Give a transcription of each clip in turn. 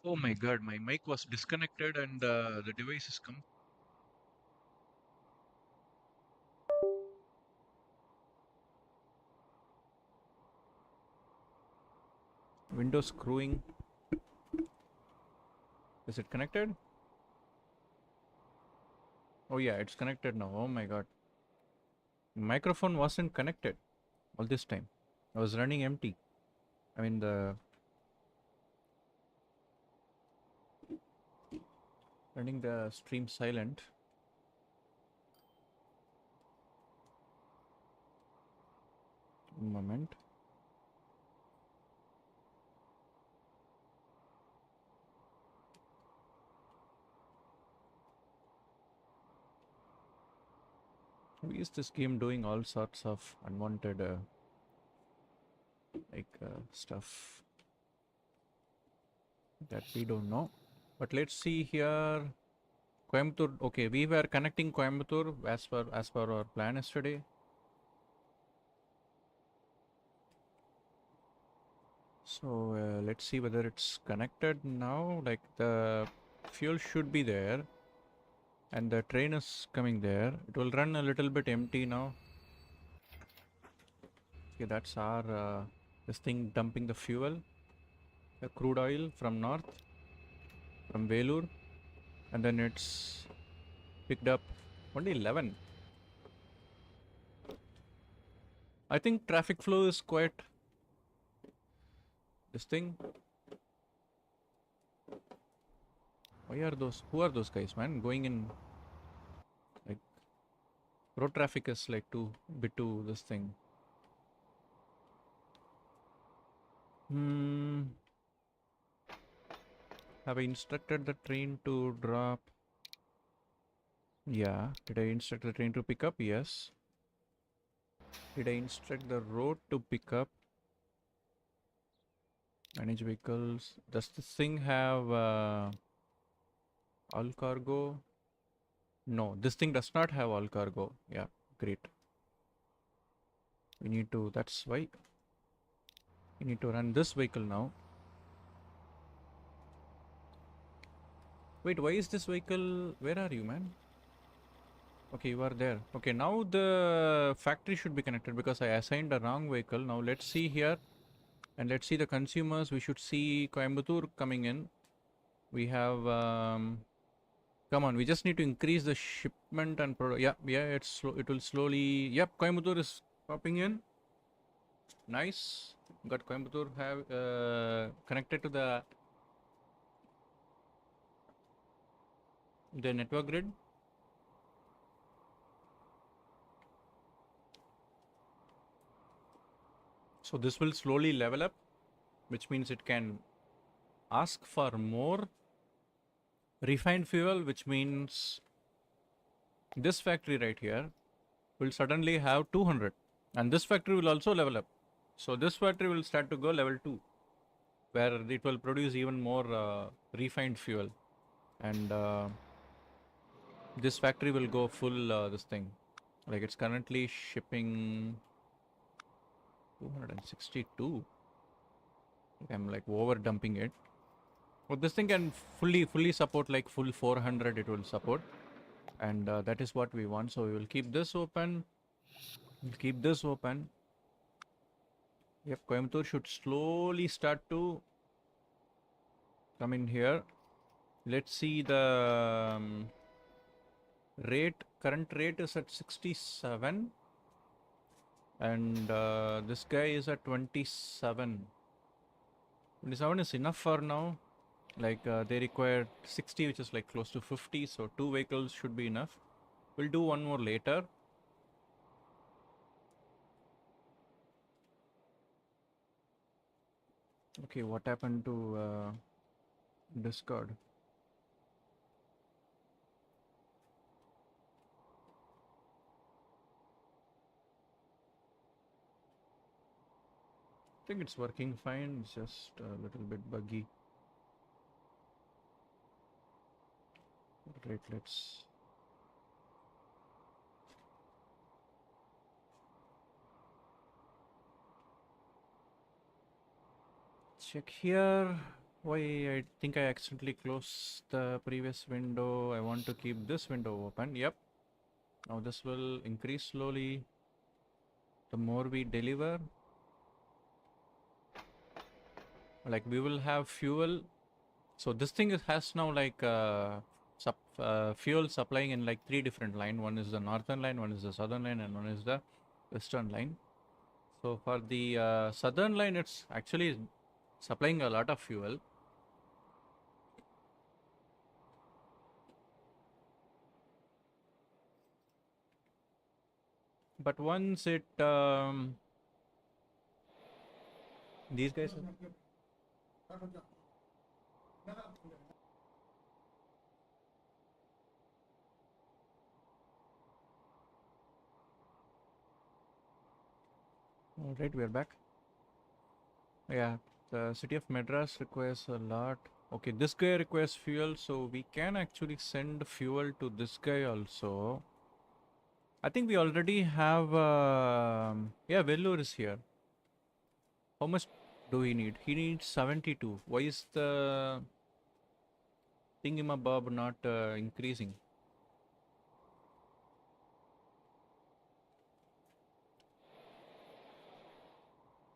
Oh my god, my mic was disconnected and the device is come. Windows screwing. Is it connected? Oh yeah, it's connected now. Oh my god. Microphone wasn't connected all this time. I was running empty. I mean the running the stream silent. One moment. Why is this game doing all sorts of unwanted stuff that we don't know? But let's see here. Coimbatore. Okay, we were connecting Coimbatore as per our plan yesterday. So let's see whether it's connected now. Like the fuel should be there, and the train is coming there. It will run a little bit empty now. Okay, that's our this thing dumping the fuel, the crude oil from north, from Velur, and then it's picked up only 11. I think traffic flow is quite this thing. Why are those? Who are those guys, man? Going in like road traffic is like too bit to this thing. Hmm. Have I instructed the train to drop? Yeah. Did I instruct the train to pick up? Yes. Did I instruct the road to pick up? Manage vehicles. Does this thing have all cargo? No, this thing does not have all cargo. Yeah, great. We need to, that's why we need to run this vehicle now. Wait, why is this vehicle? Where are you, man? Okay, you are there. Okay, now the factory should be connected because I assigned a wrong vehicle. Now let's see here and let's see the consumers. We should see Coimbatore coming in. We have, come on, we just need to increase the shipment and product. Yeah, yeah, it's slow. It will slowly. Yep, Coimbatore is popping in. Nice. Got Coimbatore have connected to the network grid. So this will slowly level up, which means it can ask for more refined fuel, which means this factory right here will suddenly have 200, and this factory will also level up. So this factory will start to go level 2, where it will produce even more refined fuel, and this factory will go full this thing. Like it's currently shipping 262. I'm like over dumping it. Well, this thing can fully support like full 400. It will support, and that is what we want. So we will keep this open. We'll keep this open. Yep, Coimbatore should slowly start to come in here. Let's see the rate. Current rate is at 67, and this guy is at 27. 27 is enough for now. Like they require 60, which is like close to 50. So 2 vehicles should be enough. We'll do one more later. Okay, what happened to Discord? I think it's working fine. It's just a little bit buggy. Right, let's check here. Why? I think I accidentally closed the previous window. I want to keep this window open. Yep. Now this will increase slowly. The more we deliver, like we will have fuel. So this thing has now like fuel supplying in like 3 different line. One is the northern line, one is the southern line, and one is the western line. So for the southern line, it's actually supplying a lot of fuel. But once it these guys all right, we are back. Yeah, the city of Madras requires a lot. Okay, this guy requires fuel, so we can actually send fuel to this guy also. I think we already have yeah, Vellore is here. How much do he need? He needs 72. Why is the thingamabob not increasing?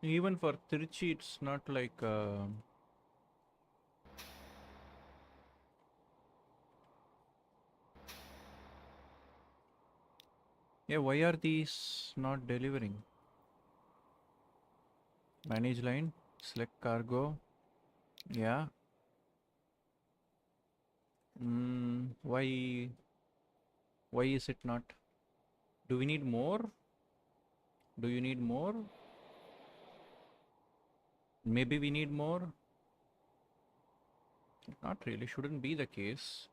Even for Trichy, it's not like yeah, why are these not delivering? Manage line, select cargo. Yeah. Why is it not? Do we need more? Do you need more? Maybe we need more. Not really, shouldn't be the case.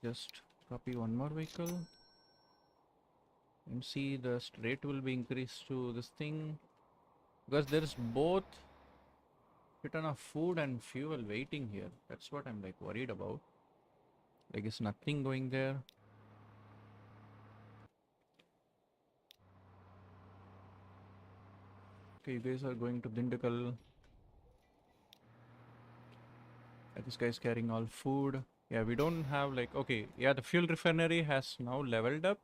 Just copy one more vehicle and see the rate will be increased to this thing, because there is both a ton of food and fuel waiting here. That's what I'm like worried about. Like, is nothing going there? Okay, you guys are going to Dindakal. This guy's carrying all food. Yeah, we don't have like, okay, yeah, the fuel refinery has now leveled up,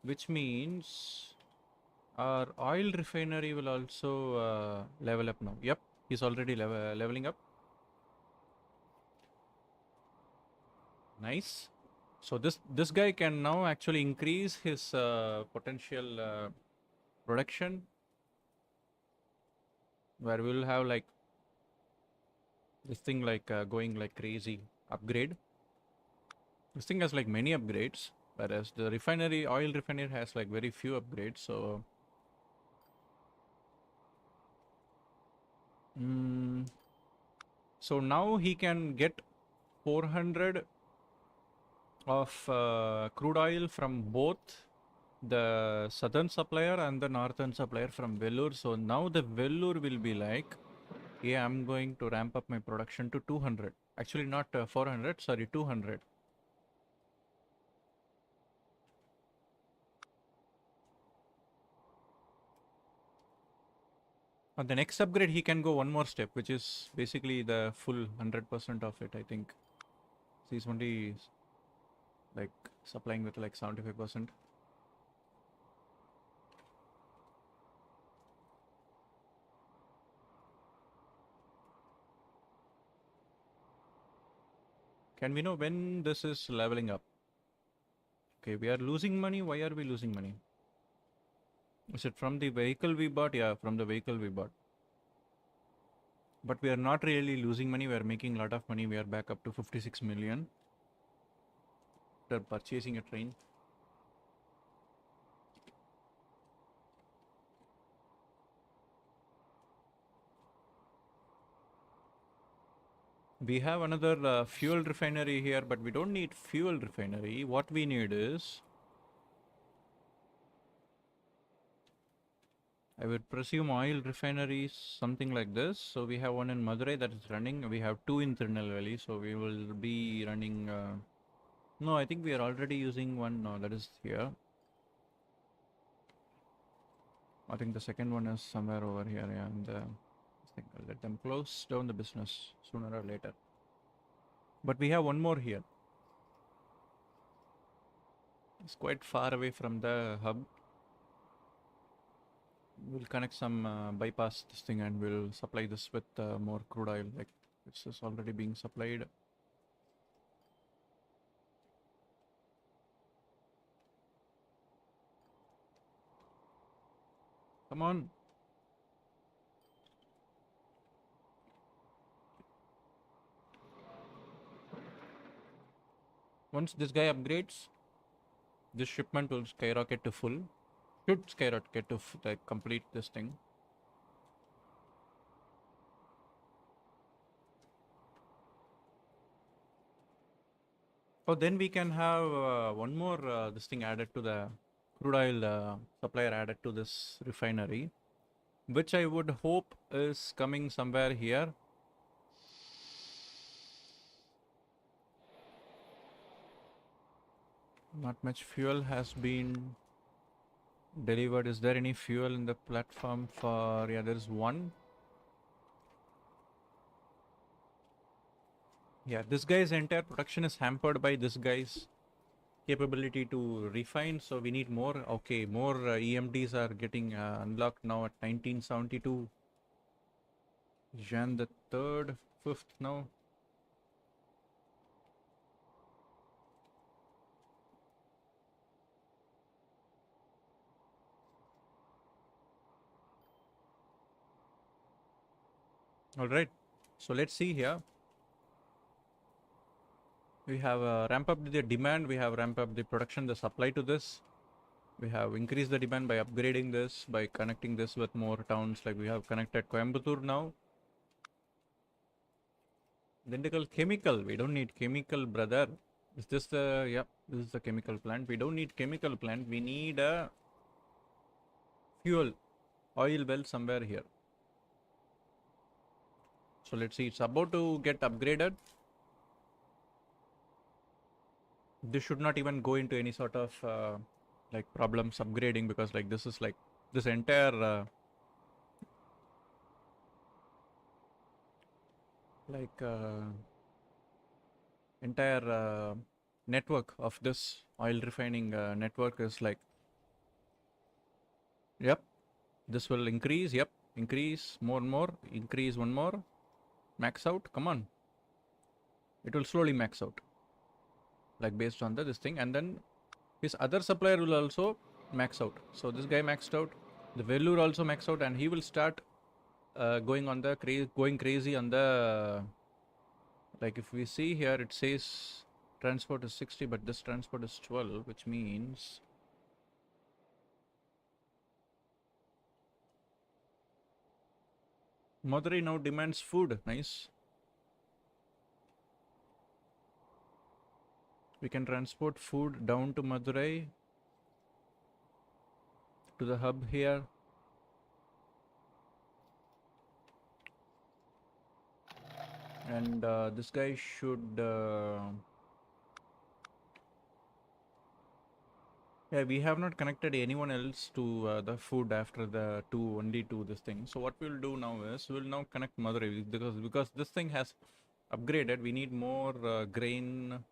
which means our oil refinery will also level up now. Yep, he's already leveling up. Nice. So this guy can now actually increase his potential production, where we will have like this thing like going like crazy. Upgrade. This thing has like many upgrades, whereas the refinery, oil refinery, has like very few upgrades. So so now he can get 400 of crude oil from both the southern supplier and the northern supplier from Vellore. So now the Vellore will be like, yeah, I'm going to ramp up my production to 200. Actually, not 400, sorry, 200. On the next upgrade, he can go one more step, which is basically the full 100% of it, I think. So he's only like supplying with like 75%. Can we know when this is leveling up? Okay, we are losing money. Why are we losing money? Is it from the vehicle we bought? Yeah, from the vehicle we bought. But we are not really losing money. We are making a lot of money. We are back up to 56 million after purchasing a train. We have another fuel refinery here, but we don't need fuel refinery. What we need is, I would presume, oil refineries, something like this. So we have one in Madurai that is running. We have two in Tirunelveli. So we will be running. No, I think we are already using one. No, that is here. I think the second one is somewhere over here. Yeah, and thing. I'll let them close down the business sooner or later. But we have one more here. It's quite far away from the hub. We'll connect some bypass this thing and we'll supply this with more crude oil. Like this is already being supplied. Come on. Once this guy upgrades, this shipment will skyrocket to full. Should skyrocket to like complete this thing. Oh, then we can have one more this thing added to the crude oil supplier added to this refinery, which I would hope is coming somewhere here. Not much fuel has been delivered. Is there any fuel in the platform for... Yeah, there is one. Yeah, this guy's entire production is hampered by this guy's capability to refine, so we need more. Okay, more EMDs are getting unlocked now at 1972. Jan the 3rd, 5th now. All right, so let's see here. We have ramped up the demand, we have ramped up the production, the supply to this. We have increased the demand by upgrading this, by connecting this with more towns. Like we have connected Coimbatore now. Identical chemical, we don't need chemical, brother. Is this the... Yeah, this is the chemical plant. We don't need chemical plant, we need a fuel oil well somewhere here. So let's see, it's about to get upgraded. This should not even go into any sort of like problems upgrading, because like this is like this entire entire network of this oil refining network is like, yep, this will increase, yep, increase more and more, increase one more, max out, come on. It will slowly max out, like based on this thing, and then his other supplier will also max out. So this guy maxed out, the Vellore also maxed out, and he will start going on the going crazy on the like if we see here, it says transport is 60, but this transport is 12, which means Madurai now demands food. Nice. We can transport food down to Madurai, to the hub here. And this guy should... yeah, we have not connected anyone else to the food after the only to this thing. So what we'll do now is, we'll now connect Madurai, because this thing has upgraded. We need more grain.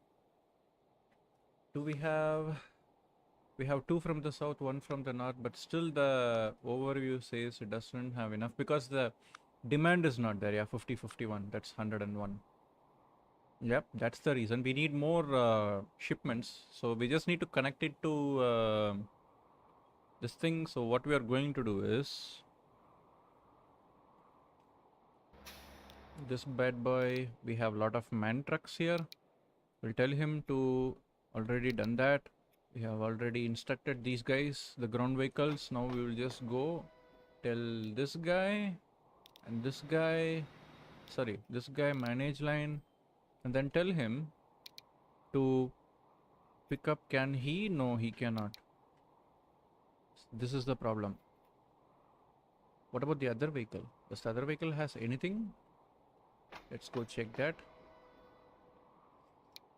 Do we have... We have 2 from the south, 1 from the north, but still the overview says it doesn't have enough, because the demand is not there. Yeah, 50, 51, that's 101. Yep, that's the reason. We need more shipments. So we just need to connect it to this thing. So what we are going to do is, this bad boy, we have a lot of man trucks here. We'll tell him to already done that. We have already instructed these guys, the ground vehicles. Now we will just go tell this guy and this guy, sorry, this guy manage line, and then tell him to pick up. Can he? No, he cannot. This is the problem. What about the other vehicle? Does the other vehicle has anything? Let's go check that.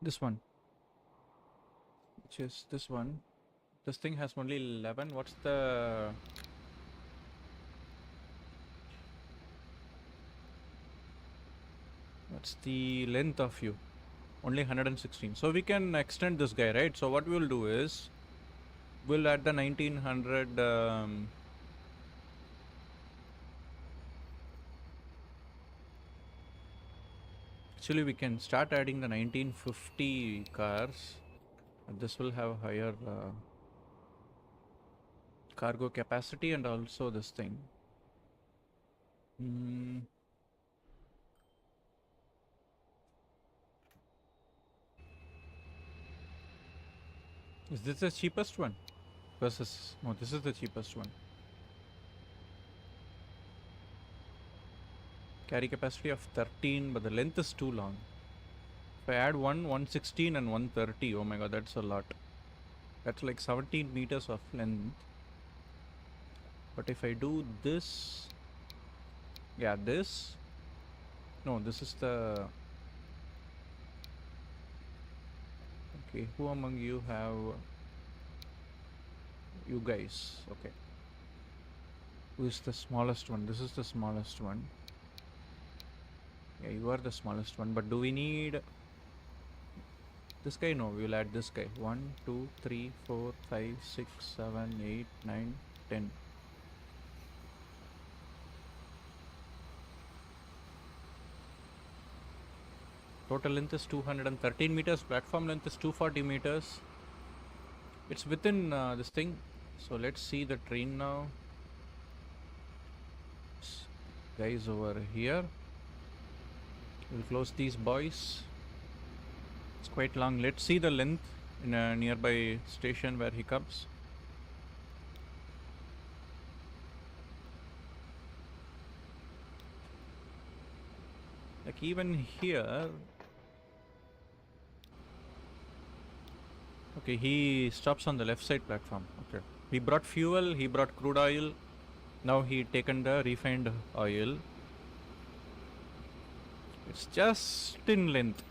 This one, which is this one. This thing has only 11. What's the... That's the length of you. Only 116. So we can extend this guy, right? So what we will do is we'll add the 1900. Actually, we can start adding the 1950 cars. This will have higher cargo capacity and also this thing. Is this the cheapest one? Versus, no, this is the cheapest one. Carry capacity of 13, but the length is too long. If I add 116 and 130, oh my god, that's a lot. That's like 17 meters of length. But if I do this, yeah, this, no, this is the, okay, who among you have, you guys, okay. Who is the smallest one? This is the smallest one. Yeah, you are the smallest one, but do we need this guy? No, we will add this guy. 1, 2, 3, 4, 5, 6, 7, 8, 9, 10. Total length is 213 meters. Platform length is 240 meters. It's within this thing. So let's see the train now. This guy is over here. We'll close these boys. It's quite long. Let's see the length in a nearby station where he comes. Like even here. Okay, he stops on the left side platform. Okay. He brought fuel, he brought crude oil. Now he taken the refined oil. It's just in length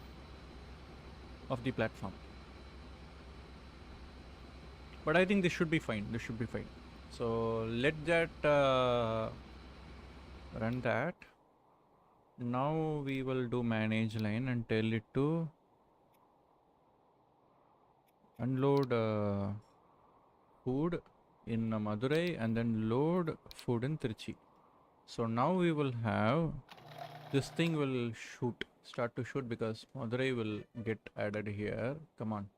of the platform. But I think this should be fine. This should be fine. So let that run that. Now we will do manage line and tell it to unload food in Madurai and then load food in Trichy. So now we will have this thing will start to shoot because Madurai will get added here. Come on.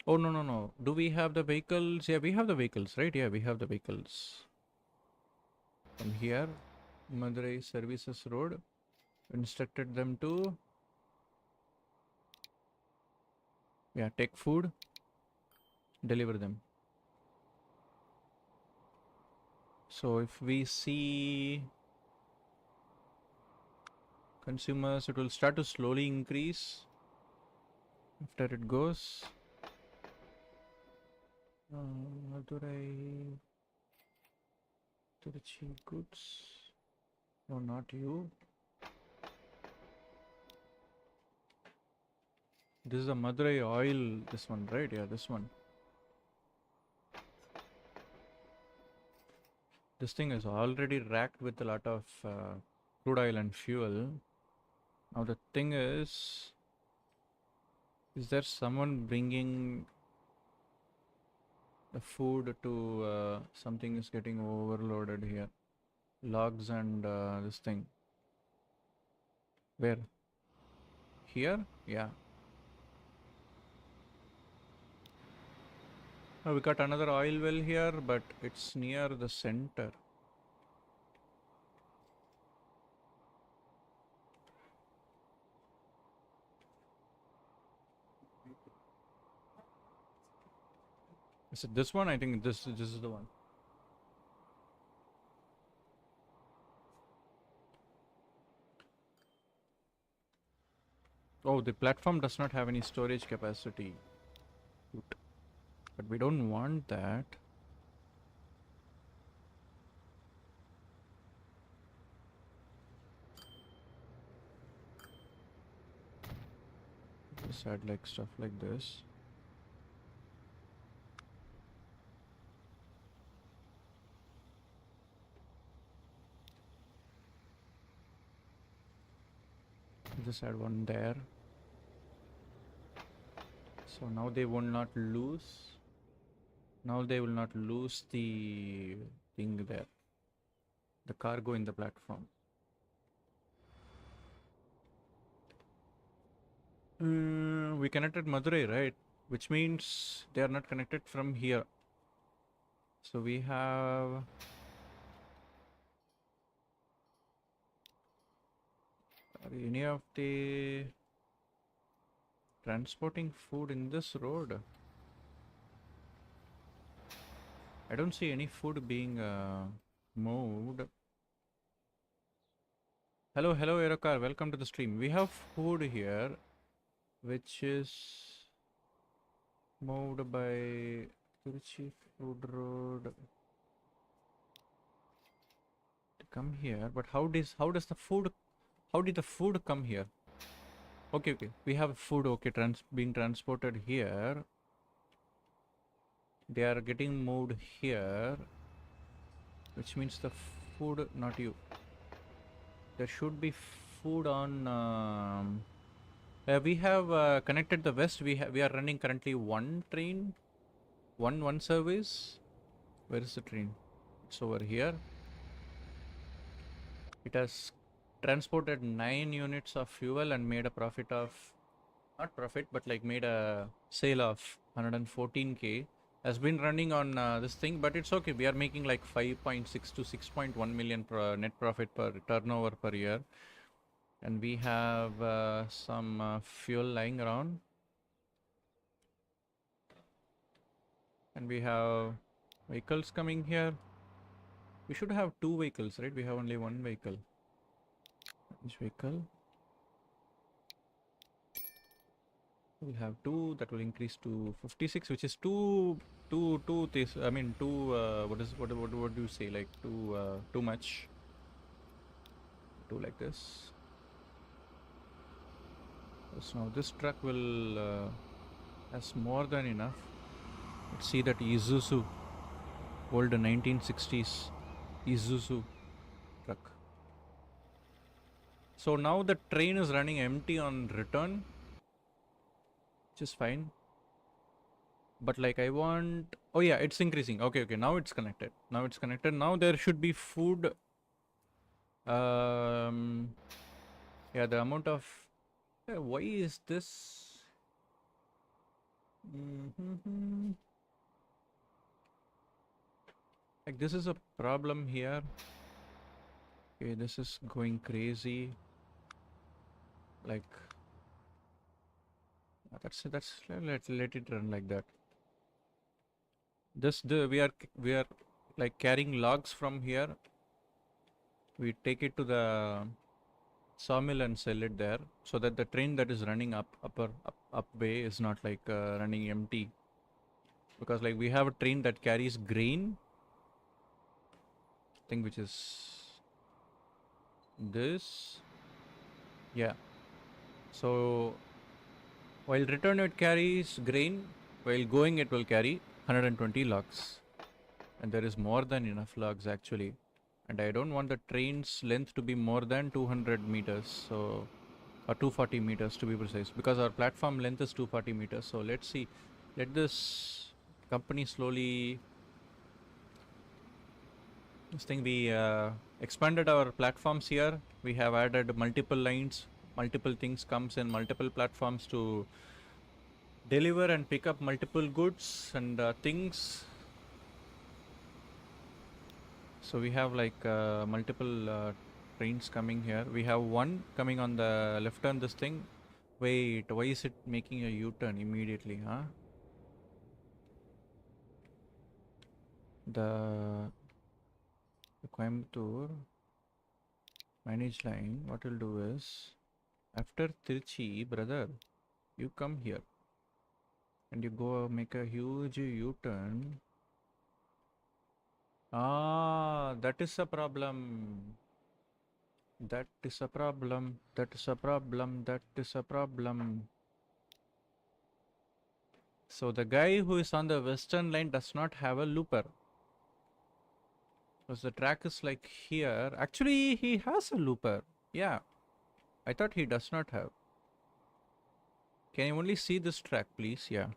Oh, no, no, no. Do we have the vehicles? Yeah, we have the vehicles, right? Yeah, we have the vehicles. From here, Madurai Services Road, instructed them to, yeah, take food, deliver them. So if we see consumers, it will start to slowly increase after it goes. Madurai, Tiruchi goods. No, not you. This is a Madurai oil, this one, right? Yeah, this one. This thing is already racked with a lot of crude oil and fuel. Now the thing is there someone bringing the food to something is getting overloaded here. Logs and this thing. Where? Here? Yeah. We got another oil well here, but it's near the center. Is it this one? I think this is the one. Oh, the platform does not have any storage capacity. But we don't want that. Just add like stuff like this. Just add one there. So now they will not lose. Now they will not lose the thing there. The cargo in the platform. We connected Madurai, right? Which means they are not connected from here. So we have... Are any of the transporting food in this road? I don't see any food being moved. Hello, Aerokar. Welcome to the stream. We have food here, which is moved by Tiruchi Food Road to come here. But how did the food come here? Okay. We have food. Okay, being transported here. They are getting moved here, which means the food, not you. There should be food on. We have connected the west. We are running currently one train, one service. Where is the train? It's over here. It has transported 9 units of fuel and made a profit of, not profit, but like made a sale of 114k. Has been running on this thing, but it's okay. We are making like 5.6 to 6.1 million net profit per turnover per year. And we have some fuel lying around. And we have vehicles coming here. We should have 2 vehicles, right? We have only 1 vehicle. Which vehicle? We'll have 2. That will increase to 56, which is two. I mean, what do you say? Like too much. 2 like this. So now this truck will has more than enough. Let's see that Isuzu, old 1960s Isuzu truck. So now the train is running empty on return, which is fine. But like I want, oh yeah, it's increasing. Okay, now it's connected. Now there should be food. Yeah, the amount of, why is this? Like this is a problem here. Okay, this is going crazy. Like that's let it run like that. We are like carrying logs from here. We take it to the sawmill and sell it there, so that the train that is running up way is not like running empty. Because like we have a train that carries grain, thing which is this. Yeah. So while return it carries grain, while going it will carry 120 logs. And there is more than enough logs actually. And I don't want the train's length to be more than 200 meters, so, or 240 meters to be precise, because our platform length is 240 meters. So let's see, let this company slowly, this thing, we expanded our platforms here. We have added multiple lines, multiple things comes in multiple platforms to deliver and pick up multiple goods and things. So we have like multiple trains coming here. We have one coming on the left turn, this thing. Wait, why is it making a U-turn immediately, huh? The Coimbatore manage line, what we'll do is, after Trichy, brother, you come here and you go make a huge U-turn. That is a problem. That is a problem. So the guy who is on the western line does not have a looper. Because the track is like here. Actually, he has a looper. Yeah. I thought he does not have. Can you only see this track, please? Yeah.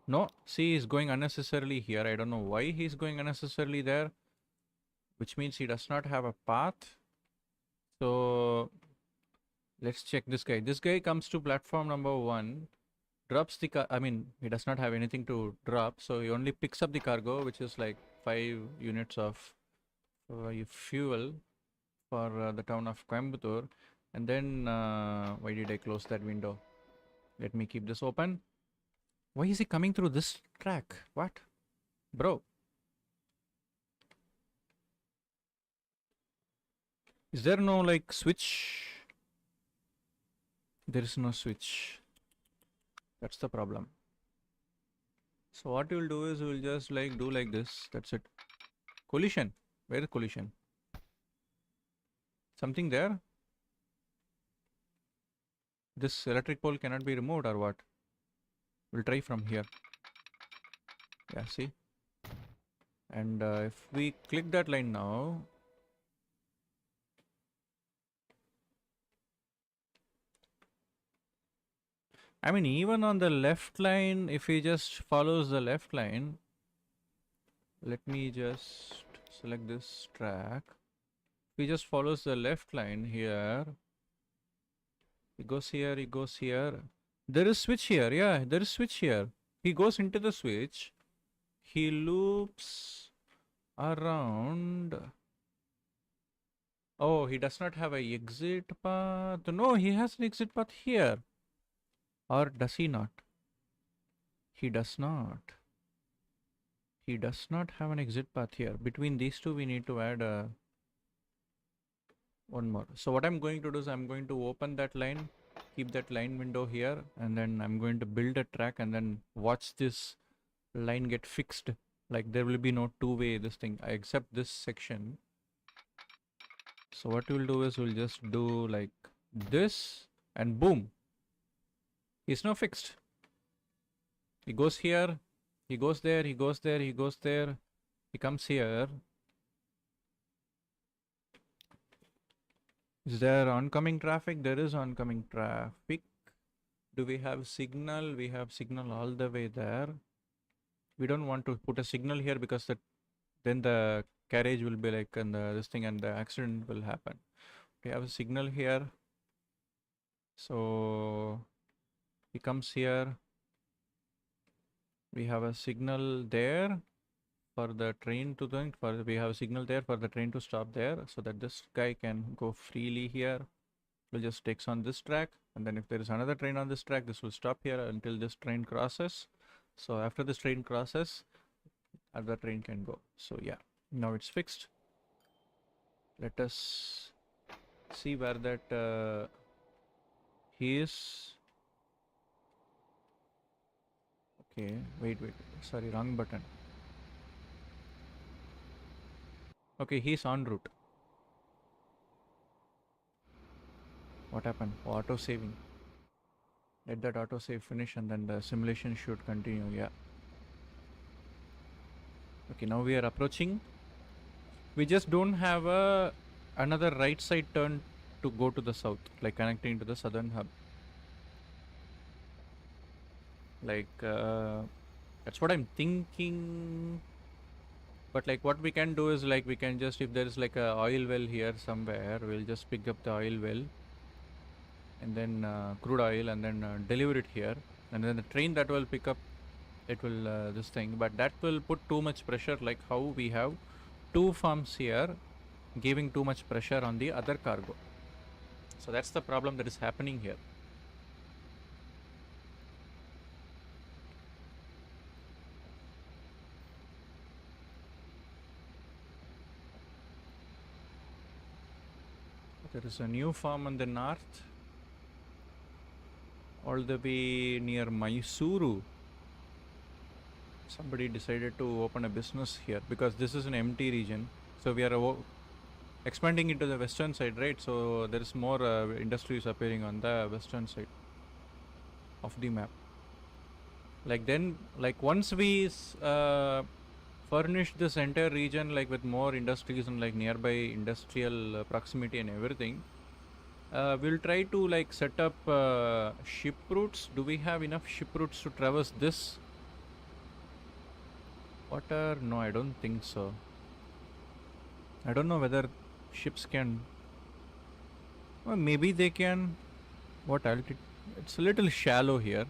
No, see, he's going unnecessarily here. I don't know why he's going unnecessarily there, which means he does not have a path. So let's check this guy. This guy comes to platform number 1, drops the car. I mean, he does not have anything to drop, so he only picks up the cargo, which is like 5 units of fuel for the town of Coimbatore. And then, why did I close that window? Let me keep this open. Why is he coming through this track? What? Bro. Is there no like switch? There is no switch. That's the problem. So what you'll do is we'll just like do like this. That's it. Collision. Where is collision? Something there? This electric pole cannot be removed or what? We'll try from here. Yeah, see? And if we click that line now, I mean, even on the left line, if he just follows the left line, let me just select this track. If he just follows the left line here, he goes here, he goes here. There is switch here, yeah, there is switch here. He goes into the switch, he loops around. Oh, he does not have a exit path. No, he has an exit path here. Or does he not? He does not. He does not have an exit path here. Between these two, we need to add one more. So what I'm going to do is I'm going to open that line, keep that line window here, and then I'm going to build a track and then watch this line get fixed. Like there will be no two-way this thing, except this section. So what we'll do is we'll just do like this and boom. He's now fixed. He goes here, he goes there, he goes there, he goes there, he comes here. Is there oncoming traffic? There is oncoming traffic. Do we have signal? We have signal all the way there. We don't want to put a signal here because then the carriage will be like in this thing and the accident will happen. We have a signal here. So he comes here. We have a signal there for the train to think. We have a signal there for the train to stop there, so that this guy can go freely here. We'll just takes on this track, and then if there is another train on this track, this will stop here until this train crosses. So after this train crosses, other train can go. So yeah, now it's fixed. Let us see where that he is. Okay, wait, sorry, wrong button. Okay, he's en route. What happened? Auto saving. Let that auto save finish and then the simulation should continue. Yeah. Okay, now we are approaching. We just don't have another right side turn to go to the south, like connecting to the southern hub. Like that's what I'm thinking. But like what we can do is like we can just, if there is like a oil well here somewhere, we'll just pick up the oil well and then crude oil and then deliver it here, and then the train that will pick up it will this thing, but that will put too much pressure, like how we have two farms here giving too much pressure on the other cargo. So that's the problem that is happening here. There is a new farm on the north, all the way near Mysuru. Somebody decided to open a business here because this is an empty region. So we are expanding into the western side, right? So there is more industries appearing on the western side of the map. Like then, like once we furnish this entire region like with more industries and like nearby industrial proximity and everything, We'll try to like set up ship routes. Do we have enough ship routes to traverse this water? No, I don't think so. I don't know whether ships can. Well, maybe they can. What altitude? It's a little shallow here.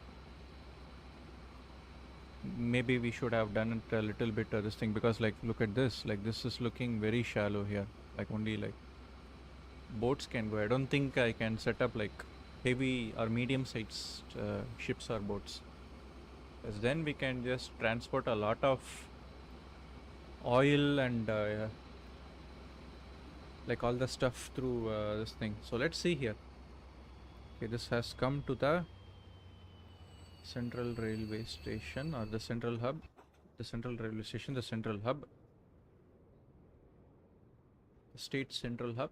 Maybe we should have done it a little bit this thing, because like look at this. Like this is looking very shallow here. Like only like boats can go. I don't think I can set up like heavy or medium sized ships or boats. Because then we can just transport a lot of oil and like all the stuff through this thing. So let's see here. Okay, this has come to the central railway station or the central hub. The central railway station, the central hub, the state central hub.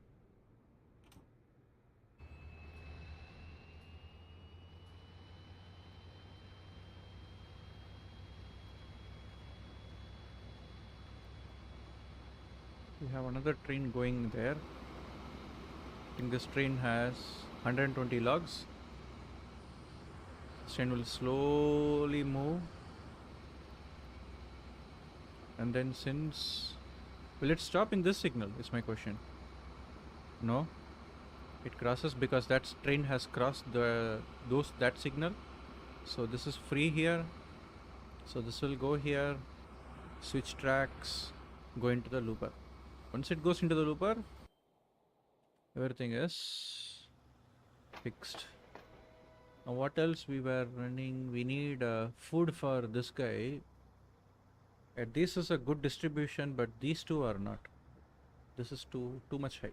We have another train going there. I think this train has 120 logs. This train will slowly move. And then since... Will it stop in this signal is my question. No. It crosses because that train has crossed that signal. So this is free here. So this will go here, switch tracks, go into the looper. Once it goes into the looper, everything is fixed. Now what else we were running? We need food for this guy. This is a good distribution, but these two are not. This is too much high.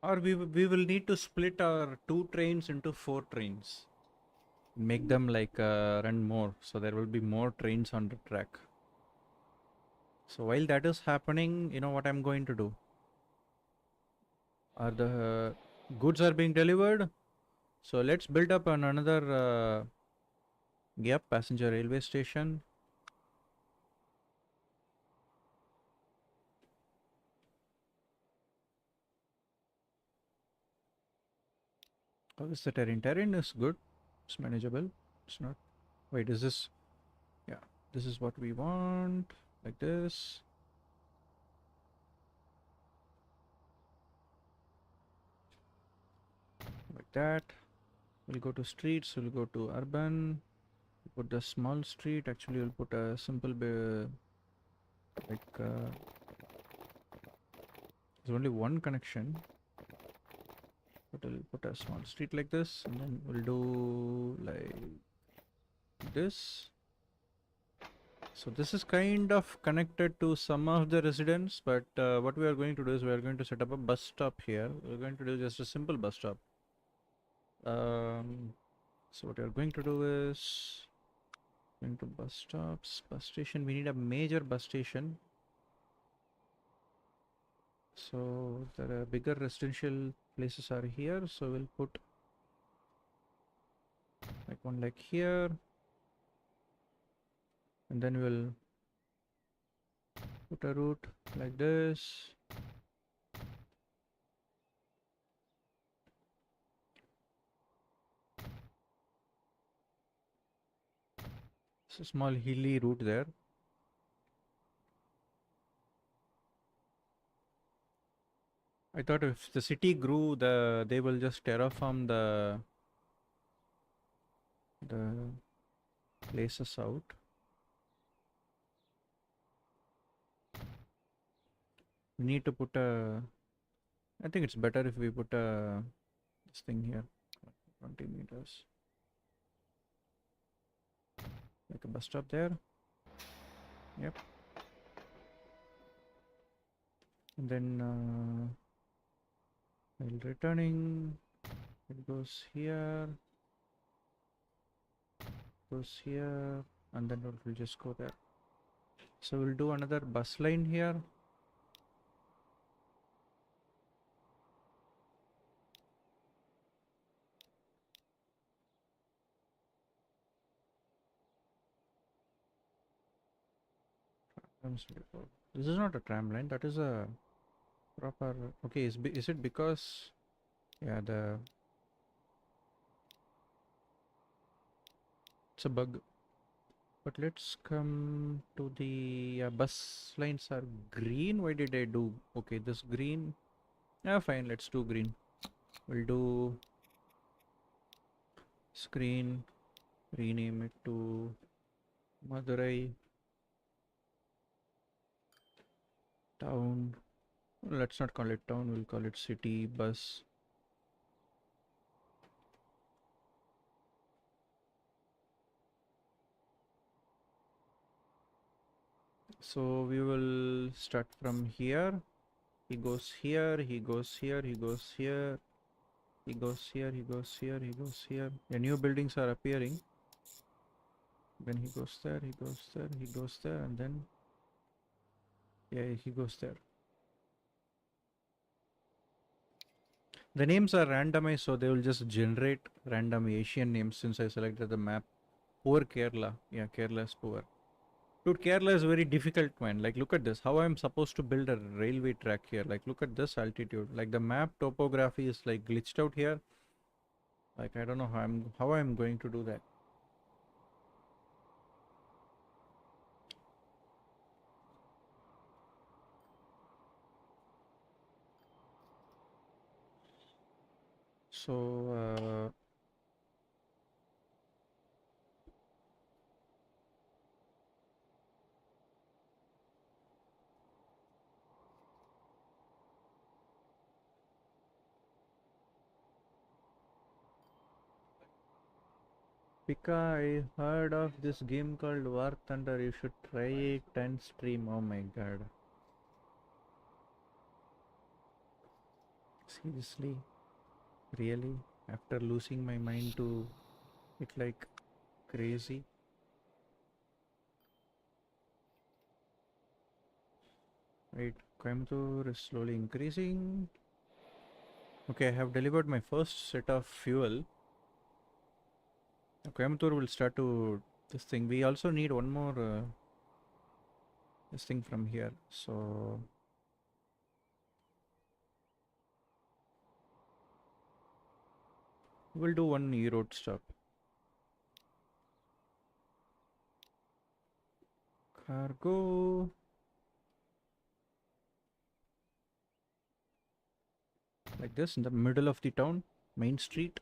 Or we will need to split our 2 trains into 4 trains. Make them like run more, so there will be more trains on the track. So while that is happening, you know what I'm going to do? Are the goods are being delivered? So let's build up on another passenger railway station. How is the terrain? Terrain is good. It's manageable. It's not. Wait, is this? Yeah, this is what we want. Like this. Like that. We'll go to streets. We'll go to urban. We'll put the small street. Actually, we'll put a simple like there's only one connection. But we'll put a small street like this, and then we'll do like this. So this is kind of connected to some of the residents, but what we are going to do is we are going to set up a bus stop here. We're going to do just a simple bus stop. So what we are going to do is going to bus stops, bus station. We need a major bus station. So there are bigger residential places are here. So we'll put like one like here, and then we'll put a route like this. It's a small hilly route there. I thought if the city grew, they will just terraform the places out. We need to put a. I think it's better if we put a this thing here, 20 meters, like a bus stop there. Yep. And then while returning, it goes here, and then it will just go there. So we'll do another bus line here. This is not a tram line. That is a proper. Okay, is it because yeah it's a bug. But let's come to the bus lines are green. Why did I do? Okay, this green. Yeah, fine. Let's do green. We'll do screen. Rename it to Madurai town. Let's not call it town. We'll call it city bus. So we will start from here. He goes here. He goes here. He goes here. He goes here. He goes here. He goes here. The new buildings are appearing. Then he goes there. He goes there. He goes there, and then yeah, he goes there. The names are randomized, so they will just generate random Asian names since I selected the map. Poor Kerala. Yeah, Kerala is poor. Dude, Kerala is very difficult, man. Like, look at this. How I'm supposed to build a railway track here? Like, look at this altitude. Like, the map topography is like glitched out here. Like, I don't know how I'm going to do that. So, Pika, I heard of this game called War Thunder. You should try it and stream. Oh my god. Seriously? Really? After losing my mind to it like crazy? Right, Coimbatore is slowly increasing. Okay, I have delivered my first set of fuel. Coimbatore will start to this thing. We also need one more this thing from here. So we'll do one E-road stop. Cargo. Like this in the middle of the town, main street.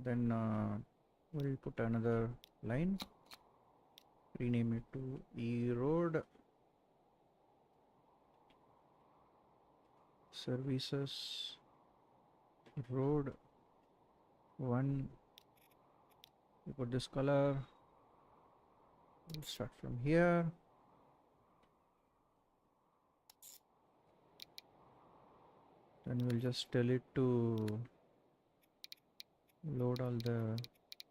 Then we'll put another line. Rename it to E-road. Services. Road 1. We put this color. We'll start from here. Then we'll just tell it to load all the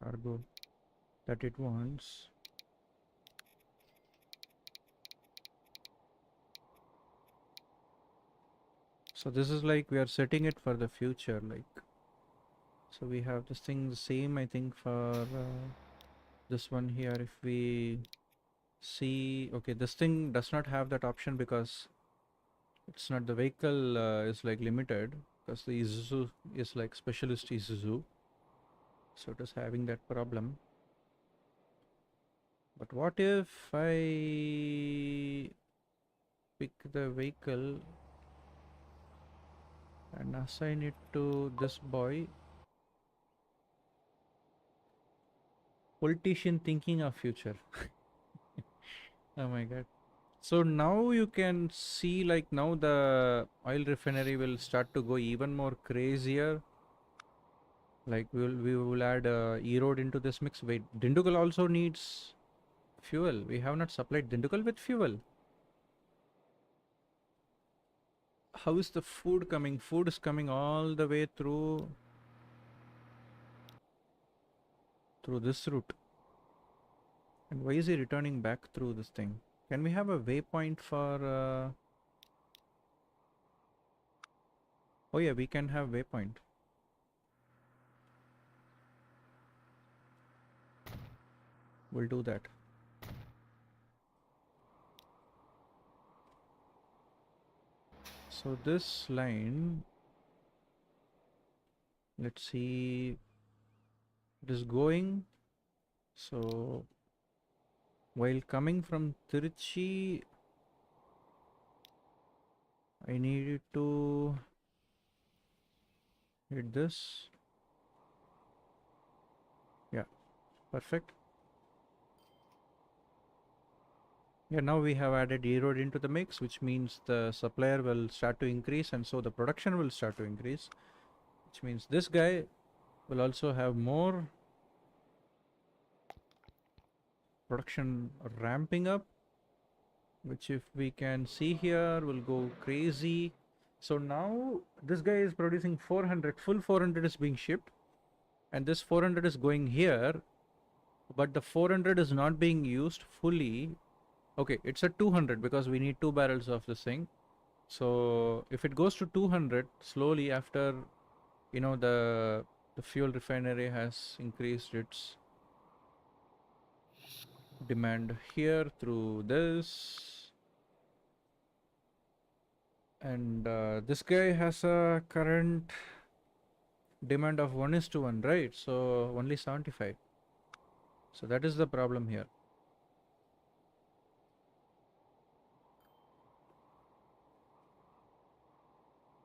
cargo that it wants. So this is like we are setting it for the future, like, so we have this thing the same I think for this one here. If we see, okay, this thing does not have that option because it's not the vehicle is like limited, because the Isuzu is like specialist Isuzu, so it is having that problem. But what if I pick the vehicle and assign it to this boy? Politician thinking of future. Oh my god. So now you can see, like, now the oil refinery will start to go even more crazier. Like we will add E-road into this mix. Wait, Dindugal also needs fuel. We have not supplied Dindugal with fuel. How is the food coming? Food is coming all the way through this route. And why is he returning back through this thing? Can we have a waypoint for oh yeah, we can have waypoint. We'll do that. So this line, let's see, it is going. So while coming from Tiruchi, I needed to hit this. Yeah, perfect. Yeah, now we have added E-road into the mix, which means the supplier will start to increase, and so the production will start to increase, which means this guy will also have more production ramping up, which if we can see here will go crazy. So now this guy is producing 400, full 400 is being shipped, and this 400 is going here, but the 400 is not being used fully. Okay, it's a 200 because we need 2 barrels of this thing. So if it goes to 200 slowly after, you know, the fuel refinery has increased its demand here through this, and this guy has a current demand of 1:1, right? So only 75. So that is the problem here.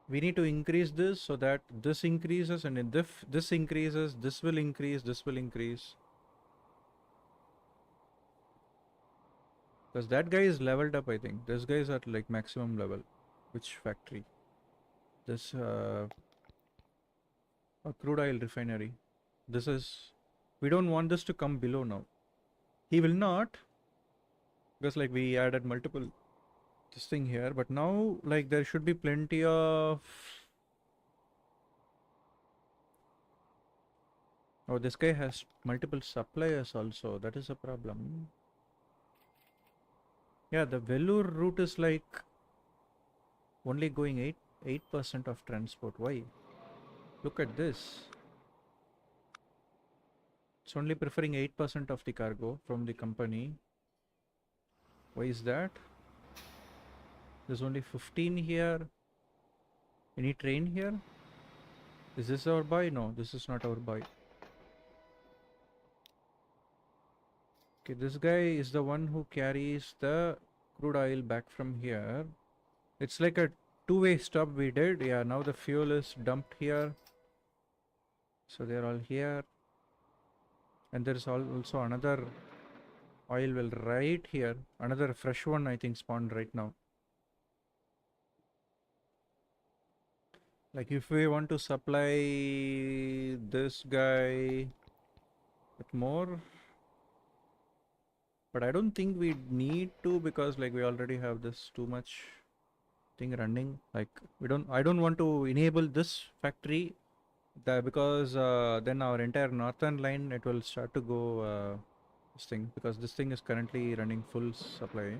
We need to increase this so that this increases, and if this increases, this will increase, this will increase. Because that guy is leveled up, I think. This guy is at like maximum level. Which factory? This a crude oil refinery. This is, we don't want this to come below now. He will not, because like we added multiple this thing here, but now like there should be plenty of. Oh, this guy has multiple suppliers also. That is a problem. Yeah, the Vellore route is like only going 8% of transport. Why? Look at this. It's only preferring 8% of the cargo from the company. Why is that? There's only 15 here. Any train here? Is this our buy? No, this is not our buy. Okay, this guy is the one who carries the crude oil back from here. It's like a two-way stop we did. Yeah, now the fuel is dumped here. So they're all here. And there's also another oil well right here. Another fresh one I think spawned right now. Like if we want to supply this guy with more, but I don't think we need to, because like we already have this too much thing running. Like I don't want to enable this factory because then our entire northern line, it will start to go this thing, because this thing is currently running full supply.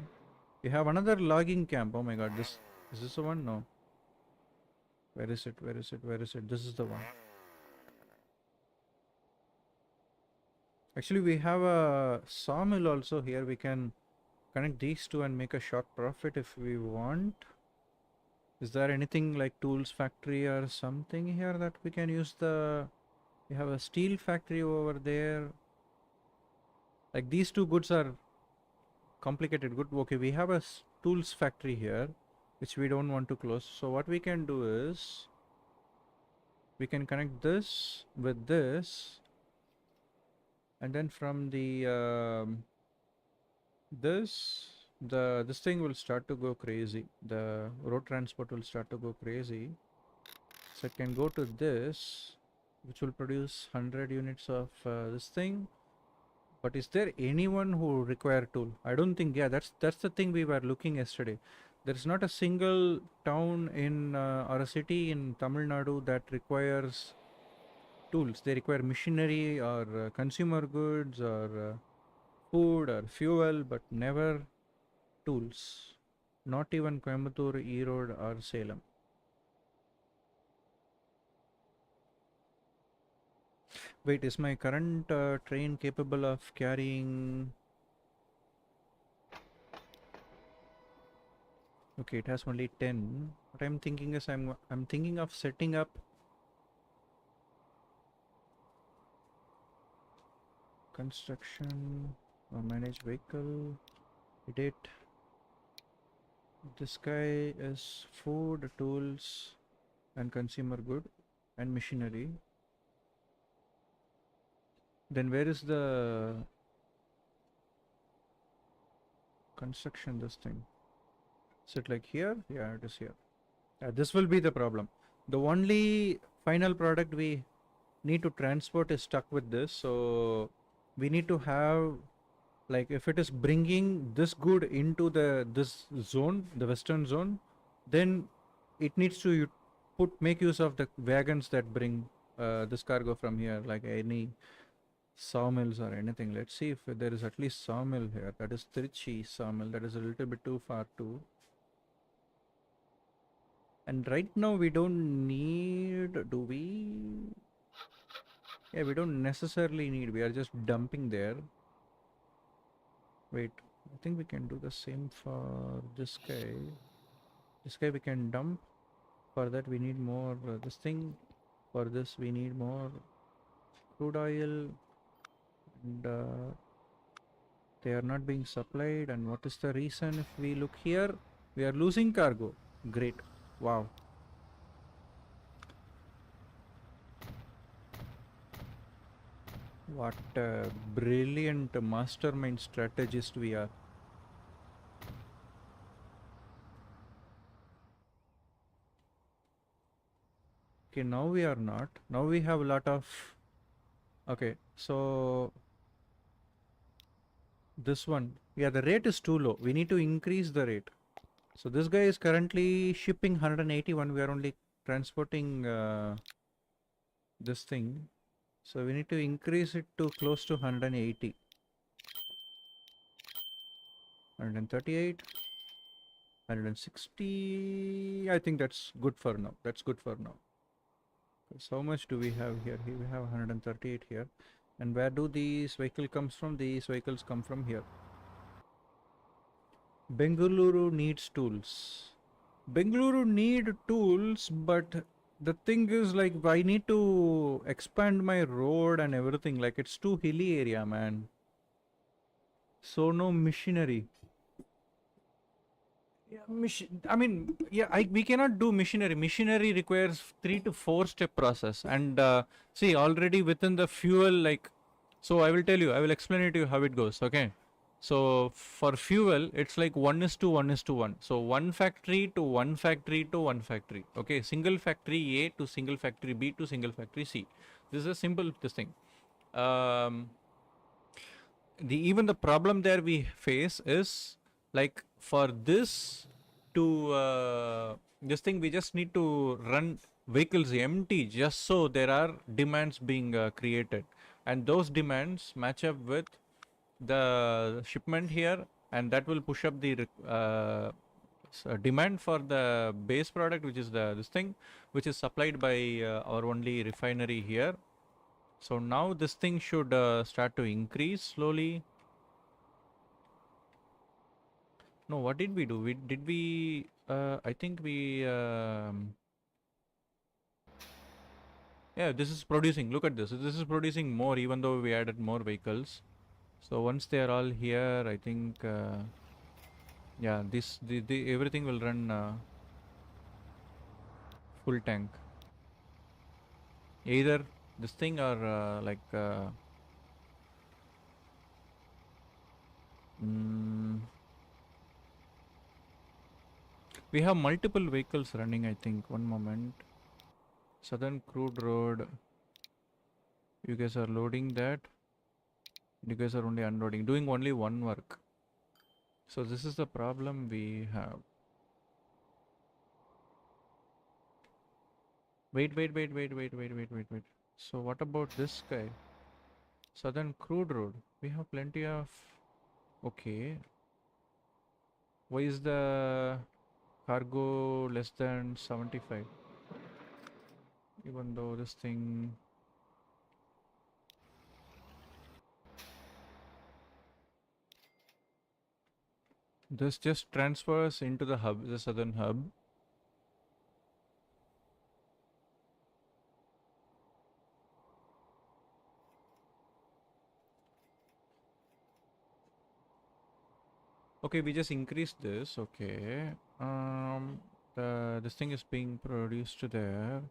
We have another logging camp. Oh my god, this is this the one? No. Where is it? Where is it? Where is it? This is the one. Actually, we have a sawmill also here. We can connect these two and make a short profit if we want. Is there anything like tools factory or something here that we can use the... We have a steel factory over there. Like these two goods are complicated good. Okay, we have a tools factory here, which we don't want to close. So what we can do is, we can connect this with this, and then from the this thing will start to go crazy. The road transport will start to go crazy. So it can go to this, which will produce 100 units of this thing. But is there anyone who require tool? I don't think. Yeah, that's the thing we were looking yesterday. There is not a single town in or a city in Tamil Nadu that requires tools. They require machinery or consumer goods or food or fuel, but never tools. Not even Coimbatore, Erode or Salem. Wait, is my current train capable of carrying... Okay, it has only 10. What I'm thinking is I'm thinking of setting up construction or manage vehicle. Edit. This guy is food, tools, and consumer good and machinery. Then where is the construction? This thing. Is it like here? Yeah, it is here. This will be the problem. The only final product we need to transport is stuck with this. So we need to have, like, if it is bringing this good into this zone, the western zone, then it needs to make use of the wagons that bring this cargo from here, like any sawmills or anything. Let's see if there is at least sawmill here. That is Trichy sawmill. That is a little bit too far too. And right now we don't need, do we? Yeah, we don't necessarily need. We are just dumping there. Wait, I think we can do the same for this guy. This guy we can dump. For that we need more this thing. For this we need more crude oil. And they are not being supplied. And what is the reason? If we look here, we are losing cargo. Great. Wow. What a brilliant mastermind strategist we are. Okay, now we are not. Now we have a lot of... Okay, so... This one. Yeah, the rate is too low. We need to increase the rate. So this guy is currently shipping 181. We are only transporting this thing. So we need to increase it to close to 180. 138. 160. I think that's good for now. That's good for now. So how much do we have here? Here we have 138 here. And where do these vehicles comes from? These vehicles come from here. Bengaluru needs tools. Bengaluru need tools, but the thing is, like, I need to expand my road and everything. Like, it's too hilly area, man. So no machinery. Yeah, I mean, yeah, we cannot do machinery. Machinery requires 3 to 4 step process. And see, already within the fuel, like, so I will tell you, I will explain it to you how it goes. Okay. So for fuel, it's like 1:1:1. So one factory to one factory to one factory. Okay. Single factory A to single factory B to single factory C. This is a simple this thing. Um, even the problem there we face is, like, for this to this thing we just need to run vehicles empty just so there are demands being created, and those demands match up with the shipment here, and that will push up the demand for the base product, which is the this thing which is supplied by our only refinery here. So now this thing should start to increase slowly. No, what did we do? I think we, yeah, this is producing. Look at this. This is producing more even though we added more vehicles. So once they are all here, I think, yeah, everything will run full tank. Either this thing or mm, we have multiple vehicles running, I think. One moment. Southern Crude Road. You guys are loading that. You guys are only unloading, doing only one work. So this is the problem we have. Wait. So what about this guy? Southern Crude Road. We have plenty of... Okay. Why is the cargo less than 75? Even though this thing... This just transfers into the hub, the southern hub. Okay, we just increased this. Okay. This thing is being produced there.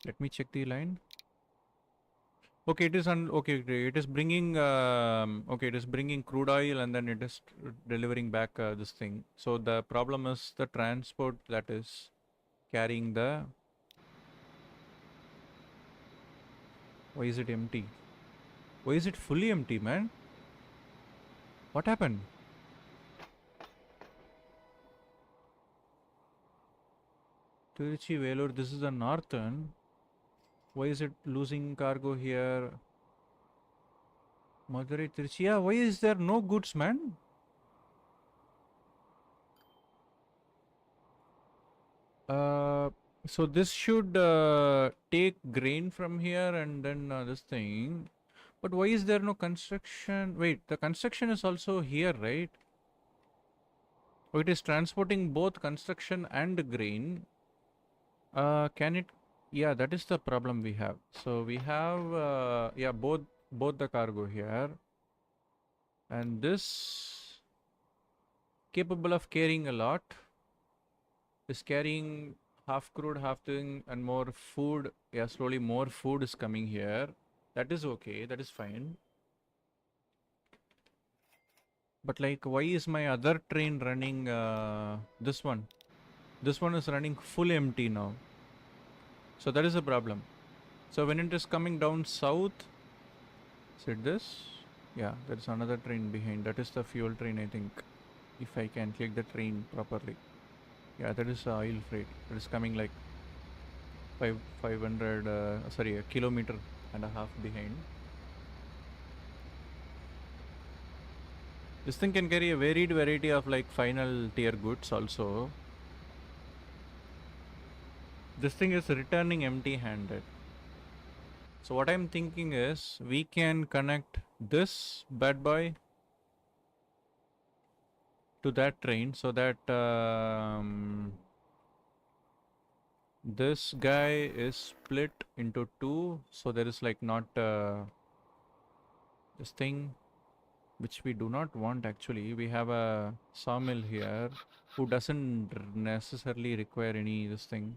Let me check the line. Okay, it is okay. It is bringing okay, it is bringing crude oil and then it is delivering back this thing. So the problem is the transport that is carrying the. Why is it empty? Why is it fully empty, man? What happened? Tiruchi, Velur, this is the northern. Why is it losing cargo here? Madurai, Tiruchi. Yeah, why is there no goods, man? So this should take grain from here and then this thing. But why is there no construction? Wait, the construction is also here, right? Oh, it is transporting both construction and grain. Can it? Yeah, that is the problem we have. So we have yeah, both the cargo here, and this capable of carrying a lot is carrying half crude, half thing, and more food. Yeah, slowly more food is coming here. That is okay. That is fine. But like, why is my other train running? This one. This one is running full empty now. So that is a problem. So when it is coming down south, is it this? Yeah, there is another train behind. That is the fuel train, I think. If I can click the train properly. Yeah, that is oil freight. It is coming like 500, sorry, a kilometer and a half behind. This thing can carry a varied variety of like final tier goods also. This thing is returning empty handed. So what I'm thinking is we can connect this bad boy to that train so that this guy is split into two. So there is like not this thing which we do not want actually. We have a sawmill here who doesn't necessarily require any this thing.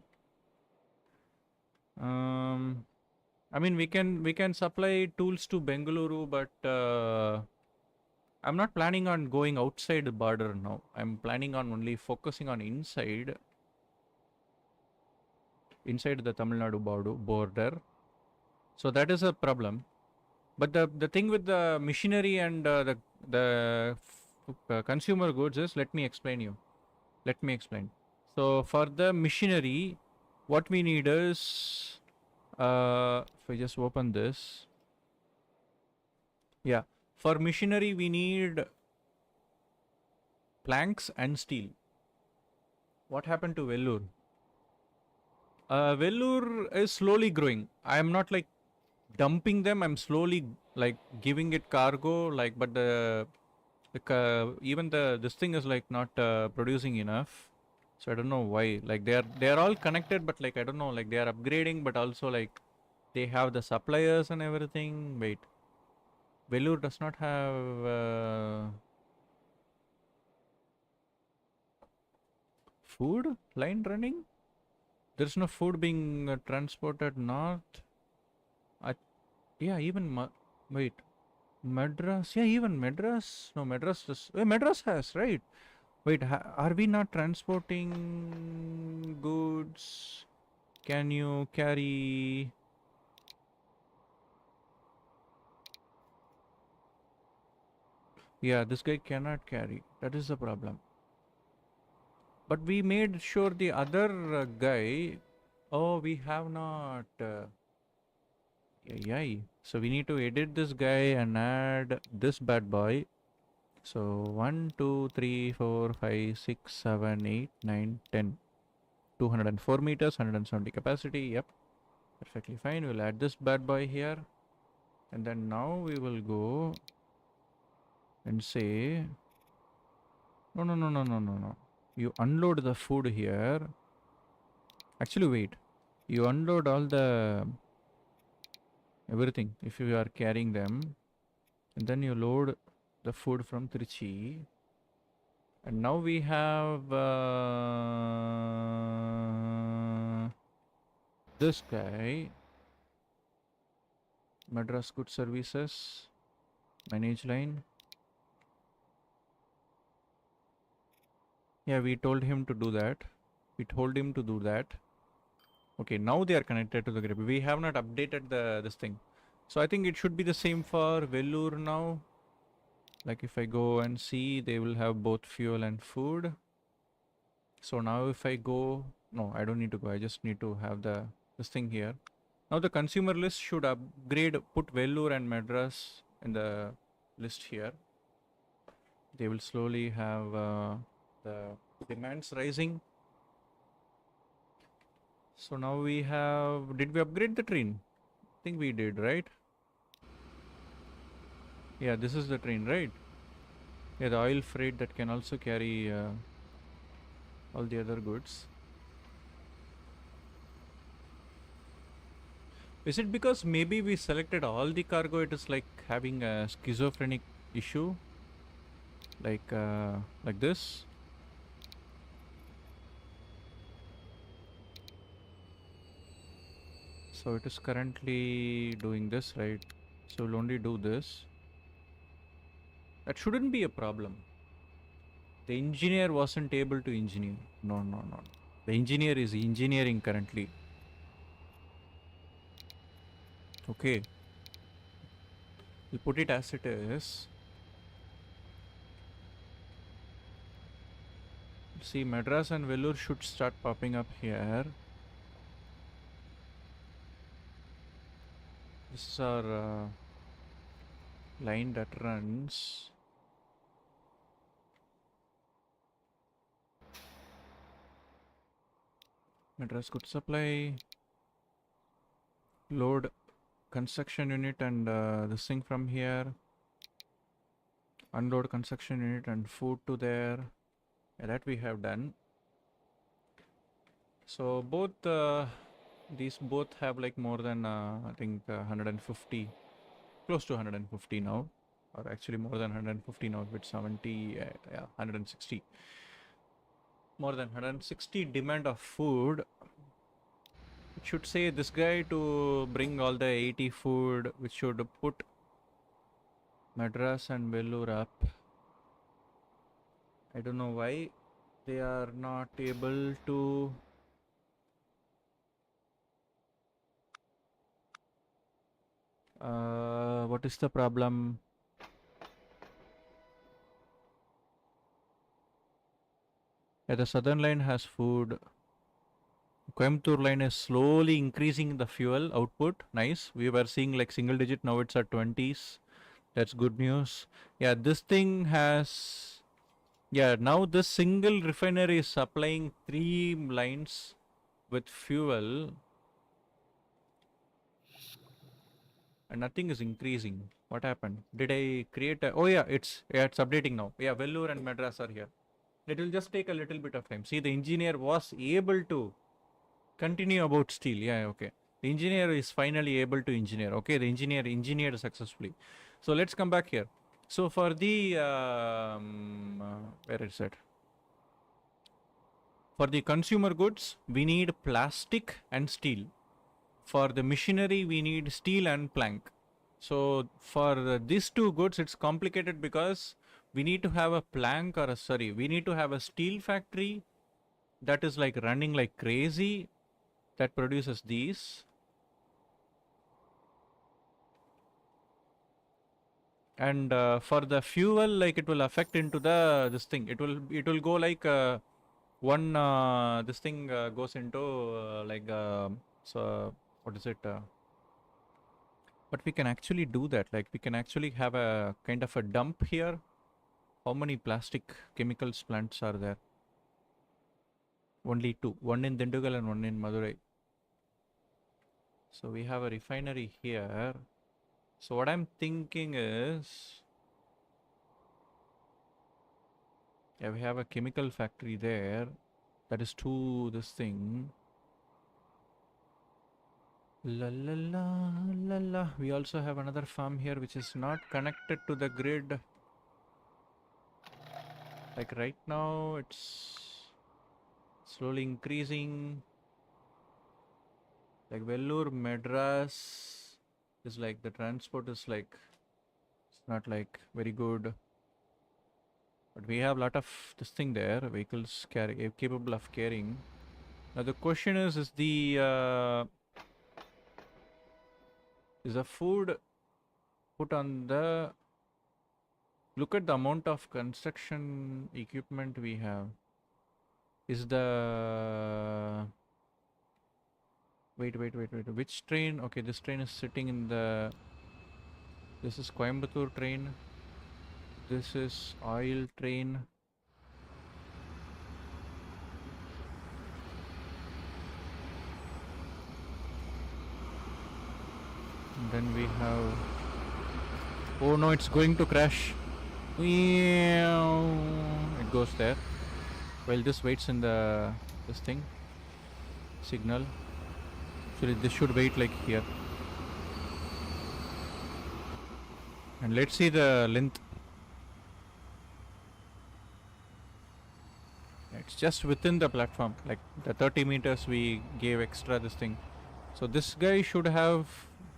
I mean we can supply tools to Bengaluru, but I'm not planning on going outside the border now. I'm planning on only focusing on inside the Tamil Nadu border. So that is a problem. But the thing with the machinery and the consumer goods is, let me explain you. Let me explain. So for the machinery, what we need is, if I just open this, yeah, for machinery we need planks and steel. What happened to Vellore? Vellore is slowly growing. I am not like dumping them. I'm slowly like giving it cargo. Like, but even this thing is like not producing enough. So I don't know why. Like they are all connected, but like I don't know. Like they are upgrading, but also like they have the suppliers and everything. Wait, Vellore does not have food line running. There's no food being transported north. Yeah, even wait, Madras. Yeah, even Madras. No, Madras. Madras has, right. Wait, are we not transporting goods? Can you carry? Yeah, this guy cannot carry. That is the problem. But we made sure the other guy. Oh, we have not. Yeah. So we need to edit this guy and add this bad boy. So 1, 2, 3, 4, 5, 6, 7, 8, 9, 10. 204 meters, 170 capacity. Yep, perfectly fine. We'll add this bad boy here. And then now we will go and say, no. You unload the food here. Actually, wait. You unload all the everything if you are carrying them, and then you load the food from Trichy. And now we have this guy, Madras Good Services, manage line. Yeah, we told him to do that. We told him to do that. Okay, now they are connected to the grid. We have not updated this thing. So I think it should be the same for Vellore now. Like if I go and see, they will have both fuel and food. So now if I go, no, I don't need to go. I just need to have this thing here. Now the consumer list should upgrade, put Vellore and Madras in the list here. They will slowly have the demands rising. So now we have, did we upgrade the train? I think we did, right? Yeah, this is the train, right? Yeah, the oil freight that can also carry all the other goods. Is it because maybe we selected all the cargo, it is like having a schizophrenic issue? Like this? So it is currently doing this, right? So we'll only do this. That shouldn't be a problem. The engineer wasn't able to engineer. No. The engineer is engineering currently. Okay. We'll put it as it is. See, Madras and Vellore should start popping up here. This is our line that runs. Madras good supply. Load construction unit and this thing from here. Unload construction unit and food to there. Yeah, that we have done. So both these both have like more than I think 150, close to 150 now, or actually more than 150 now with 70, yeah, 160. More than 160 demand of food. It should say this guy to bring all the 80 food, which should put Madras and Vellore up. I don't know why they are not able to. What is the problem? Yeah, the southern line has food. Coimbatore line is slowly increasing the fuel output. Nice. We were seeing like single digit. Now it's at 20s. That's good news. Yeah, this thing has. Yeah, now this single refinery is supplying 3 lines with fuel. And nothing is increasing. What happened? Did I create a. Oh, yeah, it's updating now. Yeah, Vellore and Madras are here. It will just take a little bit of time. See, the engineer was able to continue about steel. Yeah, okay. The engineer is finally able to engineer. Okay, the engineer engineered successfully. So let's come back here. So for the where is it? For the consumer goods, we need plastic and steel. For the machinery, we need steel and plank. So for these two goods, it's complicated because we need to have a plank or a sorry, we need to have a steel factory that is like running like crazy that produces these. And for the fuel, like it will affect into the this thing. It will go like one this thing goes into like so what is it? But we can actually do that. Like we can actually have a kind of a dump here. How many plastic chemicals plants are there? Only two. One in Dindugal and one in Madurai. So we have a refinery here. So what I'm thinking is Yeah, we have a chemical factory there. That is to this thing. La la la la la. We also have another farm here which is not connected to the grid. Like right now, it's slowly increasing. Like Vellore, Madras is like the transport is like it's not like very good. But we have a lot of this thing there. Vehicles capable of carrying. Now the question is the food put on the, look at the amount of construction equipment we have. Is the, wait, which train? Okay, this train is sitting in the, this is Coimbatore train. This is oil train. And then we have, oh no, it's going to crash. It goes there. Well, this waits in the, this thing, signal. Actually, this should wait like here. And let's see the length. It's just within the platform, like the 30 meters we gave extra this thing. So this guy should have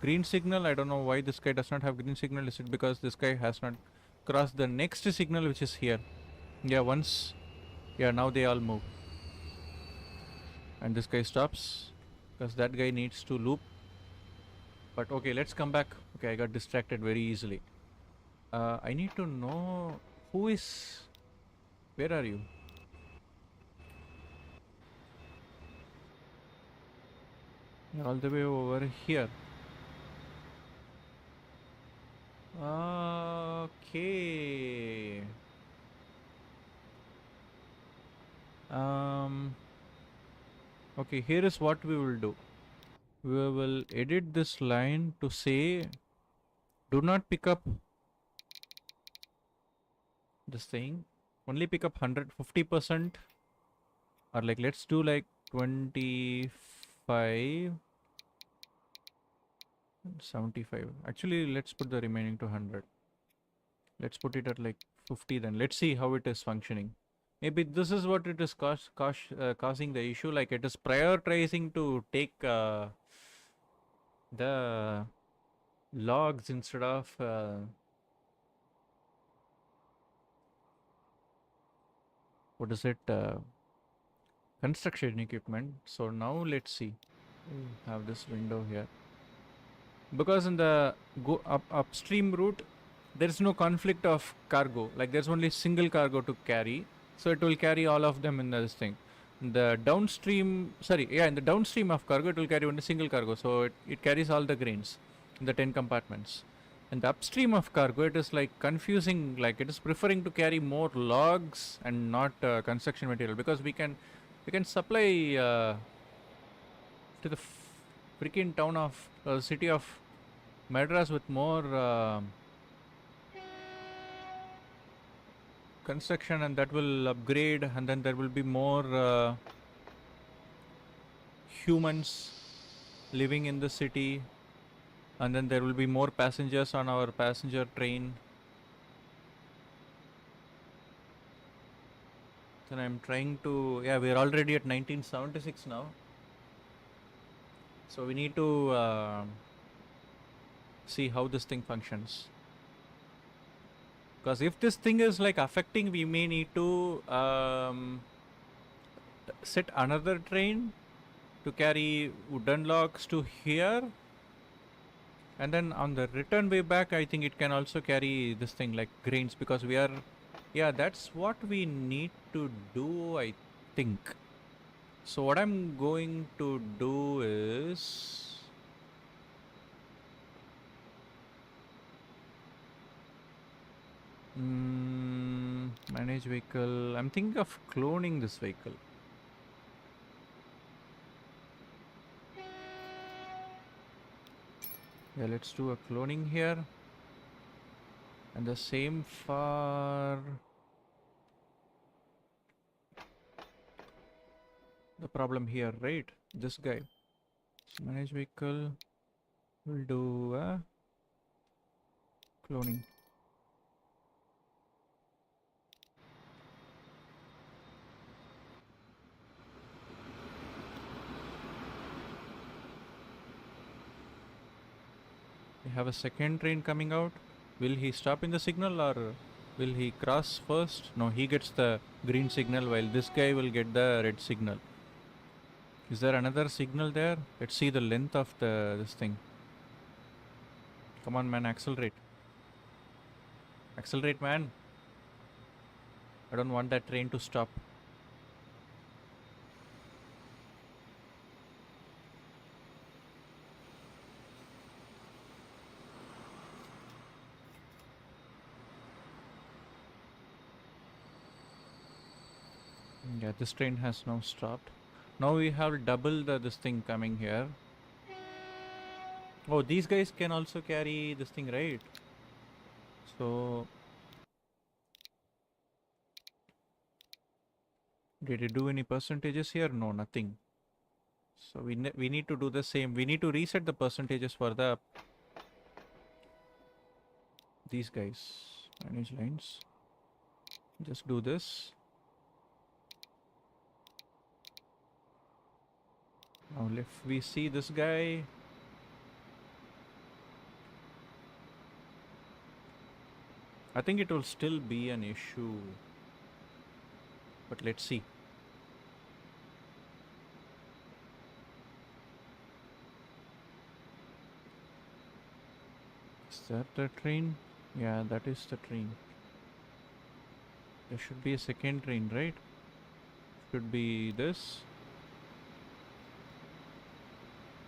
green signal. I don't know why this guy does not have green signal. Is it because this guy has not crossed the next signal, which is here? Yeah, once, yeah, now they all move. And this guy stops because that guy needs to loop. But okay, let's come back. Okay, I got distracted very easily. I need to know who is, where are you? You're all the way over here. Okay. Okay, here is what we will do. We will edit this line to say, do not pick up this thing. Only pick up 150%. Or like, let's do like 25. 75. Actually, let's put the remaining to 100. Let's put it at like 50 then. Let's see how it is functioning. Maybe this is what it is causing the issue. Like it is prioritizing to take the logs instead of what is it? Construction equipment. So now let's see. We have this window here. Because in the upstream route, there is no conflict of cargo. Like there's only single cargo to carry, so it will carry all of them in this thing. The downstream, sorry, yeah, in the downstream of cargo, it will carry only single cargo, so it carries all the grains in the 10 compartments. And the upstream of cargo, it is like confusing. Like it is preferring to carry more logs and not construction material, because we can supply to the freaking town of city of Madras with more construction, and that will upgrade, and then there will be more humans living in the city, and then there will be more passengers on our passenger train. Then I'm trying to, yeah, we're already at 1976 now, so we need to see how this thing functions. Because if this thing is like affecting, we may need to set another train to carry wooden logs to here, and then on the return way back, I think it can also carry this thing like grains, because we are, yeah, that's what we need to do, I think. So what I'm going to do is, manage vehicle. I'm thinking of cloning this vehicle. Yeah, let's do a cloning here. And the same for the problem here, right? This guy. So manage vehicle will do cloning. We have a second train coming out. Will he stop in the signal or will he cross first? No, he gets the green signal while this guy will get the red signal. Is there another signal there? Let's see the length of this thing. Come on, man, accelerate. Accelerate, man. I don't want that train to stop. Yeah, this train has now stopped. Now we have double this thing coming here. Oh, these guys can also carry this thing, right? So, did it do any percentages here? No, nothing. So we need to do the same. We need to reset the percentages for these guys. Manage lines. Just do this. Now if we see this guy, I think it will still be an issue. But let's see. Is that the train? Yeah, that is the train. There should be a second train, right? Should be this.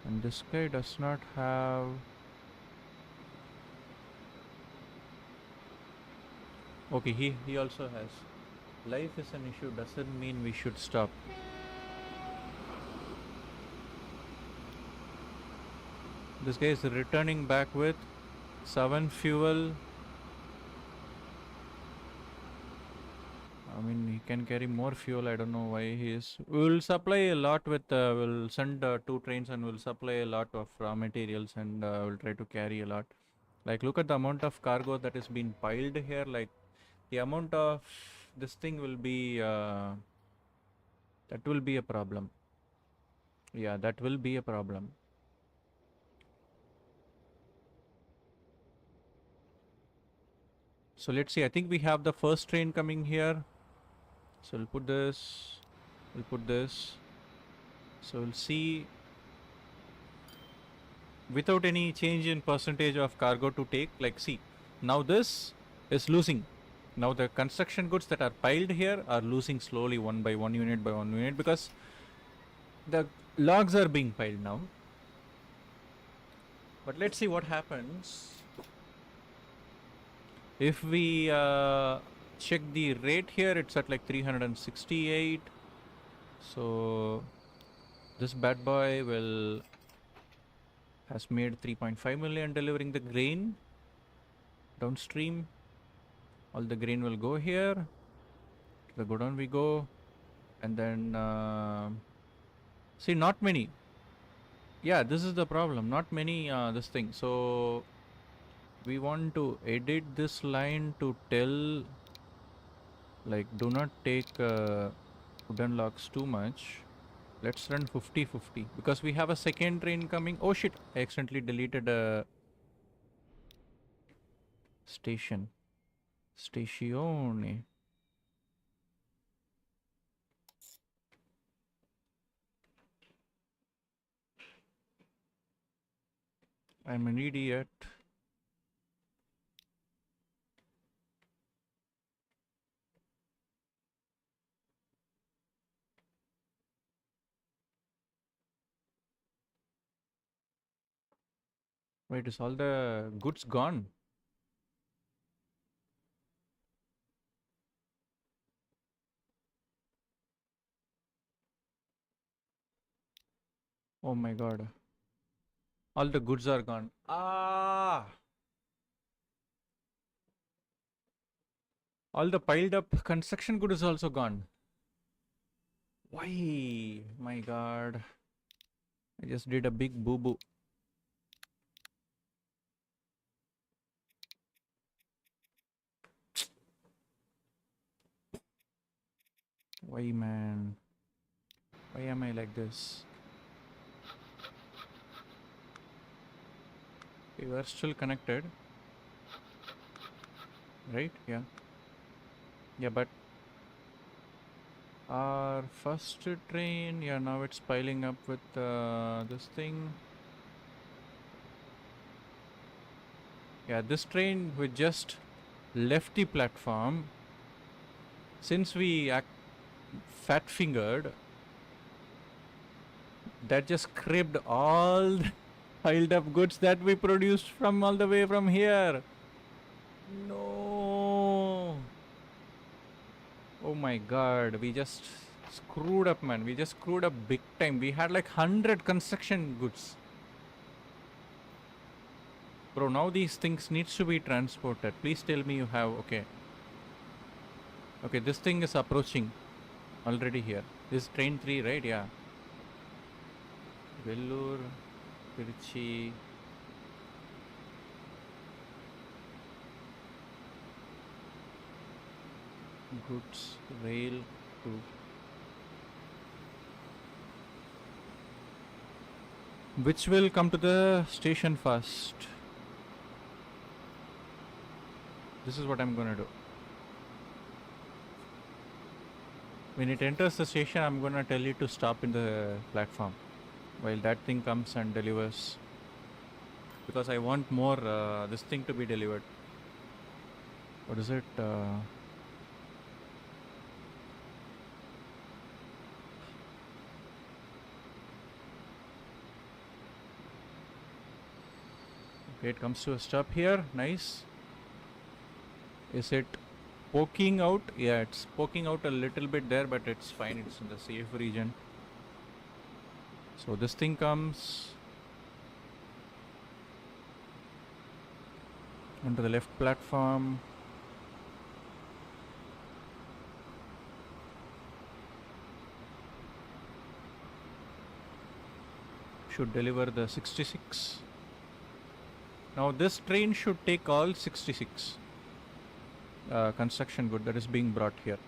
And this guy does not have... Okay, he also has. Life is an issue, doesn't mean we should stop. This guy is returning back with 7 fuel. I mean, he can carry more fuel. I don't know why he is. We'll supply a lot with. We'll send 2 trains and we'll supply a lot of raw materials and we'll try to carry a lot. Like, look at the amount of cargo that is being piled here. Like, the amount of this thing will be. That will be a problem. Yeah, that will be a problem. So let's see. I think we have the first train coming here. So we'll put this. We'll put this. So we'll see. Without any change in percentage of cargo to take, like, see, now this is losing. Now the construction goods that are piled here are losing slowly one by one unit because the logs are being piled now. But let's see what happens if we check the rate here. It's at like 368. So this bad boy has made 3.5 million delivering the grain downstream. All the grain will go here. To the godown we go. And then see, not many. Yeah, this is the problem. Not many this thing. So we want to edit this line to tell, like, do not take wooden logs too much. Let's run 50-50 because we have a second train coming. Oh shit, I accidentally deleted a station. Stazione. I'm an idiot. Wait, is all the goods gone? Oh my god. All the goods are gone. Ah! All the piled up construction good is also gone. Why? My god. I just did a big boo-boo. Why, man? Why am I like this? We were still connected, right? Yeah. Yeah, but our first train, yeah, now it's piling up with this thing. Yeah, this train we just left the platform. Since we fat fingered, that just scraped all the piled up goods that we produced from all the way from here. No. Oh my god, we just screwed up, man. We just screwed up big time. We had like 100 construction goods. Bro, now these things needs to be transported. Please tell me you have, okay. Okay, this thing is approaching already here. This is train 3, right? Yeah. Vellore, Tiruchi. Goods, rail, 2. Which will come to the station first? This is what I'm gonna do. When it enters the station, I'm gonna tell it to stop in the platform while that thing comes and delivers. Because I want more this thing to be delivered. What is it? Okay, it comes to a stop here. Nice. Is it poking out? Yeah, it's poking out a little bit there, but it's fine. It's in the safe region. So this thing comes onto the left platform. Should deliver the 66. Now this train should take all 66 construction good that is being brought here.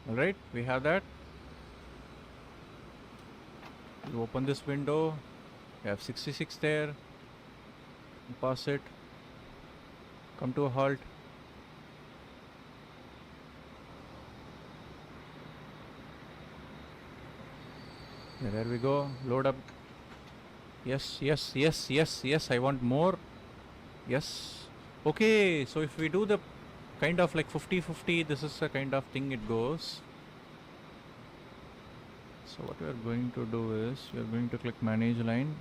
Alright, we have that. You open this window, you have 66 there. Pass it. Come to a halt. Yeah, there we go. Load up. Yes, yes, yes, yes, yes. I want more. Yes. Okay, so if we do the kind of like 50-50, this is the kind of thing it goes. So what we are going to do is we are going to click manage line,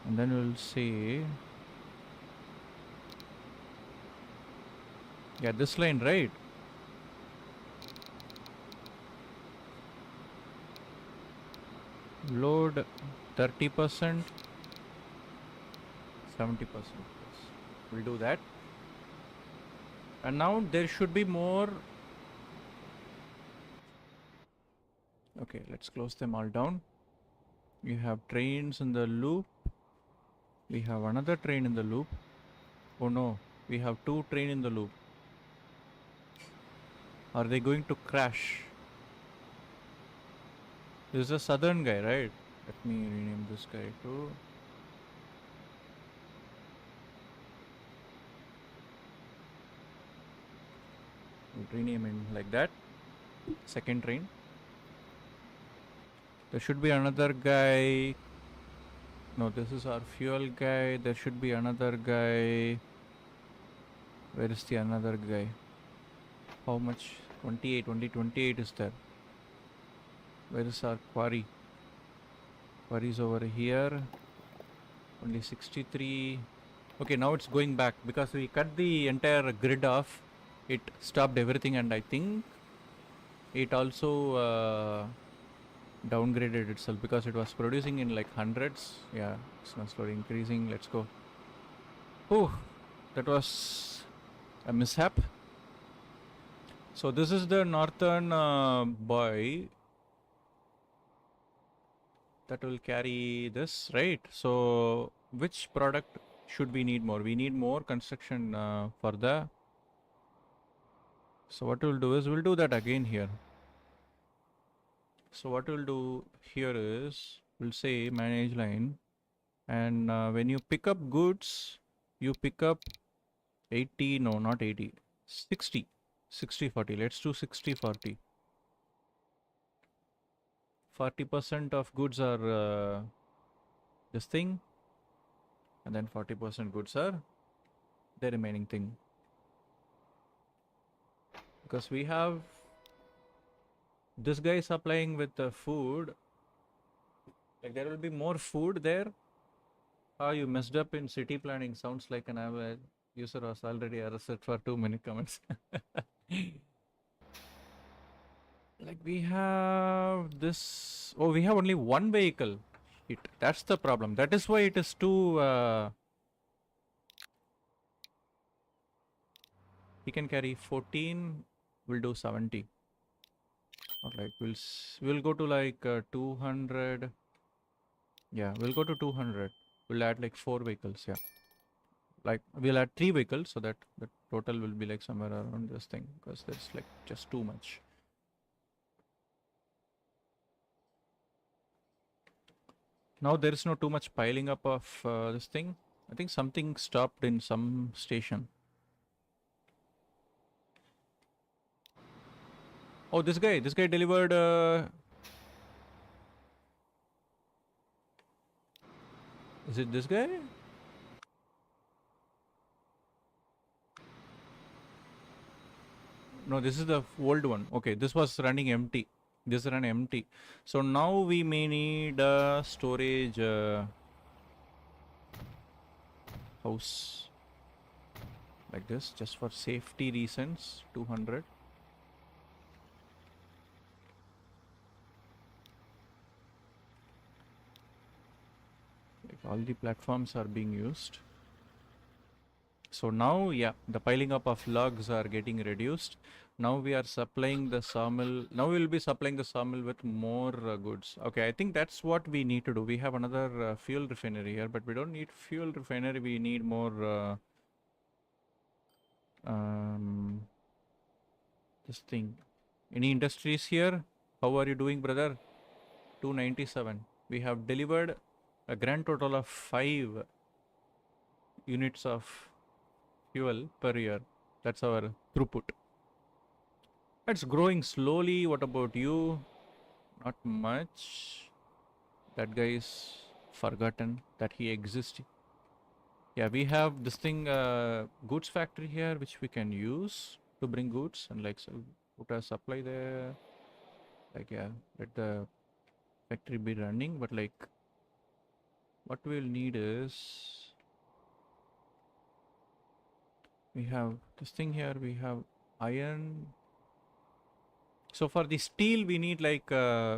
and then we'll see. Yeah, this line, right? Load 30%, 70%. We'll do that. And now there should be more. Okay, let's close them all down. We have trains in the loop. We have another train in the loop. Oh no, we have 2 train in the loop. Are they going to crash? This is a southern guy, right? Let me rename this guy too. We'll rename him like that. Second train. There should be another guy. No, this is our fuel guy. There should be another guy. Where is the another guy? How much? 28, only 28 is there. Where is our quarry? Quarry is over here. Only 63. Okay, now it's going back because we cut the entire grid off. It stopped everything, and I think it also downgraded itself because it was producing in like hundreds. Yeah, it's now slowly increasing. Let's go. Oh, that was a mishap. So this is the northern buoy that will carry this, right? So which product should we need more? We need more construction for the. So what we'll do is we'll do that again here. So what we'll do here is we'll say manage line, and when you pick up goods, you pick up 80, no, not 80, 60, 60, 40. Let's do 60, 40. 40% of goods are this thing, and then 40% goods are the remaining thing. Because we have this guy supplying with the food, like there will be more food there. Ah, you messed up in city planning. Sounds like an average user was already arrested for too many comments. Like we have this. Oh, we have only one vehicle. That's the problem. That is why it is too. He can carry 14. We'll do 70. Or like we'll go to like 200. Yeah, we'll go to 200. We'll add like 4 vehicles. Yeah, like we'll add 3 vehicles so that the total will be like somewhere around this thing, because there's like just too much. Now there is no too much piling up of this thing. I think something stopped in some station. Oh, this guy delivered. Is it this guy? No, this is the old one. Okay, this was running empty. This ran empty. So now we may need a storage house like this, just for safety reasons. 200. Like all the platforms are being used. So now, yeah, the piling up of logs are getting reduced. Now we are supplying the sawmill. Now we will be supplying the sawmill with more goods. Okay, I think that's what we need to do. We have another fuel refinery here, but we don't need fuel refinery. We need more this thing. Any industries here? How are you doing, brother? 297. We have delivered a grand total of 5 units of fuel per year. That's our throughput. It's growing slowly. What about you? Not much. That guy is forgotten that he exists. Yeah, we have this thing, goods factory here, which we can use to bring goods and like put a supply there. Like, yeah, let the factory be running. But like, what we'll need is we have this thing here. We have iron. So for the steel, we need like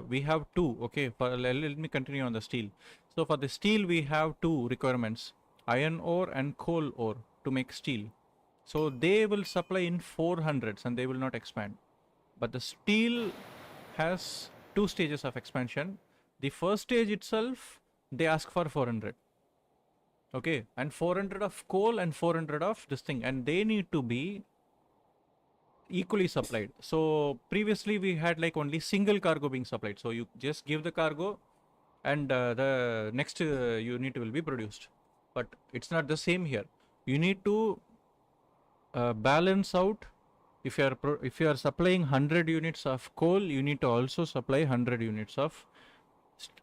we have 2. Okay, let me continue on the steel. So for the steel, we have 2 requirements: iron ore and coal ore to make steel. So they will supply in 400s and they will not expand. But the steel has 2 stages of expansion. The first stage itself, they ask for 400. Okay, and 400 of coal and 400 of this thing, and they need to be equally supplied. So previously we had like only single cargo being supplied. So you just give the cargo and the next unit will be produced. But it's not the same here. You need to balance out. If you are supplying 100 units of coal, you need to also supply 100 units of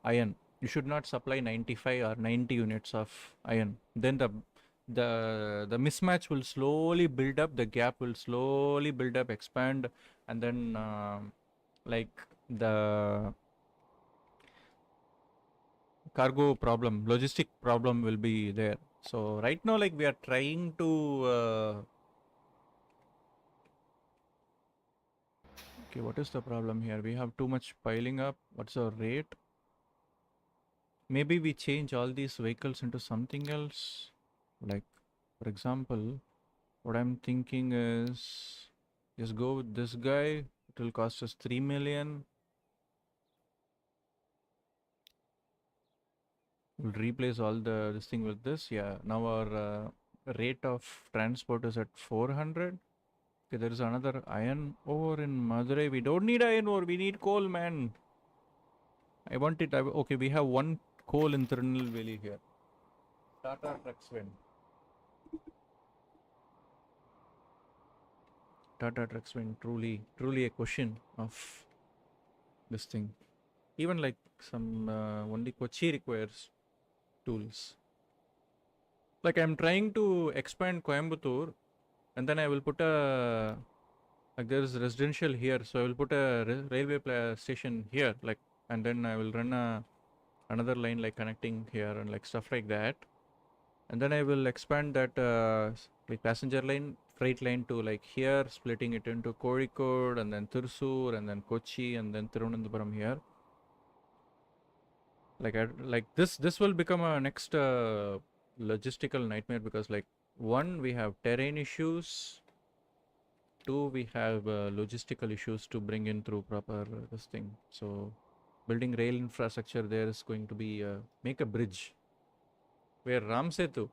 iron. You should not supply 95 or 90 units of iron. Then the mismatch will slowly build up, the gap will slowly build up, expand, and then like the cargo problem, logistic problem will be there. So right now, like we are trying to okay, what is the problem here? We have too much piling up. What's our rate? Maybe we change all these vehicles into something else, like For example, what I'm thinking is just go with this guy. It will cost us 3 million. We'll replace all this thing with this. Yeah, now our rate of transport is at 400. Okay, there is another iron ore in Madurai. We don't need iron ore. We need coal, man. I want it. Okay, we have one coal in Tirunelveli here. Tata Trucks win. Tata Trucks win. Truly a question of this thing. Even like some only Kochi requires tools. Like I'm trying to expand Coimbatore, and then I will put a like there's residential here, so I will put a railway station here, like, and then I will run another line like connecting here and like stuff like that, and then I will expand that like passenger line, freight line to like here, splitting it into Kozhikode and then Thrissur and then Kochi and then Thiruvananthapuram here. Like this will become a next logistical nightmare because like one we have terrain issues, two we have logistical issues to bring in through proper this thing. So building rail infrastructure there is going to be make a bridge where Ram Setu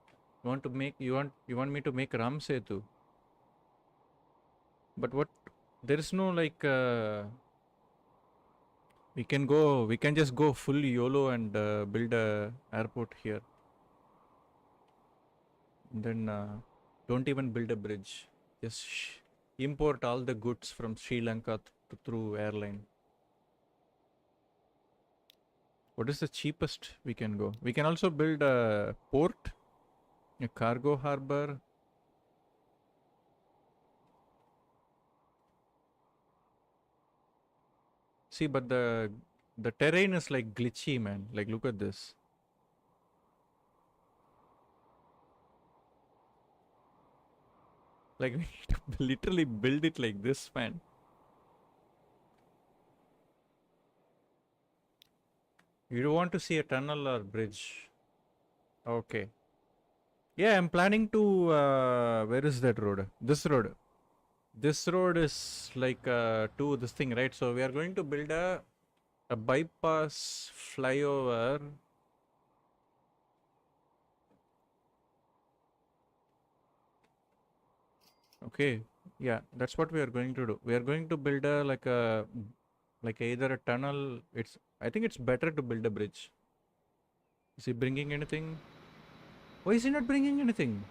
you want me to make Ram Setu, but what there is no like we can just go full YOLO and build a airport here. And then don't even build a bridge. Just import all the goods from Sri Lanka through airline. What is the cheapest we can go? We can also build a port, a cargo harbor. See, but the terrain is like glitchy, man. Like look at this. Like we need to literally build it like this, man. You don't want to see a tunnel or bridge. Okay. Yeah, I'm planning to. Where is that road? This road. This road is like to this thing, right? So we are going to build a bypass flyover. Okay, yeah, that's what we are going to do. We are going to build a like either a tunnel. I think it's better to build a bridge. Is he bringing anything? Why is he not bringing anything?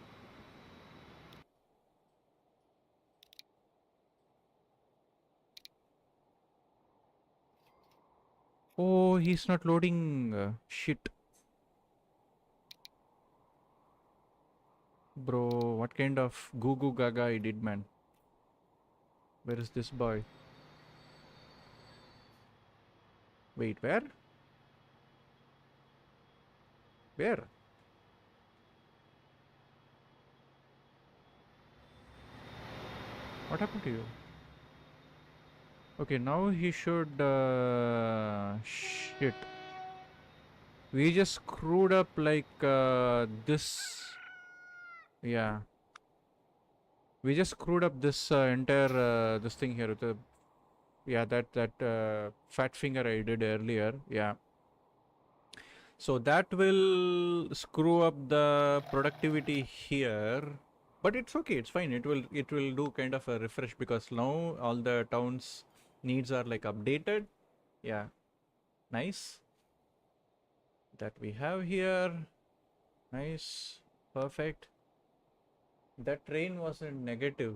Oh, he's not loading. Shit. Bro, what kind of goo goo gaga I did, man? Where is this boy? Wait, where? Where? What happened to you? Okay, now he should. Shit. We just screwed up like this. Yeah. We just screwed up this entire this thing here with the. Yeah, that fat finger I did earlier. Yeah. So that will screw up the productivity here. But it's okay, it's fine. It will do kind of a refresh because now all the towns needs are like updated. Yeah. Nice. That we have here. Nice. Perfect. That train was in negative.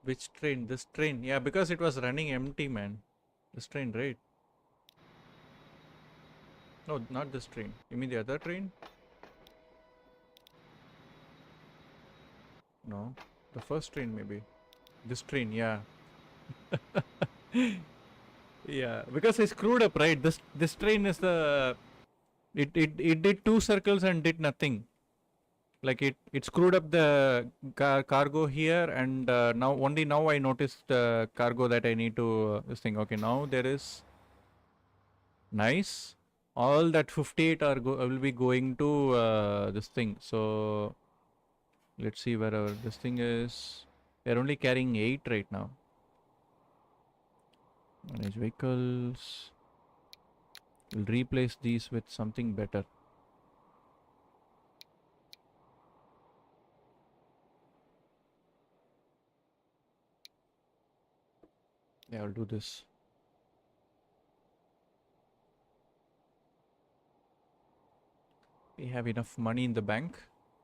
Which train? This train. Yeah, because it was running empty, man. This train, right? No, not this train. You mean the other train? No. The first train, maybe. This train, yeah. Yeah, because I screwed up, right? This train is the it did two circles and did nothing. Like it screwed up the cargo here, and now I noticed the cargo that I need to this thing. Okay, now there is nice. All that 58 will be going to this thing. So Let's see where our this thing is. They're only carrying 8 right now. Manage vehicles. We'll replace these with something better. Yeah, I'll do this. We have enough money in the bank.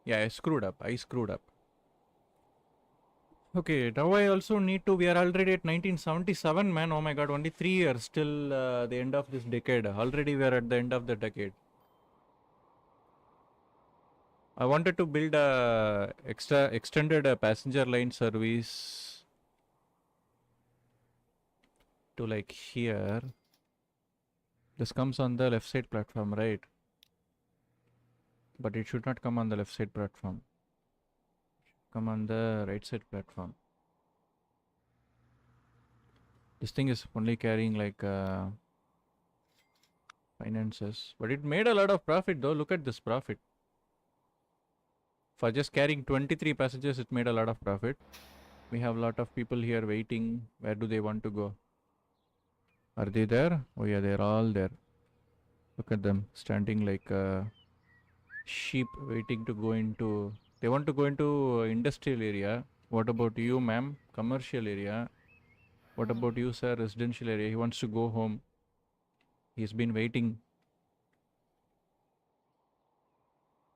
Yeah, I screwed up. Okay, now I also need to. We are already at 1977, man. Oh my god, only 3 years till the end of this decade. Already we are at the end of the decade. I wanted to build a extended passenger line service to like here. This comes on the left side platform, right? But it should not come on the left side platform. Come on the right side platform. This thing is only carrying like finances, but it made a lot of profit though. Look at this profit. For just carrying 23 passengers, it made a lot of profit. We have a lot of people here waiting. Where do they want to go? Are they there? Oh yeah, they're all there. Look at them standing like sheep waiting to go into. They want to go into industrial area. What about you, ma'am? Commercial area. What about you, sir? Residential area. He wants to go home. He's been waiting.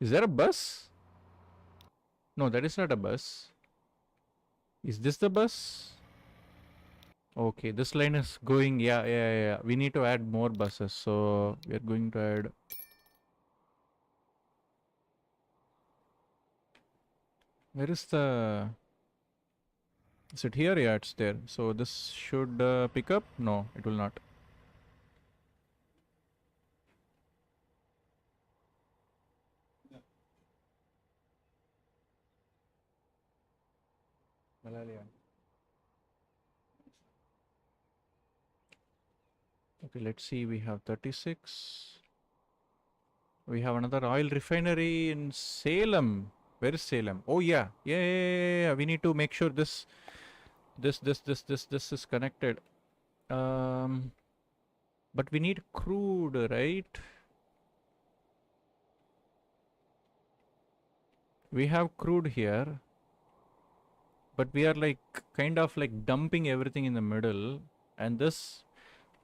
Is there a bus? No, that is not a bus. Is this the bus? Okay, this line is going. Yeah. We need to add more buses. So we are going to add. Where is the. Is it here? Yeah, it's there. So this should pick up. No, it will not. Malayalam. Okay, let's see. We have 36. We have another oil refinery in Salem. Where is Salem? Oh yeah. We need to make sure this is connected. But we need crude, right? We have crude here, but we are like kind of like dumping everything in the middle, and this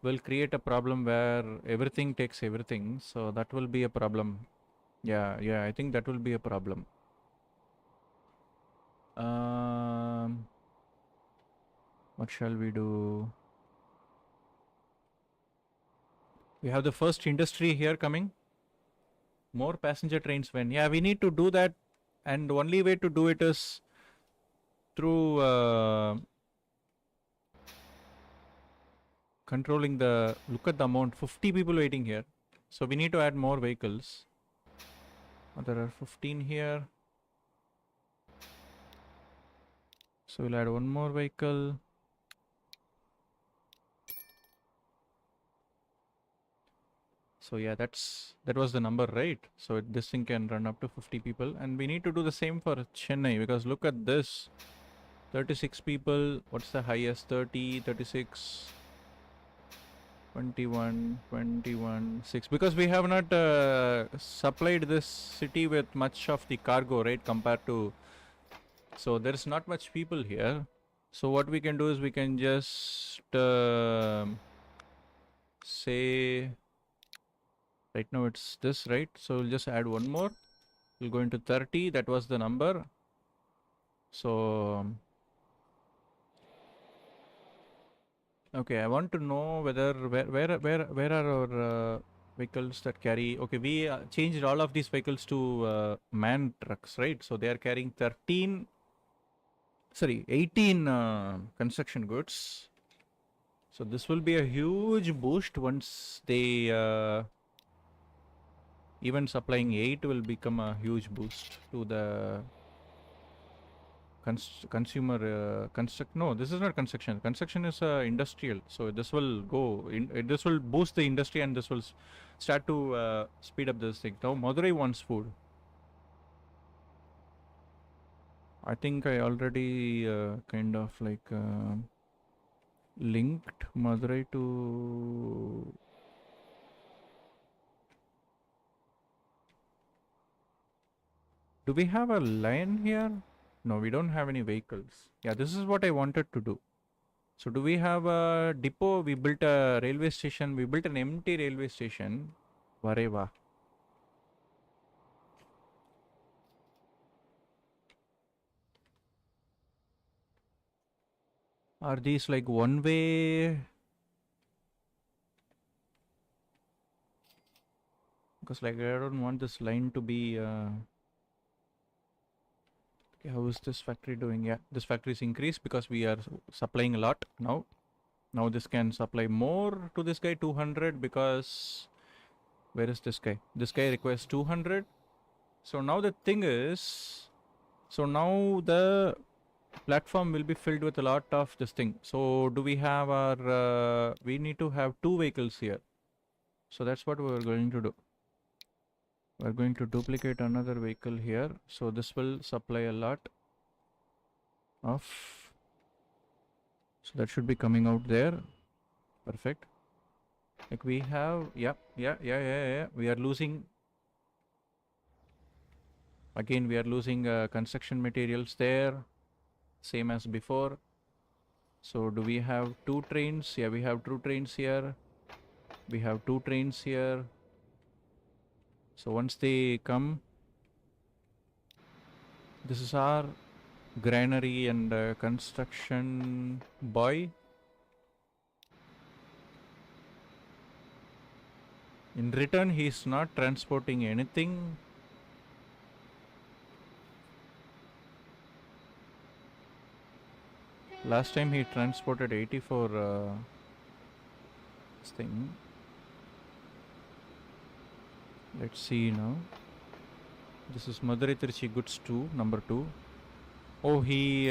will create a problem where everything takes everything. So that will be a problem. Yeah, I think that will be a problem. What shall we do? We have the first industry here coming. More passenger trains when. Yeah, we need to do that, and the only way to do it is through controlling the. Look at the amount. 50 people waiting here. So we need to add more vehicles. There are 15 here. So we'll add one more vehicle. So yeah, that was the number, right? So this thing can run up to 50 people, and we need to do the same for Chennai, because look at this, 36 people. What's the highest? 30, 36, 21, 6. Because we have not supplied this city with much of the cargo, right? Compared to, so there is not much people here. So what we can do is we can just say. Right now it's this, right? So we'll just add one more. We'll go into 30. That was the number. So okay, I want to know whether where are our vehicles that carry. Okay, we changed all of these vehicles to man trucks, right? So they are carrying 18 construction goods. So this will be a huge boost once they even supplying 8 will become a huge boost to the consumer construct. No, this is not construction. Construction is industrial. So this will go in. This will boost the industry, and this will start to speed up this thing. Now Madurai wants food. I think I already kind of like linked Madurai to. Do we have a line here? No, we don't have any vehicles. Yeah, this is what I wanted to do. So do we have a depot? We built a railway station. We built an empty railway station. Vareva. Are these like one way? Because like I don't want this line to be. Okay, how is this factory doing? Yeah, this factory is increased because we are supplying a lot now. Now this can supply more to this guy 200 because where is this guy? This guy requires 200. So now the thing is, so now the platform will be filled with a lot of this thing. So do we have our, we need to have 2 vehicles here. So that's what we're going to do. We're going to duplicate another vehicle here. So this will supply a lot of, so that should be coming out there. Perfect. Like we have, yeah. We are losing, again, we are losing construction materials there, same as before. So do we have 2 trains? Yeah, we have 2 trains here. We have 2 trains here. So once they come, this is our granary and construction boy. In return, he is not transporting anything. Last time he transported 84 this thing. Let's see now. This is Madurai Tiruchi goods 2, number 2. Oh, he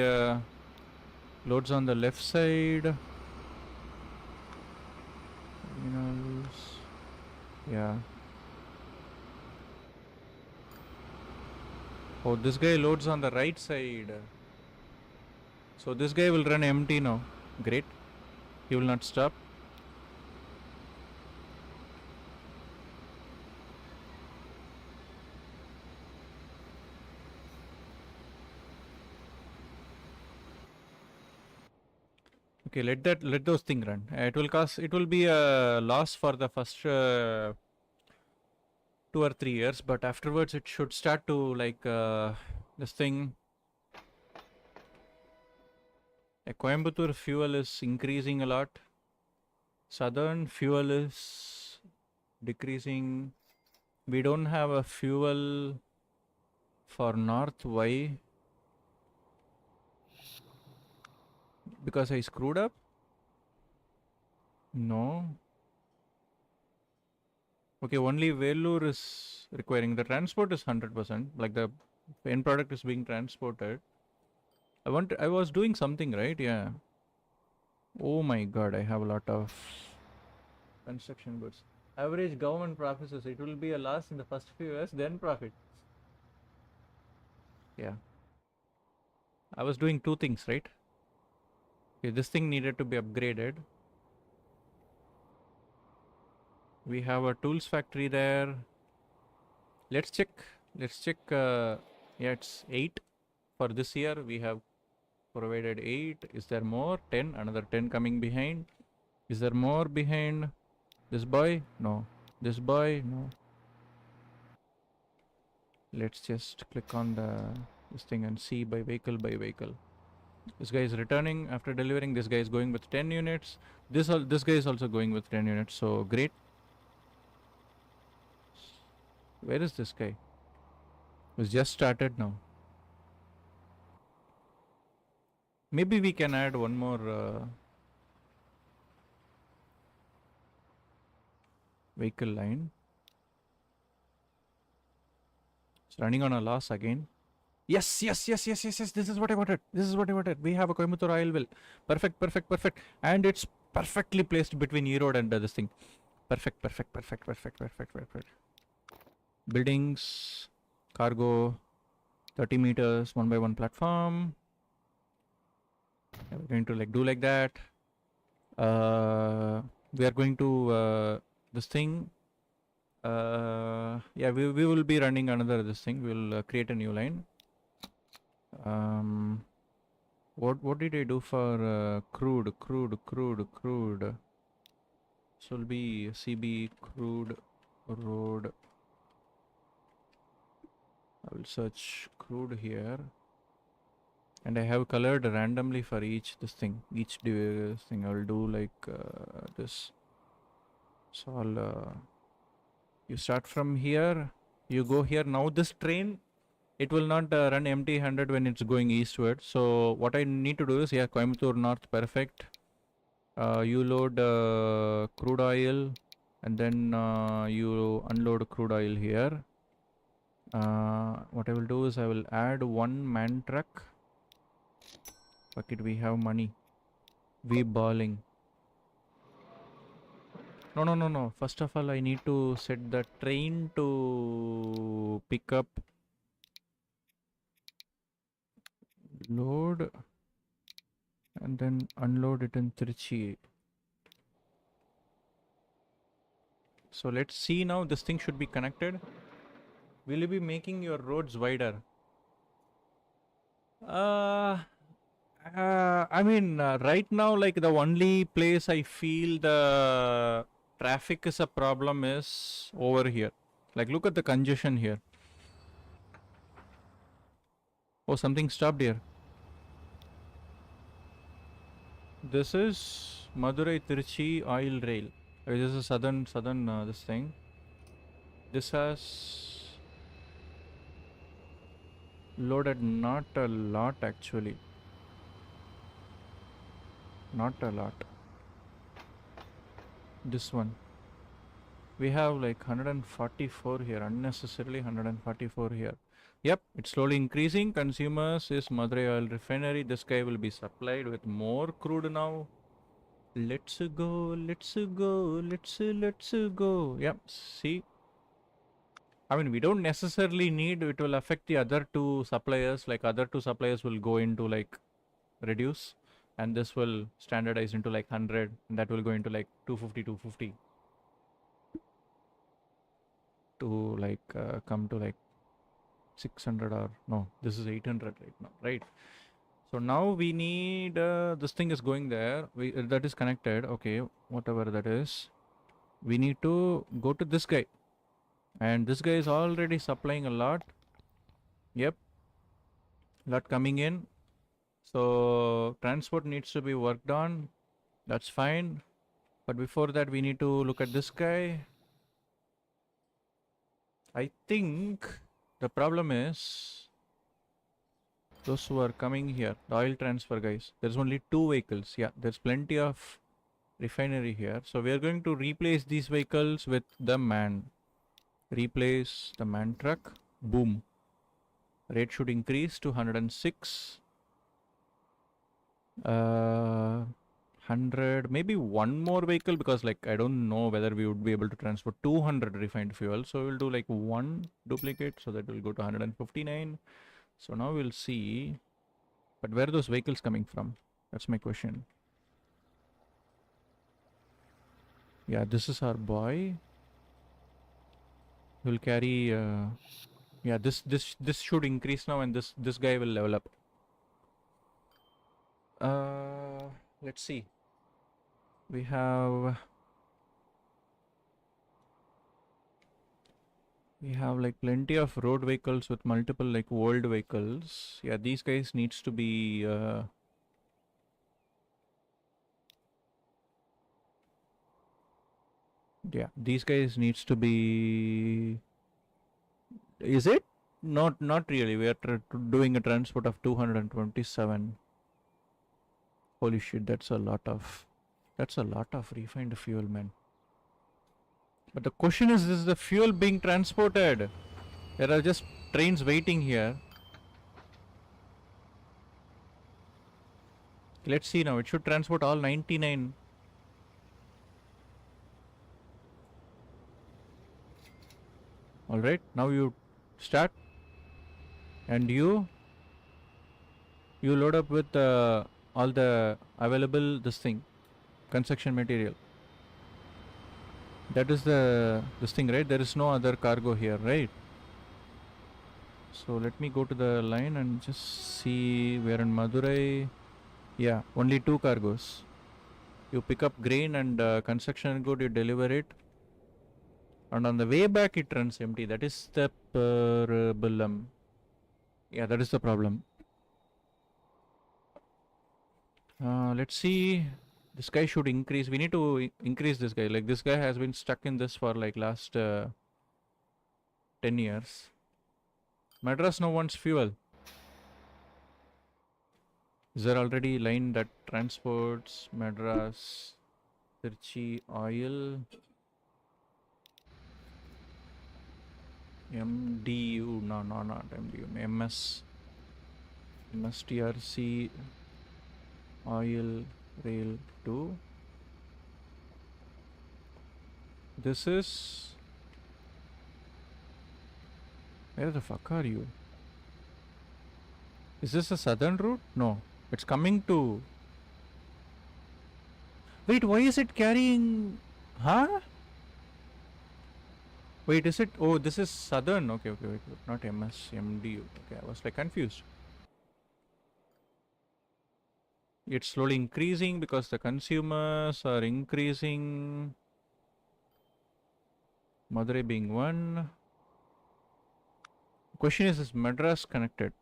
loads on the left side. Yeah. Oh, this guy loads on the right side. So this guy will run empty now. Great. He will not stop. Okay, let those things run. It will be a loss for the first 2 or 3 years, but afterwards it should start to like this thing. Coimbatore fuel is increasing a lot. Southern fuel is decreasing. We don't have a fuel for north. Why? Because I screwed up? No. Okay, only Vellore is requiring. The transport is 100%. Like the end product is being transported. I was doing something, right? Yeah. Oh my god, I have a lot of construction goods. Average government profits, it will be a loss in the first few years, then profit. Yeah. I was doing 2 things, right? Okay, this thing needed to be upgraded. We have a tools factory there. Let's check. Yeah, it's 8 for this year. We have provided 8. Is there more? 10. Another 10 coming behind. Is there more behind? This boy? No. This boy? No. Let's just click on this thing and see by vehicle by vehicle. This guy is returning after delivering. This guy is going with 10 units. This guy is also going with 10 units. So great. Where is this guy? It's just started now. Maybe we can add one more vehicle line. It's running on a loss again. Yes. This is what I wanted. We have a Coimbatore oil well. Perfect. And it's perfectly placed between Erode and this thing. Perfect. Buildings, cargo, 30 meters, 1 by 1 platform. We're going to like do like that. We are going to this thing. Yeah, we will be running another this thing. We'll create a new line. What did I do for crude? So it'll be CB crude road. I will search crude here, and I have colored randomly for each this thing. Each this thing I will do like this. So I'll you start from here. You go here. Now this train, it will not run empty-handed when it's going eastward. So what I need to do is, yeah, Coimbatore North, perfect. You load crude oil, and then you unload crude oil here. What I will do is I will add one man truck. Fuck it, we have money. We balling. No. First of all, I need to set the train to pick up, load, and then unload it in Trichy. So let's see now. This thing should be connected. Will you be making your roads wider? I mean, right now, like the only place I feel the traffic is a problem is over here. Like, look at the congestion here. Oh, something stopped here. This is Madurai Tirchi oil rail. This is a southern this thing. This has loaded not a lot actually. Not a lot. This one. We have like 144 here, unnecessarily 144 here. Yep, it's slowly increasing. Consumers is Madurai Oil Refinery. This guy will be supplied with more crude now. Let's go. Let's go. Yep, see. I mean, we don't necessarily need, it will affect the other two suppliers. Like other two suppliers will go into like reduce, and this will standardize into like 100, and that will go into like 250 to like come to like 600, or no, this is 800 right now, right? So now we need this thing is going there, that is connected. Okay, whatever that is, we need to go to this guy, and this guy is already supplying a lot. Yep, lot coming in. So transport needs to be worked on. That's fine, but before that we need to look at this guy. I think the problem is those who are coming here, the oil transfer guys. There's only 2 vehicles. Yeah, there's plenty of refinery here. So we are going to replace these vehicles with the man. Replace the man truck. Boom. Rate should increase to 106. 100. Maybe one more vehicle, because like I don't know whether we would be able to transfer 200 refined fuel. So we'll do like one duplicate, so that will go to 159. So now we'll see. But where are those vehicles coming from? That's my question. Yeah, this is our boy. We'll carry. Yeah, this should increase now, and this guy will level up. Let's see. We have like plenty of road vehicles with multiple like old vehicles. Yeah, these guys needs to be yeah, these guys needs to be. Is it? Not really. We are doing a transport of 227. Holy shit, that's a lot of refined fuel, man. But the question is the fuel being transported? There are just trains waiting here. Let's see now. It should transport all 99. Alright, now you start. And you load up with all the available this thing, construction material. That is this thing, right? There is no other cargo here, right? So let me go to the line and just see. We're in Madurai. Yeah, only 2 cargos. You pick up grain and construction good, you deliver it, and on the way back it runs empty. That is the problem. Yeah, that is the problem. Let's see. This guy should increase. We need to increase this guy. Like, this guy has been stuck in this for like last 10 years. Madras now wants fuel. Is there already line that transports Madras, Tirchi oil? MDU, no, not MDU, MSTRC oil rail 2. This is, where the fuck are you? Is this a southern route? No, it's coming to, wait, why is it carrying, huh? Wait, is it, oh, this is southern, okay, wait, not MDU, okay, I was like confused. It's slowly increasing because the consumers are increasing. Madurai being one. Question is Madras connected?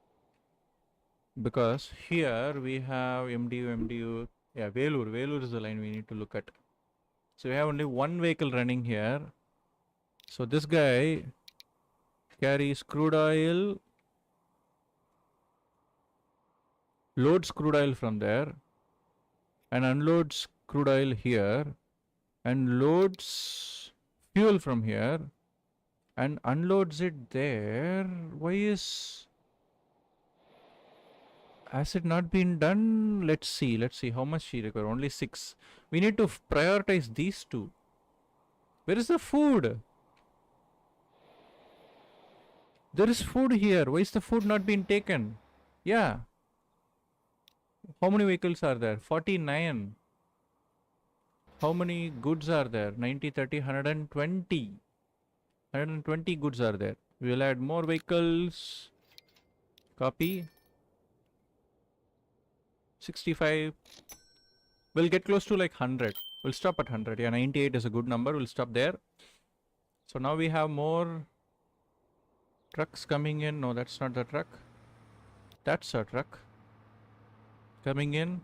Because here we have MDU. Yeah, Velur is the line we need to look at. So we have only one vehicle running here. So this guy carries crude oil, loads crude oil from there, and unloads crude oil here, and loads fuel from here, and unloads it there. Why is, has it not been done? Let's see how much she requires. Only 6. We need to prioritize these 2. Where is the food? There is food here. Why is the food not being taken? Yeah. How many vehicles are there? 49. How many goods are there? 90, 30, 120. 120 goods are there. We will add more vehicles. Copy. 65. We'll get close to like 100. We'll stop at 100. Yeah, 98 is a good number. We'll stop there. So now we have more trucks coming in. No, that's not the truck. That's a truck coming in.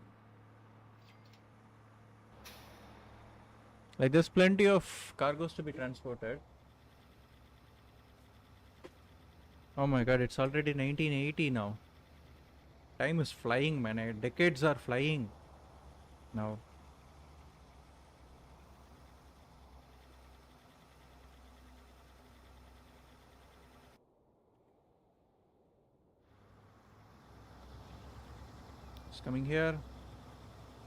Like, there's plenty of cargoes to be transported. Oh my god, it's already 1980 now. Time is flying, man. Decades are flying now. It's coming here.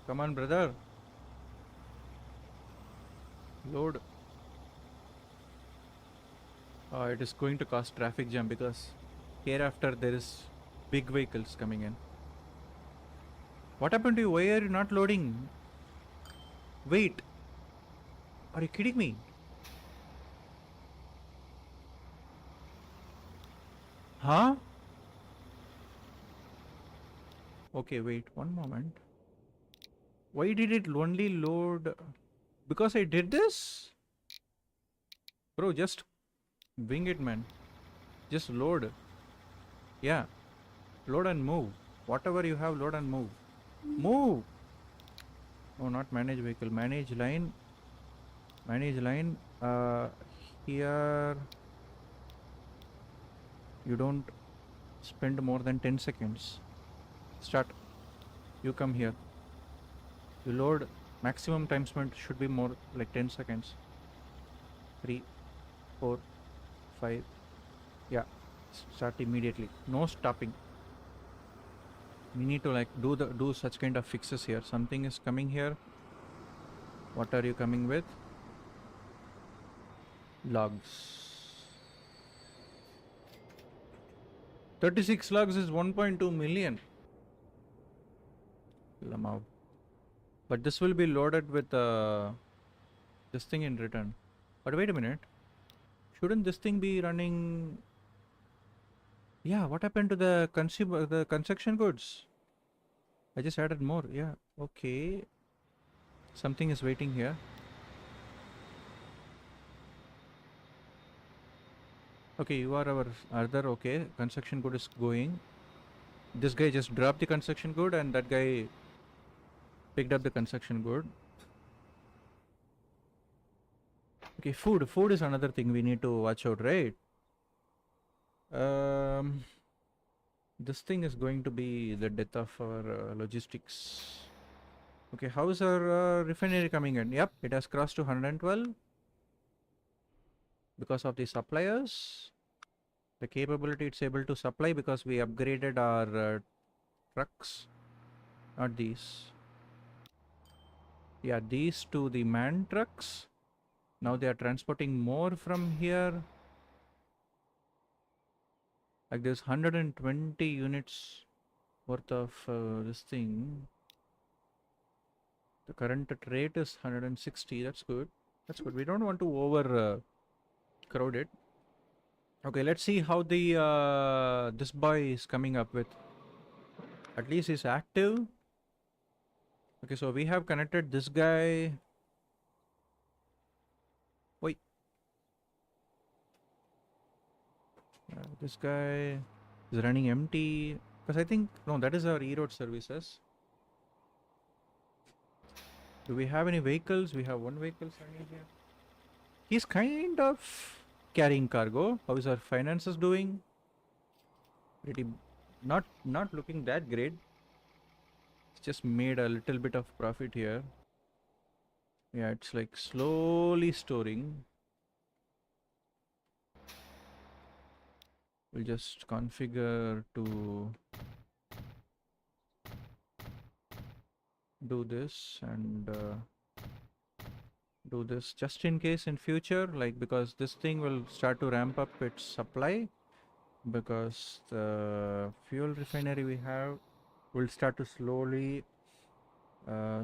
Come on, brother. Load. It is going to cause traffic jam because hereafter there is big vehicles coming in. What happened to you? Why are you not loading? Wait. Are you kidding me? Huh? Okay, wait. One moment. Why did it only load? Because I did this? Bro, just wing it, man. Just load. Yeah. Load and move. Whatever you have, load and move. Move! Oh, not manage vehicle. Manage line. Manage line. Here you don't spend more than 10 seconds. Start. You come here. You load. Maximum time spent should be more like 10 seconds. 3, 4, 5. Yeah. Start immediately. No stopping. We need to like do such kind of fixes here. Something is coming here. What are you coming with? Logs. 36 slugs is 1.2 million. Lamau. But this will be loaded with this thing in return. But wait a minute. Shouldn't this thing be running? Yeah, what happened to the construction goods? I just added more. Yeah, okay. Something is waiting here. Okay, you are our other. Okay, construction good is going. This guy just dropped the construction good and that guy picked up the construction good. Okay, food. Food is another thing we need to watch out, right? This thing is going to be the death of our logistics. Okay, how is our refinery coming in? Yep, it has crossed to 112 because of the suppliers. The capability it's able to supply because we upgraded our trucks, not these. Yeah, these to the man trucks. Now they are transporting more from here. Like there's 120 units worth of this thing. The current rate is 160. That's good. That's good. We don't want to over crowd it. Okay, let's see how the this boy is coming up with. At least he's active. Okay, so we have connected this guy. Wait. This guy is running empty. Because I think, no, that is our e-road services. Do we have any vehicles? We have one vehicle running here. He's kind of carrying cargo. How is our finances doing? Pretty, not looking that great. It's just made a little bit of profit here. Yeah, it's like slowly storing. We'll just configure to do this and do this just in case in future, like because this thing will start to ramp up its supply because the fuel refinery we have will start to slowly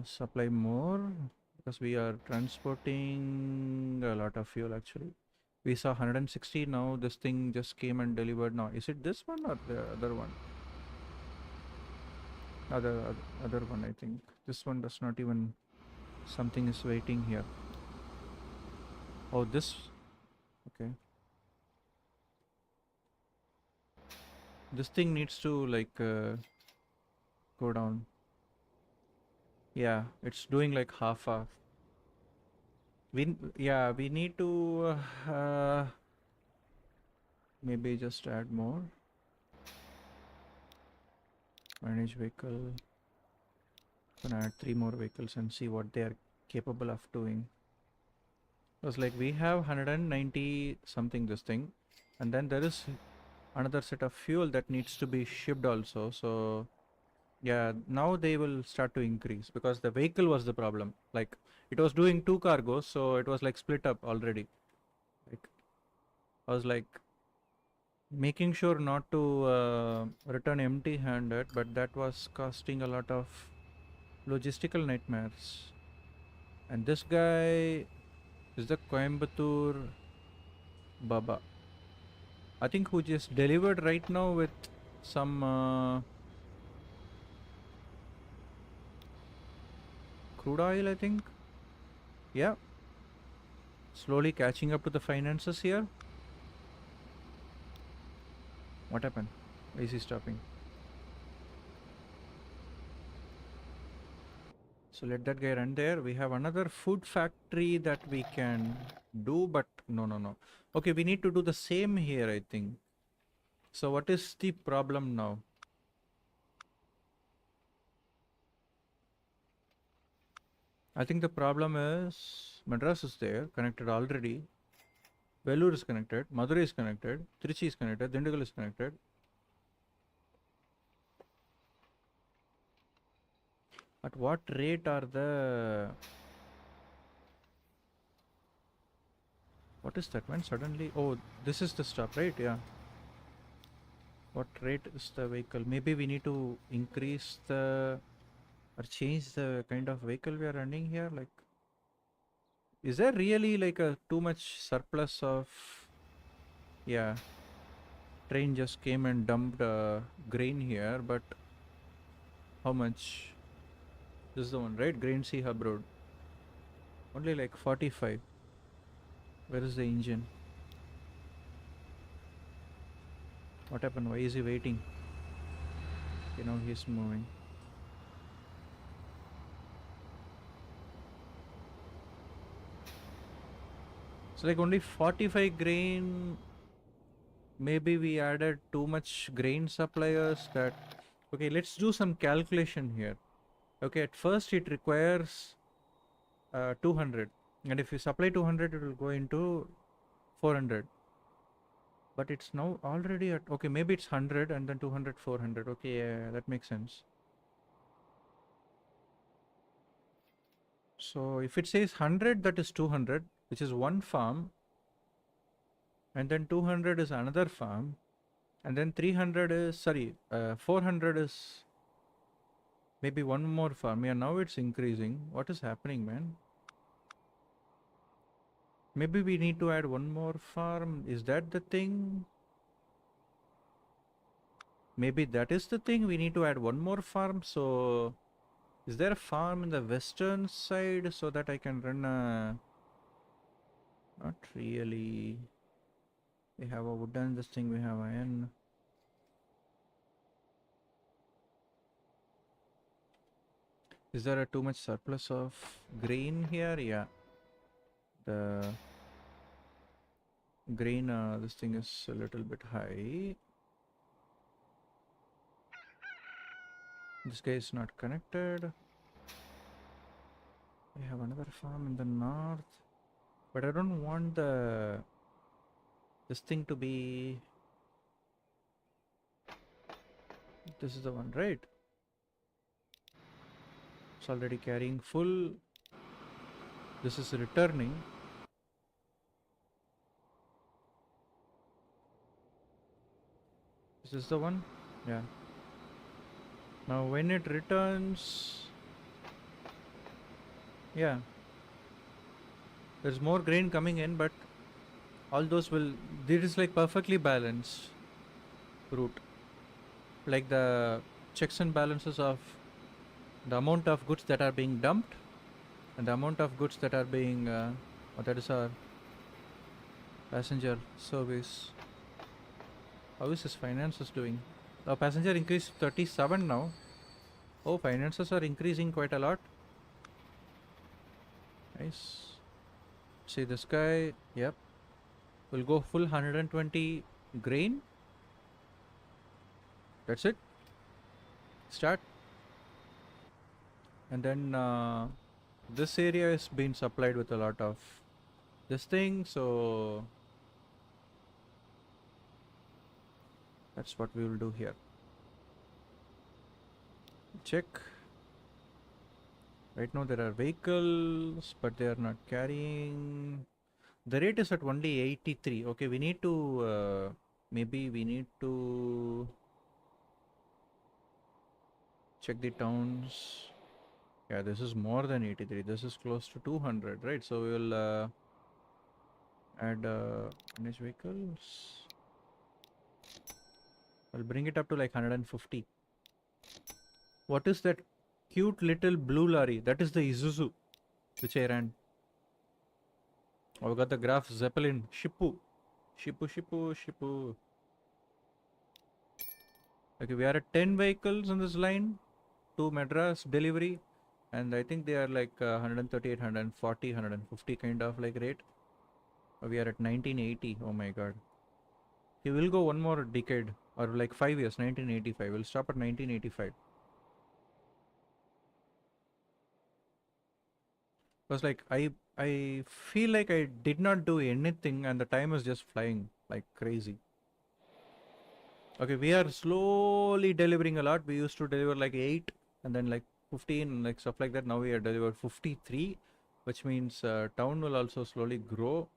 supply more because we are transporting a lot of fuel actually. We saw 160, now this thing just came and delivered. Now is it this one or the other one? Other one, I think. This one does not even, something is waiting here. Oh, this, okay. This thing needs to like go down. Yeah, it's doing like half. Yeah, we need to maybe just add more. Manage vehicle. Gonna add 3 more vehicles and see what they are capable of doing. Because like we have 190 something this thing, and then there is another set of fuel that needs to be shipped also. So yeah, now they will start to increase because the vehicle was the problem. Like it was doing 2 cargos, so it was like split up already. Like I was like making sure not to return empty-handed, but that was costing a lot of logistical nightmares. And this guy is the Coimbatore Baba. I think who just delivered right now with some crude oil, I think. Yeah. Slowly catching up to the finances here. What happened? Why is he stopping? So let that guy run there. We have another food factory that we can do, but no. Okay, we need to do the same here, I think. So what is the problem now? I think the problem is Madras is there, connected already. Vellore is connected, Madurai is connected, Trichy is connected, Dindigul is connected. At what rate are the... What is that one? Suddenly... Oh, this is the stop, right? Yeah. What rate is the vehicle? Maybe we need to increase the or change the kind of vehicle we are running here. Like, is there really like a too much surplus of? Yeah, train just came and dumped grain here, but how much? This is the one, right? Grain Sea Hub Road. Only like 45. Where is the engine? What happened? Why is he waiting? You know, he's moving. It's like only 45 grain. Maybe we added too much grain suppliers that. Okay, let's do some calculation here. Okay, at first it requires 200. And if you supply 200, it will go into 400. But it's now already at. Okay, maybe it's 100 and then 200, 400. Okay, yeah, that makes sense. So if it says 100, that is 200, which is one farm. And then 200 is another farm. And then 300 is, sorry, 400 is maybe one more farm. Yeah, now it's increasing. What is happening, man? Maybe we need to add one more farm. Is that the thing? Maybe that is the thing. We need to add one more farm. So is there a farm in the western side so that I can run a... Not really. We have a wooden, this thing, we have iron. Is there a too much surplus of grain here? Yeah. The grain, this thing is a little bit high. This guy is not connected. We have another farm in the north. But I don't want this thing to be... This is the one, right? It's already carrying full. This is returning. Is this the one? Yeah. Now when it returns... Yeah. There's more grain coming in, but all those will... This is like perfectly balanced route. Like the checks and balances of the amount of goods that are being dumped and the amount of goods that are being... that is our passenger service. How is his finances doing? Our passenger increased 37 now. Oh, finances are increasing quite a lot. Nice. See this guy. Yep. We'll go full 120 grain. That's it. Start. And then this area is being supplied with a lot of this thing. So that's what we will do here. Check. Right now there are vehicles, but they are not carrying. The rate is at only 83. Okay, we need to, maybe we need to check the towns. Yeah, this is more than 83. This is close to 200, right? So we will add manage vehicles. I'll bring it up to like 150. What is that cute little blue lorry? That is the Isuzu, which I ran. Oh, we got the graph Zeppelin. Shippu. Shippu, Shippu, Shippu. Okay, we are at 10 vehicles on this line to Madras delivery. And I think they are like 138, 140, 150 kind of like rate. We are at 1980. Oh my god. He will go one more decade or like 5 years, 1985. We'll stop at 1985. Because like I feel like I did not do anything and the time is just flying like crazy. Okay, we are slowly delivering a lot. We used to deliver like 8 and then like 15, like stuff like that. Now we are delivered 53, which means town will also slowly grow.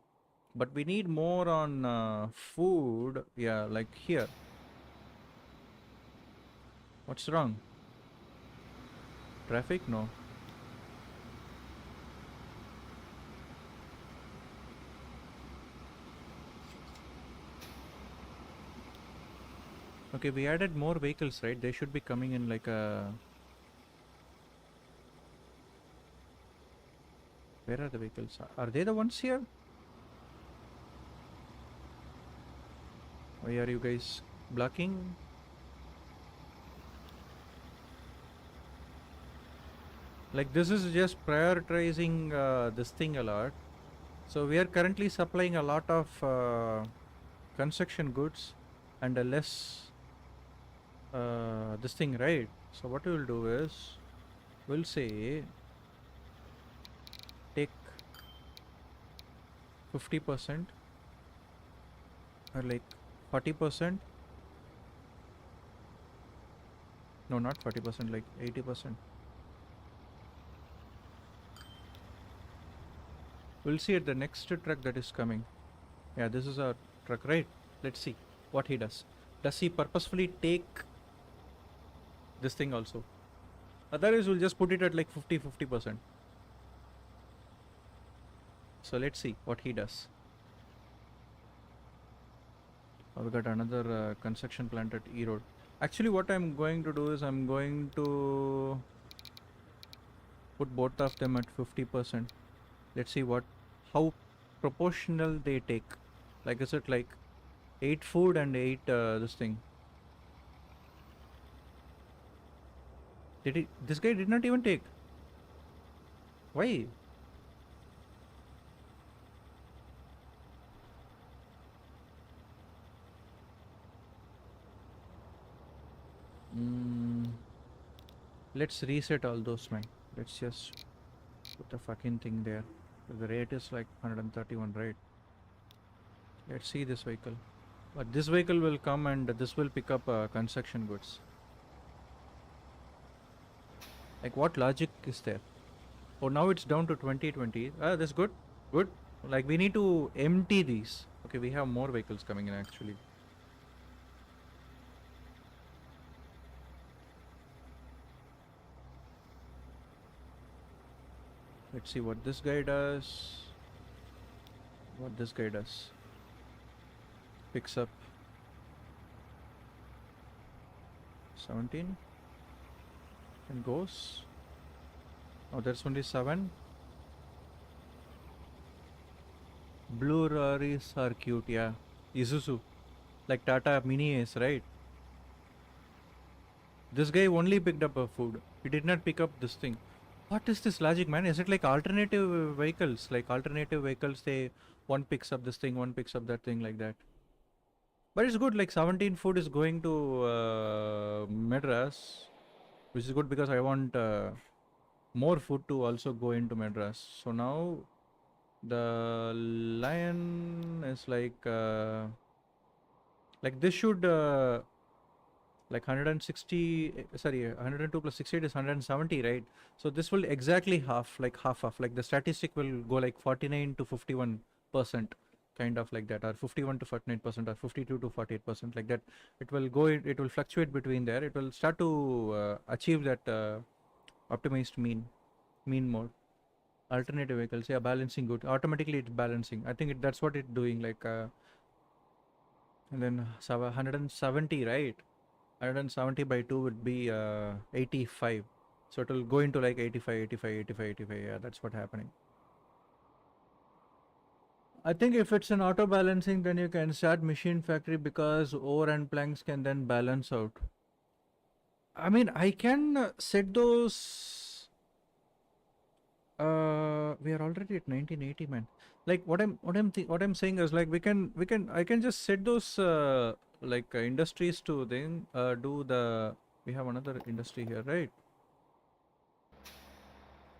But we need more on food. Yeah, like here. What's wrong? Traffic? No. Okay, we added more vehicles, right? They should be coming in like a... Where are the vehicles? Are they the ones here? Why are you guys blocking? Like this is just prioritizing this thing a lot. So we are currently supplying a lot of construction goods and a less this thing, right? So what we will do is we'll say take 50% or like 40%. No, not 40%, like 80%. We'll see at the next truck that is coming. Yeah, this is our truck, right? Let's see what he does. Does he purposefully take this thing also? Otherwise, we'll just put it at like 50%. So let's see what he does. We got another construction plant at E Road. Actually, what I'm going to do is I'm going to put both of them at 50%. Let's see how proportional they take. Like, is it like 8 food and 8 this thing? This guy did not even take. Why? Let's reset all those, man. Let's just put the fucking thing there. The rate is like 131, right? Let's see this vehicle. But this vehicle will come and this will pick up construction goods. Like what logic is there? Oh, now it's down to 2020. Ah, that's good. Good. Like we need to empty these. Okay, we have more vehicles coming in actually. Let's see what this guy does. What this guy does. Picks up 17 and goes. Oh, there's only 7. Blue lorries are cute, yeah. Isuzu. Like Tata Mini Ace, right? This guy only picked up a food. He did not pick up this thing. What is this logic, man? Is it like alternative vehicles? Like alternative vehicles, they one picks up this thing, one picks up that thing, like that. But it's good. Like 17 food is going to Madras, which is good because I want more food to also go into Madras. So now the lion is like this should like 160, sorry, 102 plus 68 is 170, right? So this will exactly half, like half, like the statistic will go like 49 to 51%, kind of like that, or 51 to 49%, or 52 to 48%, like that. It will go, it will fluctuate between there. It will start to achieve that optimized mean mode. Alternative vehicles, yeah, balancing good. Automatically it's balancing. I think that's what it's doing, like, and then 170, right? 170 by 2 would be 85. So it will go into like 85, 85, 85, 85. Yeah, that's what happening. I think if it's an auto balancing, then you can start machine factory because ore and planks can then balance out. I mean, I can set those. We are already at 1980, man. Like what I'm saying is like I can just set those like industries to then do the. We have another industry here, right?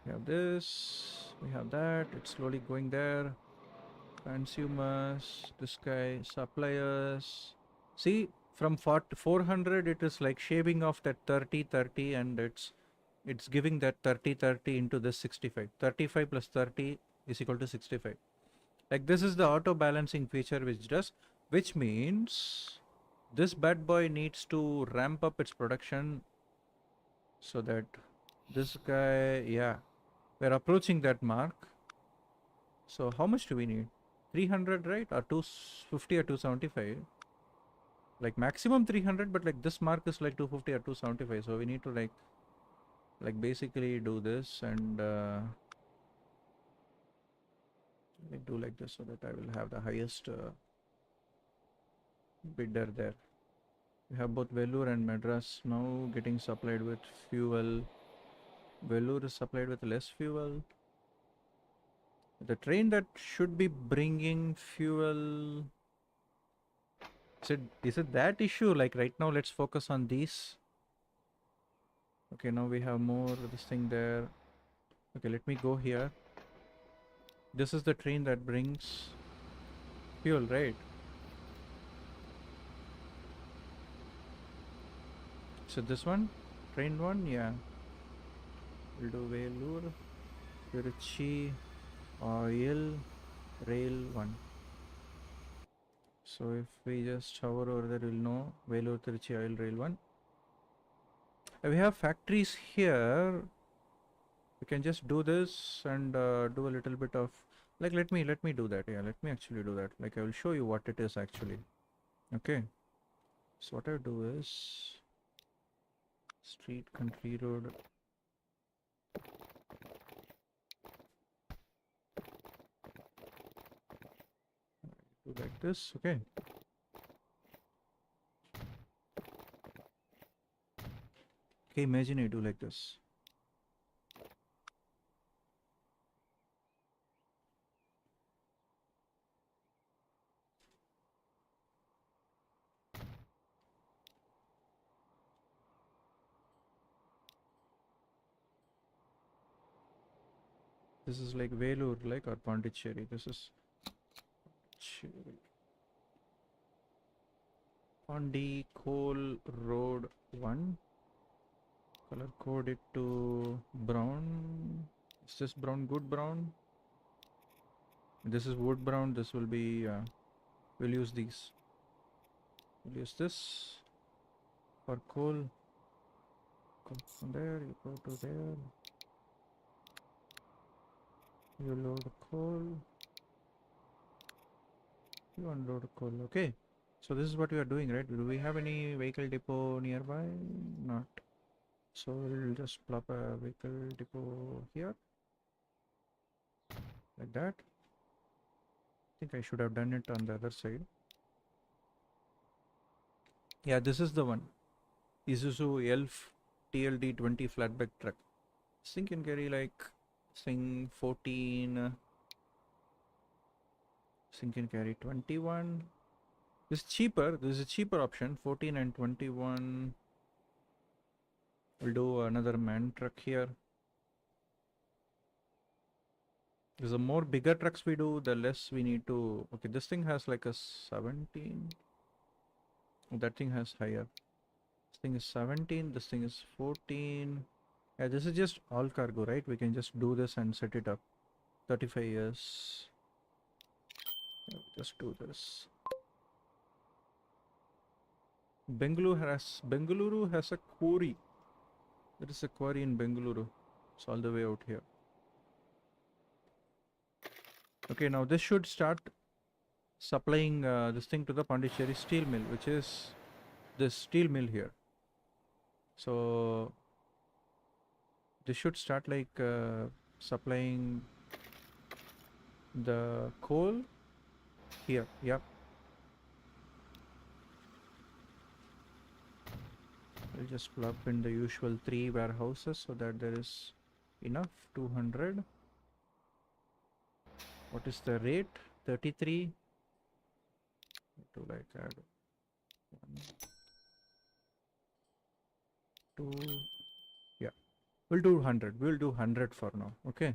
We have this, we have that, it's slowly going there. Consumers, this guy, suppliers. See, from 400 it is like shaving off that 30 and it's giving that 30 into this 65. 35 plus 30 is equal to 65. Like this is the auto balancing feature which means this bad boy needs to ramp up its production so that this guy, yeah, we're approaching that mark. So how much do we need? 300, right? Or 250 or 275? Like maximum 300, but like this mark is like 250 or 275. So we need to like basically do this and do like this so that I will have the highest bidder there. We have both Vellore and Madras now getting supplied with fuel. Vellore is supplied with less fuel. The train that should be bringing fuel, is it that issue? Like right now, let's focus on these. Okay, now we have more this thing there. Okay, let me go here. This is the train that brings fuel, right? So this one, train one, yeah. We'll do Vellore, Tiruchi, oil, rail one. So if we just hover over there, we'll know Vellore, Tiruchi, oil, rail one. We have factories here. We can just do this and do a little bit of like let me do that. Yeah, let me actually do that. Like I will show you what it is actually. Okay. So what I do is street, country road. Do like this. Okay. Okay, imagine I do like this. This is like Vellore, like or Pondicherry. This is Pondi Coal Road 1. Color code it to brown. Is this brown good brown? This is wood brown. This will be we'll use these. We'll use this for coal. Come from there, you go to there. You load coal. You unload coal. Okay. So this is what we are doing, right? Do we have any vehicle depot nearby? Not. So we'll just plop a vehicle depot here. Like that. I think I should have done it on the other side. Yeah, this is the one. Isuzu Elf TLD 20 flatbed truck. This thing can carry like thing 14. This thing can carry 21. This is cheaper. This is a cheaper option. 14 and 21. We'll do another man truck here. Because the more bigger trucks we do, the less we need to. Okay, this thing has like a 17. Oh, that thing has higher. This thing is 17. This thing is 14. Yeah, this is just all cargo, right? We can just do this and set it up. 35 years. Yeah, just do this. Bengaluru has a quarry. There is a quarry in Bengaluru. It's all the way out here. Okay, now this should start supplying this thing to the Pondicherry steel mill, which is this steel mill here. So this should start like supplying the coal here. Yep. I'll just plug in the usual 3 warehouses so that there is enough. 200. What is the rate? 33. To like add 1, 2. Yeah, we'll do 100. We'll do 100 for now. Okay.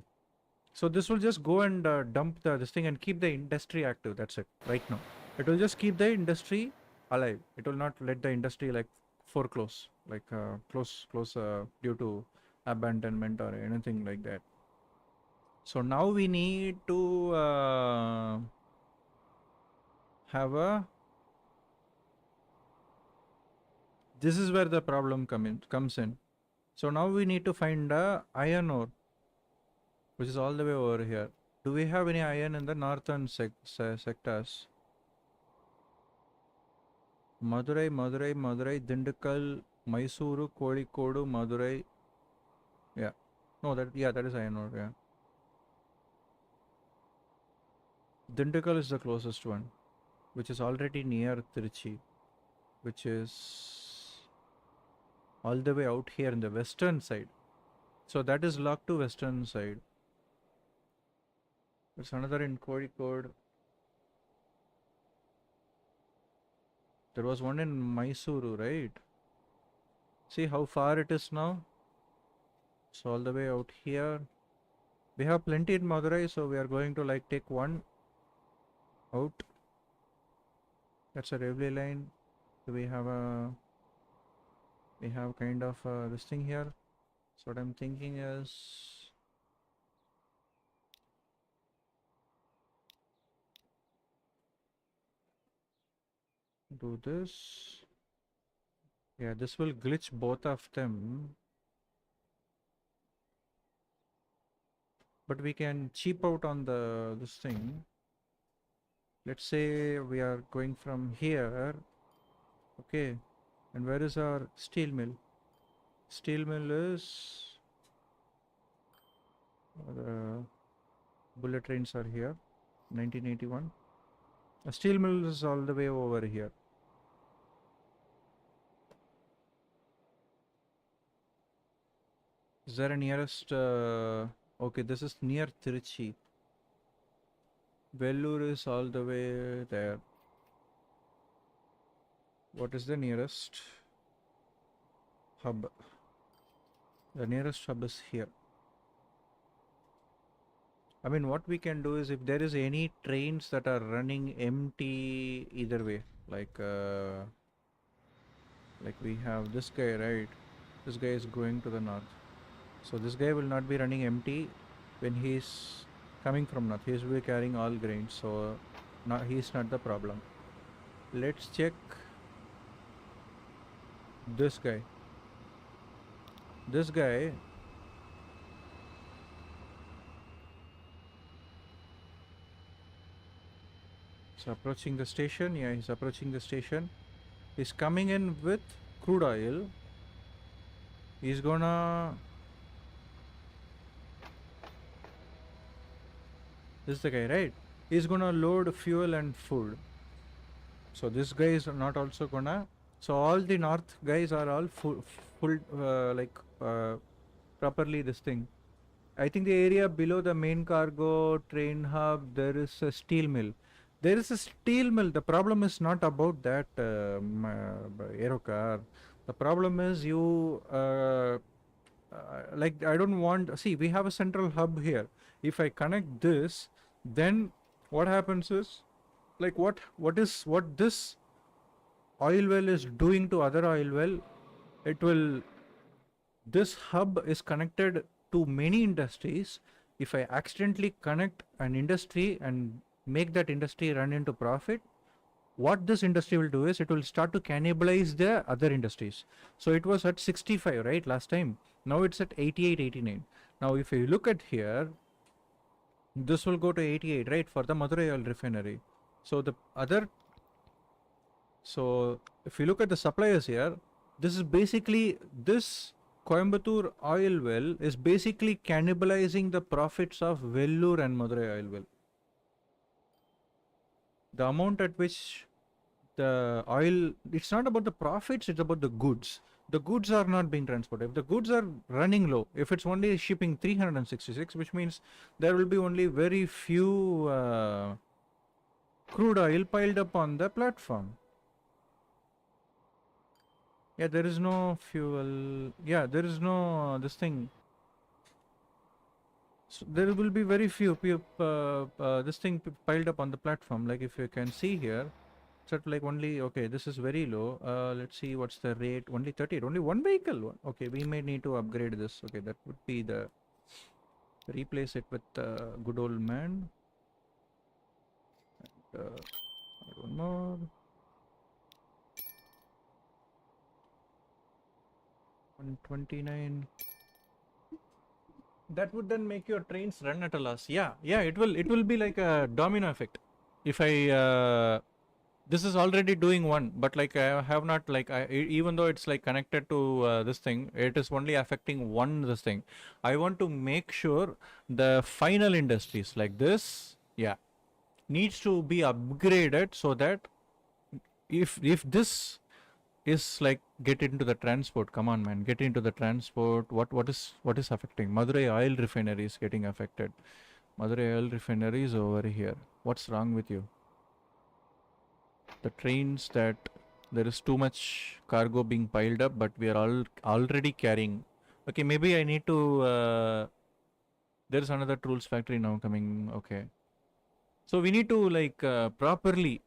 So this will just go and dump this thing and keep the industry active. That's it. Right now, it will just keep the industry alive. It will not let the industry like foreclose, like close due to abandonment or anything like that. So now we need to have a. This is where the problem comes in. So now we need to find the iron ore, which is all the way over here. Do we have any iron in the northern sectors? Madurai, Madurai, Madurai, Dindigul, Mysuru, Kozhikode, Madurai. Yeah. No, that is iron ore, yeah. Dindigul is the closest one, which is already near Trichy, which is all the way out here in the western side. So that is locked to western side. There's another in Kozhikode. There was one in Mysuru, right? See how far it is now? It's all the way out here. We have plenty in Madurai, so we are going to like take one out. That's a railway line. We have kind of this thing here. So what I'm thinking is do this. Yeah, this will glitch both of them. But we can cheap out on this thing. Let's say we are going from here. Okay. And where is our steel mill? Steel mill is the bullet trains are here. 1981. A steel mill is all the way over here. Is there a nearest? Okay, this is near Trichy. Vellore is all the way there. What is the nearest hub? The nearest hub is here. I mean, what we can do is if there is any trains that are running empty either way, like we have this guy, right? This guy is going to the north. So this guy will not be running empty when he's coming from north. He will be carrying all grains. So he's not the problem. Let's check this guy. This guy is approaching the station. Yeah, he's approaching the station. He's coming in with crude oil. He's gonna... This is the guy, right? He's gonna load fuel and food. So this guy is not also gonna... So all the north guys are all full properly this thing. I think the area below the main cargo train hub, there is a steel mill. There is a steel mill. The problem is not about that aerocar. The problem is like I don't want... See, we have a central hub here. If I connect this, then what happens is, like what this oil well is doing to other oil well, it will... This hub is connected to many industries. If I accidentally connect an industry and make that industry run into profit, what this industry will do is it will start to cannibalize the other industries. So it was at 65, right, last time. Now it's at 88, 89. Now if you look at here, this will go to 88, right, for the Madurai oil refinery. So the other... So if you look at the suppliers here, this is basically... This Coimbatore oil well is basically cannibalizing the profits of Vellore and Madurai oil well. The amount at which the oil... It's not about the profits, it's about the goods. The goods are not being transported. If the goods are running low, if it's only shipping 366, which means there will be only very few crude oil piled up on the platform. Yeah, there is no fuel. Yeah, there is no this thing. So there will be very few this thing piled up on the platform. Like if you can see here, it's at like only... Okay, this is very low. Let's see what's the rate. Only 38. Only one vehicle. Okay, we may need to upgrade this. Okay, that would be the... Replace it with good old man. And, one more. 129. That would then make your trains run at a loss. Yeah, yeah, it will be like a domino effect. If I this is already doing one, but like I have not like even though it's like connected to this thing, it is only affecting one this thing. I want to make sure the final industries like this, yeah, needs to be upgraded so that if this is like get into the transport, come on man, get into the transport. What is affecting Madurai oil refinery is getting affected. Madurai oil refinery is over here. What's wrong with you? The trains that there is too much cargo being piled up, but we are all already carrying. Okay, maybe I need to there is another tools factory now coming. Okay, so we need to like properly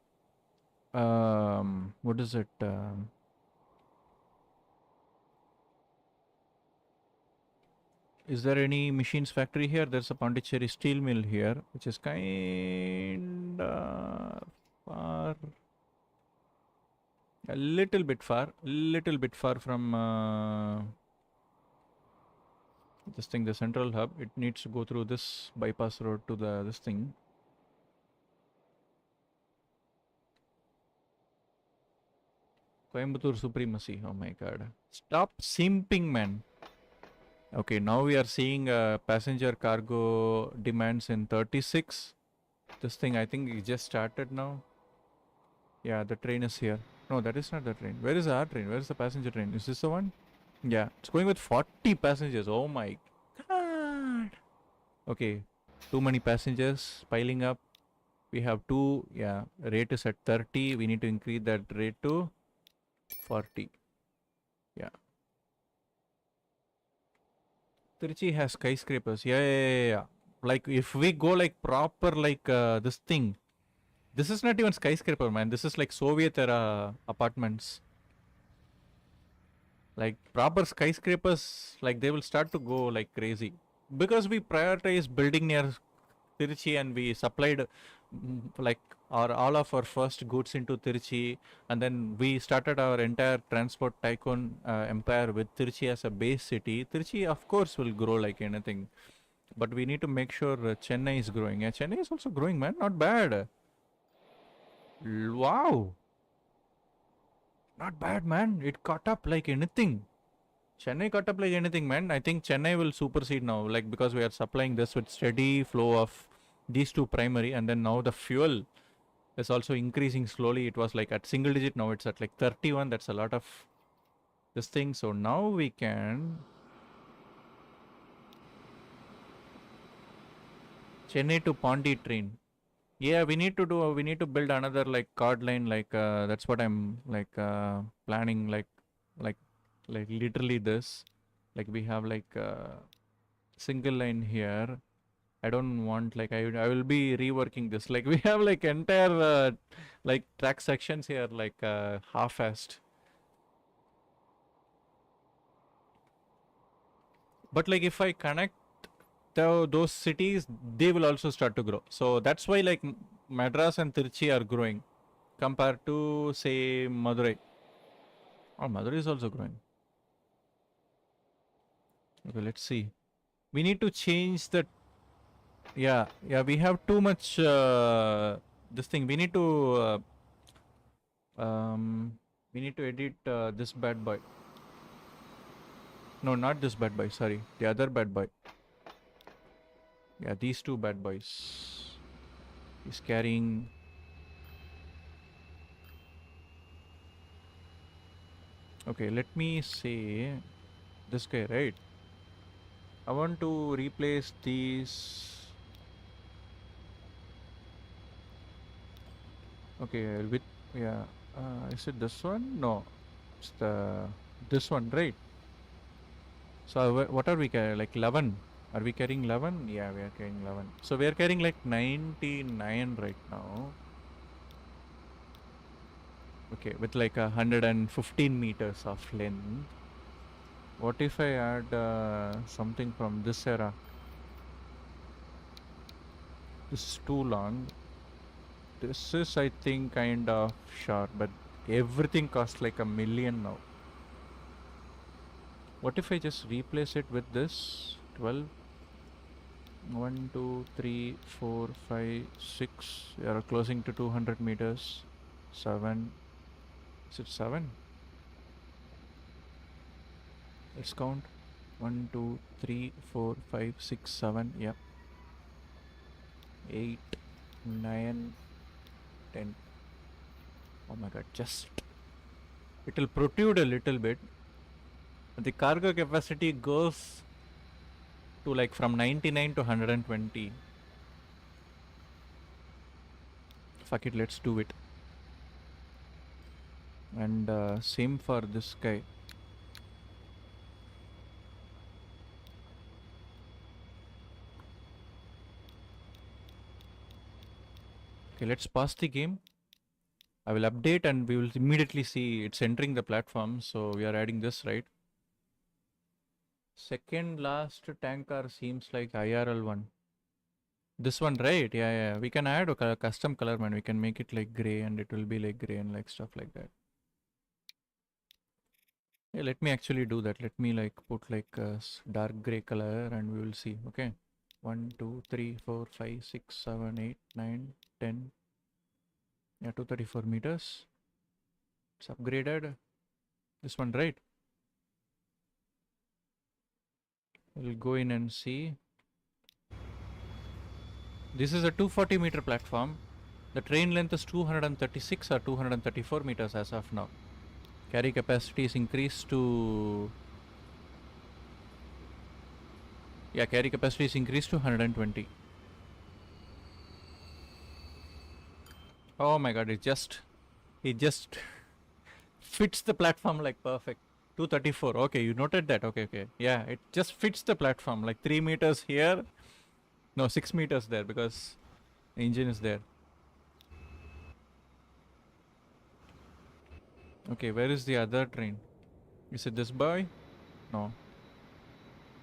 what is it is there any machines factory here? There's a Pondicherry steel mill here, which is kind far, a little bit far from this thing, the central hub. It needs to go through this bypass road to the this thing. Coimbatore supremacy. Oh my god! Stop simping, man. Okay, now we are seeing passenger cargo demands in 36. This thing, I think it just started now. Yeah, the train is here. No, that is not the train. Where is our train? Where is the passenger train? Is this the one? Yeah, it's going with 40 passengers. Oh my god. Okay, too many passengers piling up. We have two. Yeah, rate is at 30. We need to increase that rate to 40. Yeah. Trichy has skyscrapers. Yeah, yeah, yeah, yeah. Like if we go like proper like this thing. This is not even skyscraper, man. This is like Soviet era apartments. Like proper skyscrapers, like they will start to go like crazy because we prioritize building near Tiruchi and we supplied like our all of our first goods into Tiruchi, and then we started our entire transport tycoon empire with Tiruchi as a base city. Tiruchi, of course, will grow like anything, but we need to make sure Chennai is growing. Yeah, Chennai is also growing, man. Not bad. Wow, not bad, man. It caught up like anything. Chennai caught up like anything, man. I think Chennai will supersede now, like because we are supplying this with steady flow of these two primary, and then now the fuel is also increasing slowly. It was like at single digit, now it's at like 31. That's a lot of this thing. So now we can Chennai to Pondi train. Yeah, we need to do. We need to build another like card line. Like that's what I'm like planning. Like, like literally this. Like we have like single line here. I don't want like I will be reworking this. Like we have like entire like track sections here like half-assed. But like if I connect those cities, they will also start to grow. So that's why like Madras and Tirchi are growing compared to say Madurai. Oh, Madurai is also growing. Okay, let's see. We need to change the. Yeah, yeah. We have too much this thing. We need to edit this bad boy. No, not this bad boy. Sorry, the other bad boy. Yeah, these two bad boys. He's carrying. Okay, let me say this guy, right? I want to replace these. Okay, with yeah. Is it this one? No, it's the this one, right? So what are we carrying? Like 11? Are we carrying 11? Yeah, we are carrying 11. So we are carrying like 99 right now. Okay, with like 115 meters of length. What if I add something from this era? This is too long. This is, I think, kind of short, but everything costs like $1 million now. What if I just replace it with this? 12. 1, 2, 3, 4, 5, 6. We are closing to 200 meters. 7. Is it 7? Let's count. 1, 2, 3, 4, 5, 6, 7. Yep. 8, 9, 10. Oh my god, just. It will protrude a little bit. The cargo capacity goes to like from 99 to 120. Fuck it, let's do it. And same for this guy. Okay, let's pause the game. I will update and we will immediately see it's entering the platform. So we are adding this, right? Second last tanker seems like IRL one. This one, right? Yeah, yeah. We can add a custom color, man. We can make it like gray and it will be like gray and like stuff like that. Yeah, let me actually do that. Let me like put like a dark gray color and we will see. Okay. 1, 2, 3, 4, 5, 6, 7, 8, 9, 10. Yeah, 234 meters. It's upgraded. This one, right? We'll go in and see. This is a 240 meter platform. The train length is 236 or 234 meters as of now. Carry capacity is increased to... Yeah, carry capacity is increased to 120. Oh my god, it just fits the platform like perfect. 234. Okay, you noted that. Okay, okay. Yeah, it just fits the platform like 3 meters here. No, 6 meters there because the engine is there. Okay, where is the other train? Is it this boy? No.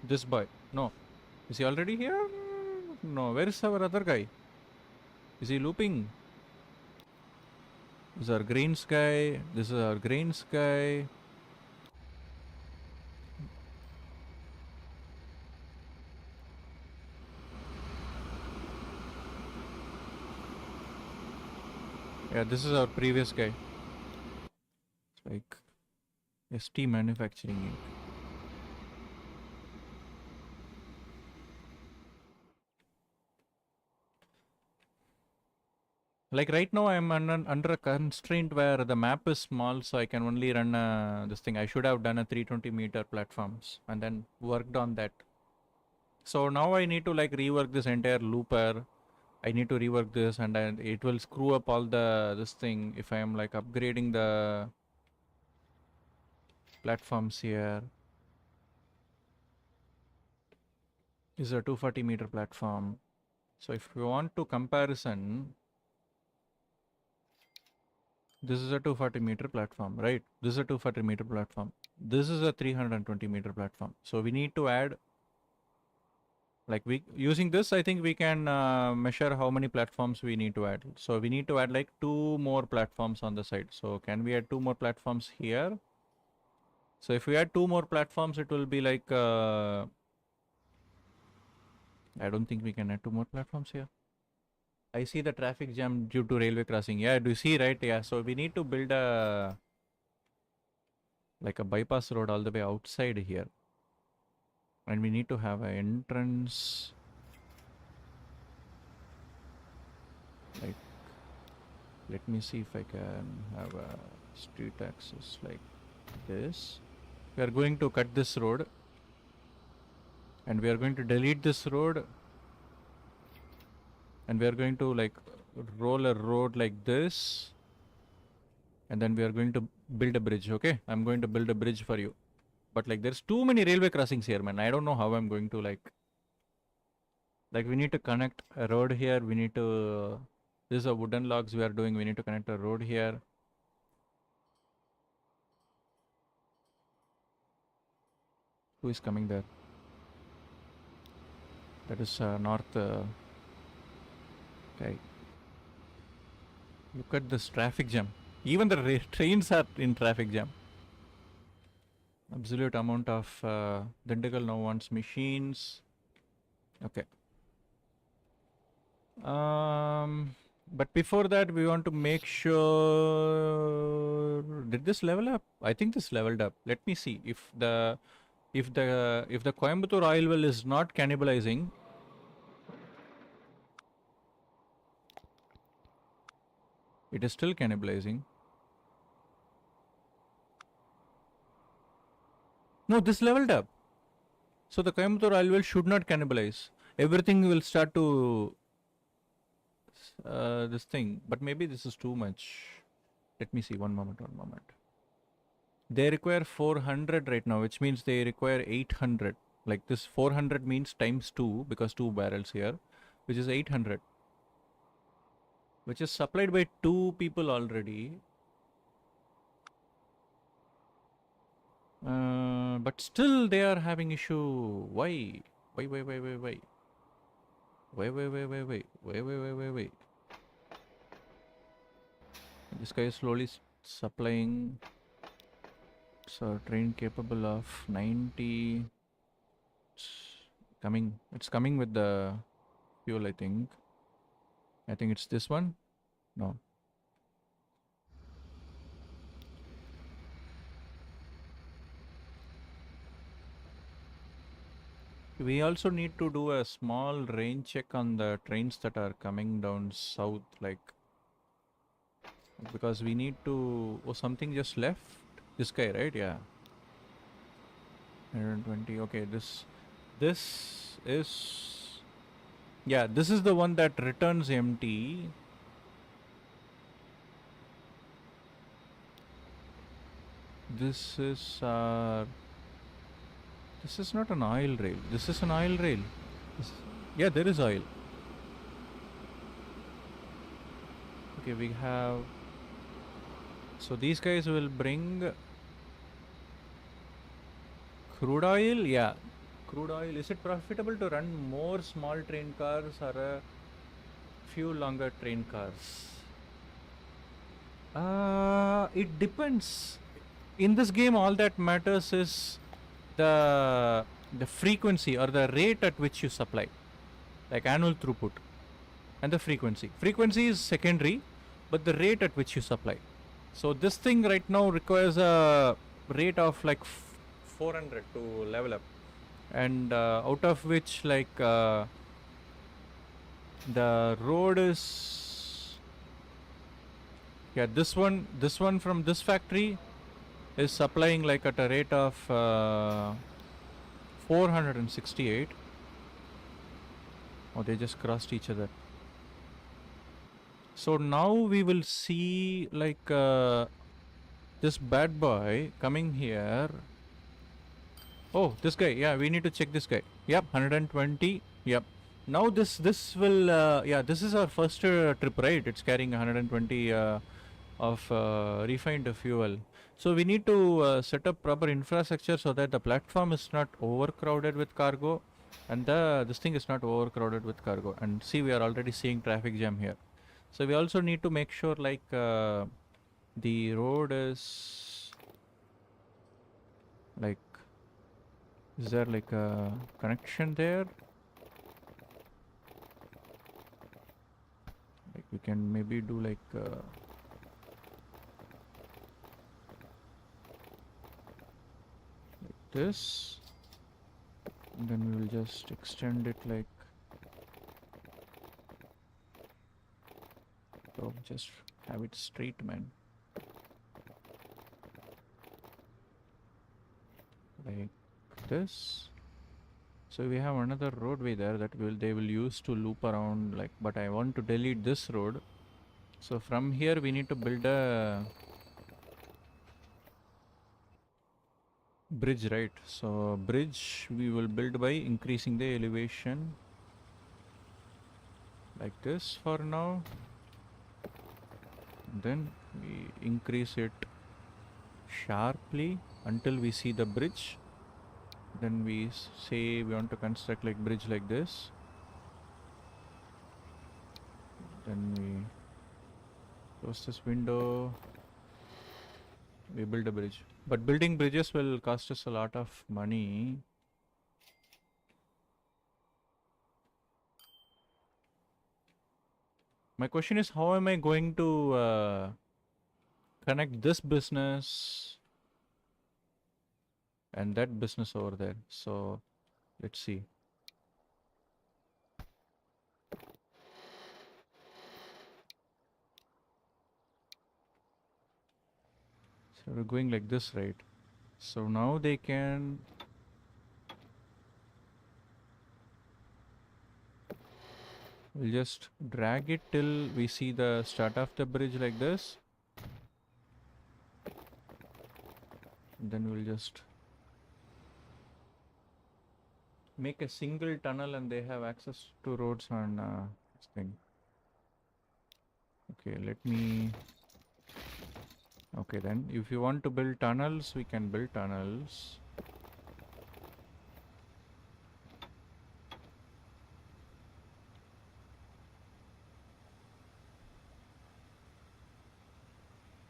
This boy? No. Is he already here? No. Where is our other guy? Is he looping? This is our green sky. This is our green sky. Yeah, this is our previous guy. It's like ST Manufacturing Inc. Like right now I'm under a constraint where the map is small, so I can only run this thing. I should have done a 320 meter platforms and then worked on that. So now I need to like rework this entire looper. I need to rework this and it will screw up all this thing if I am like upgrading the platforms here. This is a 240 meter platform. So if we want to comparison, this is a 240 meter platform, right? This is a 240 meter platform. This is a 320 meter platform. So we need to add, like using this, I think we can measure how many platforms we need to add. So we need to add like 2 more platforms on the side. So can we add 2 more platforms here? So if we add 2 more platforms, it will be like, I don't think we can add 2 more platforms here. I see the traffic jam due to railway crossing. Yeah, do you see, right? Yeah, so we need to build a like a bypass road all the way outside here. And we need to have an entrance. Like, let me see if I can have a street access like this. We are going to cut this road. And we are going to delete this road. And we are going to like roll a road like this. And then we are going to build a bridge, okay? I'm going to build a bridge for you. But like there's too many railway crossings here, man. I don't know how I'm going to like we need to connect a road here. We need to, this is a wooden logs we are doing. We need to connect a road here. Who is coming there? That is north. Okay. Look at this traffic jam. Even the trains are in traffic jam. Absolute amount of Dindigul now wants machines. Okay. But before that, we want to make sure. Did this level up? I think this leveled up. Let me see if the Coimbatore oil well is not cannibalizing. It is still cannibalizing. No, this leveled up. So the Coimbatore oil well should not cannibalize. Everything will start to this thing. But maybe this is too much. Let me see. One moment. They require 400 right now, which means they require 800. Like this 400 means times 2 because 2 barrels here, which is 800. Which is supplied by 2 people already. But still they are having issue. Why? Why? This guy is slowly supplying. So train capable of 90. It's coming with the fuel, I think. I think it's this one. No. We also need to do a small rain check on the trains that are coming down south, like, because we need to. Oh, something just left. This guy, right? Yeah. 120. Okay, this is. Yeah, this is the one that returns empty. This is this is not an oil rail. This is an oil rail. Yeah, there is oil. Okay, we have. So these guys will bring crude oil. Yeah, crude oil. Is it profitable to run more small train cars or a few longer train cars? It depends. In this game, all that matters is the frequency or the rate at which you supply, like annual throughput, and the frequency. Frequency is secondary, but the rate at which you supply. So this thing right now requires a rate of like 400 to level up, and out of which like the road is, yeah, this one from this factory is supplying like at a rate of 468. Oh, they just crossed each other. So now we will see like this bad boy coming here. Oh, this guy. Yeah, we need to check this guy. Yep, 120. Yep. Now this will yeah, this is our first trip, right? It's carrying 120 of refined fuel. So we need to set up proper infrastructure so that the platform is not overcrowded with cargo, and this thing is not overcrowded with cargo. And see, we are already seeing traffic jam here. So we also need to make sure like the road is like, is there like a connection there? Like we can maybe do like this, and then we will just extend it like, so just have it straight, man, like this. So we have another roadway there that they will use to loop around, like, but I want to delete this road. So from here we need to build a bridge, right? So bridge we will build by increasing the elevation like this for now. Then we increase it sharply until we see the bridge. Then we say we want to construct like bridge like this. Then we close this window. We build a bridge. But building bridges will cost us a lot of money. My question is, how am I going to connect this business and that business over there? So let's see. So we're going like this, right? So now they can... We'll just drag it till we see the start of the bridge like this. And then we'll just make a single tunnel and they have access to roads on this thing. Okay, let me... Okay, then if you want to build tunnels, we can build tunnels.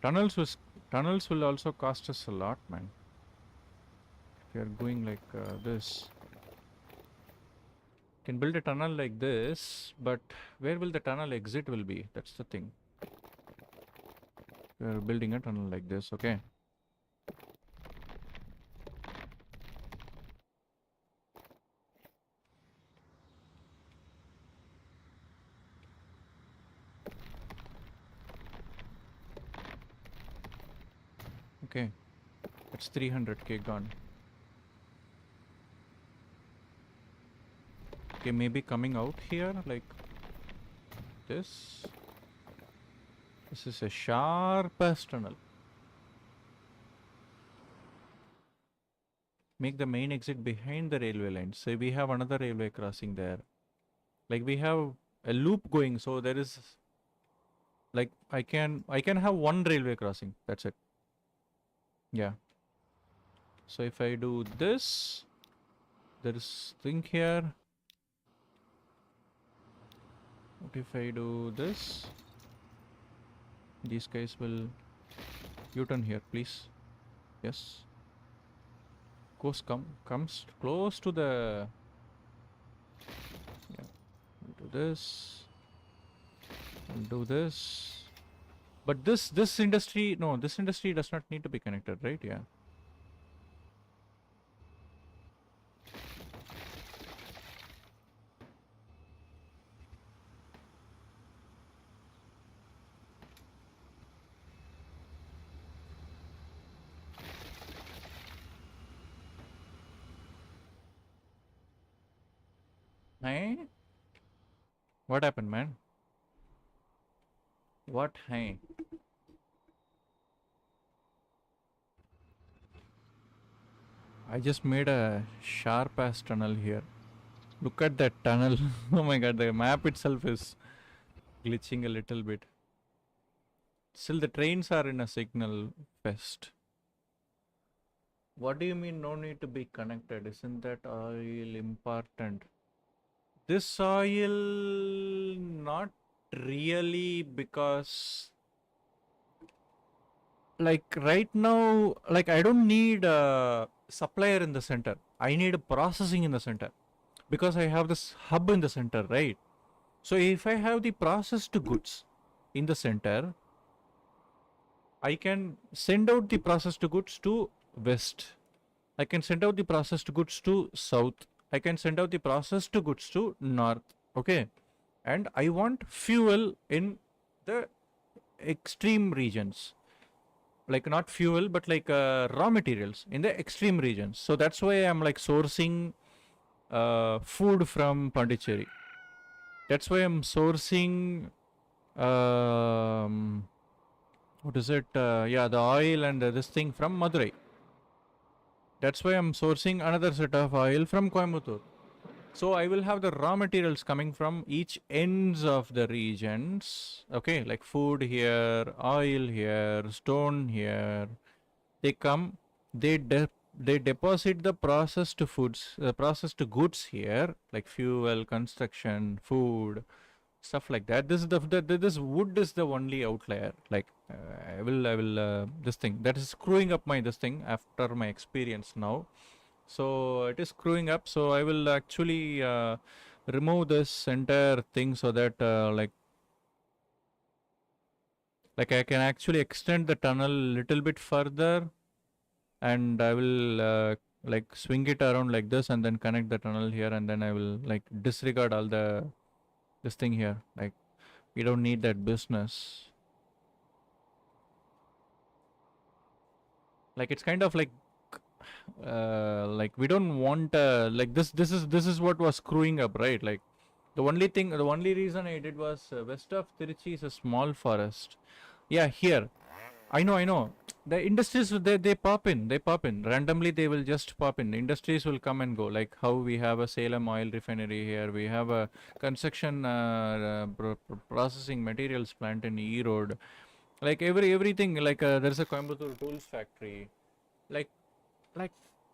Tunnels will also cost us a lot, man. If you are going like this. Can build a tunnel like this, but where will the tunnel exit will be? That's the thing. We are building a tunnel like this, okay? Okay, that's 300k gone. Okay, maybe coming out here like this. This is a sharpest tunnel. Make the main exit behind the railway line. So we have another railway crossing there. Like we have a loop going, so there is like I can have one railway crossing. That's it. Yeah. So if I do this, there is thing here. What if I do this? These guys will U-turn here, please. Yes. Comes close to the... Yeah. We'll do this. We'll do this. But this industry... No, this industry does not need to be connected, right? Yeah. Hey? What happened, man? What? Hey? I just made a sharp ass tunnel here. Look at that tunnel. Oh my god, the map itself is glitching a little bit. Still, the trains are in a signal fest. What do you mean no need to be connected? Isn't that oil important? This oil, not really, because like right now, like I don't need a supplier in the center. I need a processing in the center because I have this hub in the center, right? So if I have the processed goods in the center, I can send out the processed goods to west. I can send out the processed goods to south. I can send out the processed goods to north. Okay. And I want fuel in the extreme regions. Like not fuel, but like raw materials in the extreme regions. So that's why I'm like sourcing food from Pondicherry. That's why I'm sourcing what is it? Yeah, the oil and this thing from Madurai. That's why I'm sourcing another set of oil from Coimbatore. So I will have the raw materials coming from each ends of the regions. Okay, like food here, oil here, stone here. They come, they deposit the processed foods, processed goods here, like fuel, construction, food, stuff like that. This wood is the only outlier. Like I will this thing that is screwing up my this thing after my experience now. So it is screwing up. So I will actually remove this entire thing so that like I can actually extend the tunnel a little bit further, and I will like swing it around like this and then connect the tunnel here, and then I will like disregard all the this thing here. Like we don't need that business. Like it's kind of like we don't want like this is what was screwing up, right? Like the only reason I did was west of Tiruchi is a small forest. Yeah, here I know. The industries they pop in randomly. They will just pop in. The industries will come and go. Like how we have a Salem oil refinery here. We have a construction processing materials plant in E Road. Like everything. Like there's a Coimbatore tools factory. Like like.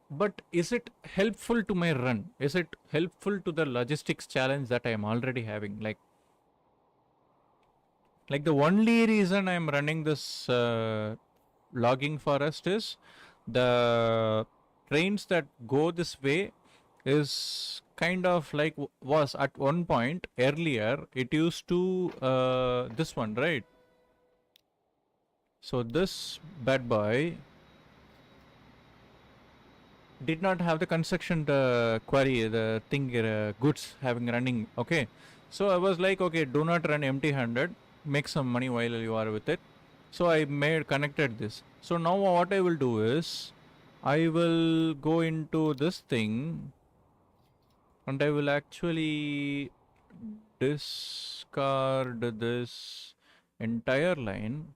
But is it helpful to my run? Is it helpful to the logistics challenge that I am already having? Like the only reason I'm running this logging forest is the trains that go this way is kind of like was at one point earlier it used to this one, right? So this bad boy did not have the construction the quarry the thing goods having running. Okay, so I was like, okay, do not run empty handed, make some money while you are with it. So I made connected this. So now what I will do is I will go into this thing and I will actually discard this entire line.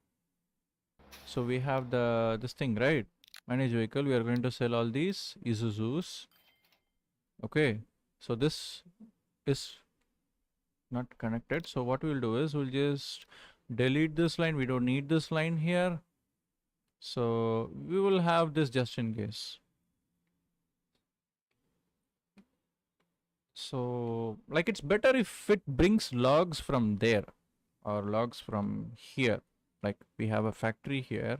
So we have the this thing, right? Manage vehicle. We are going to sell all these Isuzus. Okay. So this is not connected. So what we'll do is we'll just delete this line. We don't need this line here. So we will have this just in case. So like it's better if it brings logs from there or logs from here. Like we have a factory here.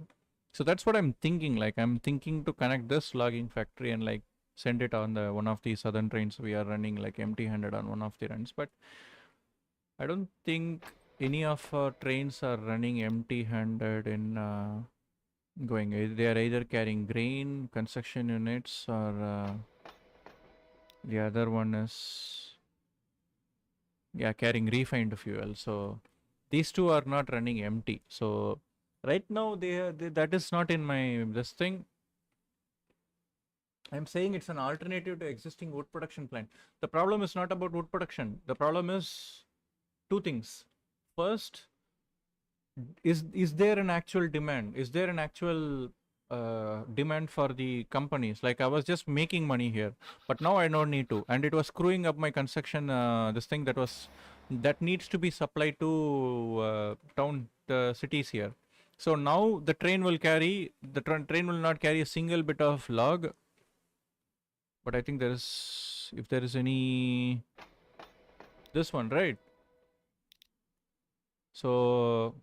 So that's what I'm thinking. Like I'm thinking to connect this logging factory and like send it on the one of the southern trains we are running like empty handed on one of the runs. But I don't think any of our trains are running empty handed in going. They are either carrying grain, construction units, or the other one is yeah carrying refined fuel. So these two are not running empty. So right now they that is not in my this thing. I'm saying it's an alternative to existing wood production plant. The problem is not about wood production. The problem is two things. First, is there an actual demand? Is there an actual demand for the companies? Like I was just making money here, but now I don't need to, and it was screwing up my construction. This thing that needs to be supplied to cities here. So now the train will carry train will not carry a single bit of log. But I think if there is any this one, right? So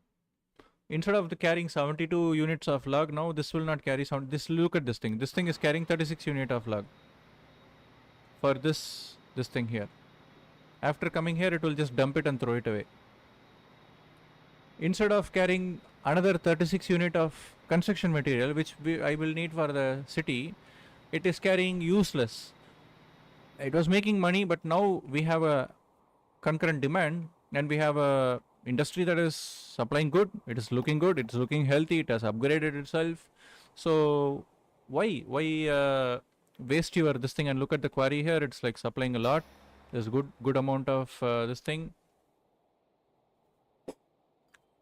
instead of the carrying 72 units of log, now this will not carry sound. Look at this thing. This thing is carrying 36 unit of log for this thing here. After coming here, it will just dump it and throw it away. Instead of carrying another 36 unit of construction material, which I will need for the city, it is carrying useless. It was making money, but now we have a concurrent demand and we have a industry that is supplying good. It is looking good. It's looking healthy. It has upgraded itself. So why waste your this thing and look at the quarry here? It's like supplying a lot. There's good amount of this thing.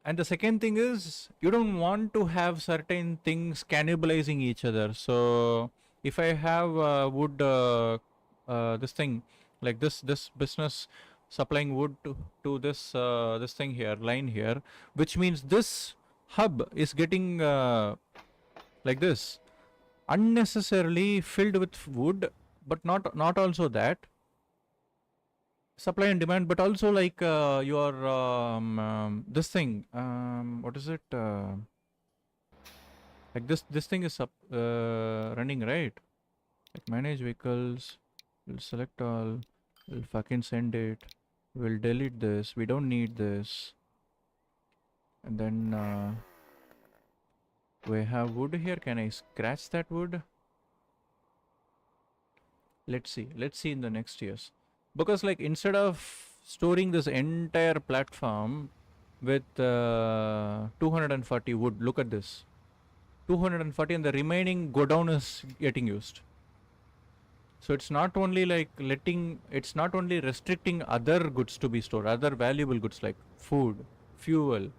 And the second thing is you don't want to have certain things cannibalizing each other. So if I have wood this thing like this business supplying wood to this thing here line here, which means this hub is getting like this unnecessarily filled with wood, but not also that. supply and demand, but also like your this thing. What is it? Like this thing is running, right? Like manage vehicles. We'll select all. We'll fucking send it. We'll delete this. We don't need this. And then we have wood here. Can I scratch that wood? Let's see. Let's see in the next years. Because like instead of storing this entire platform with 240 wood, look at this. 240 and the remaining go down is getting used. So it's not only like it's not only restricting other goods to be stored, other valuable goods like food, fuel,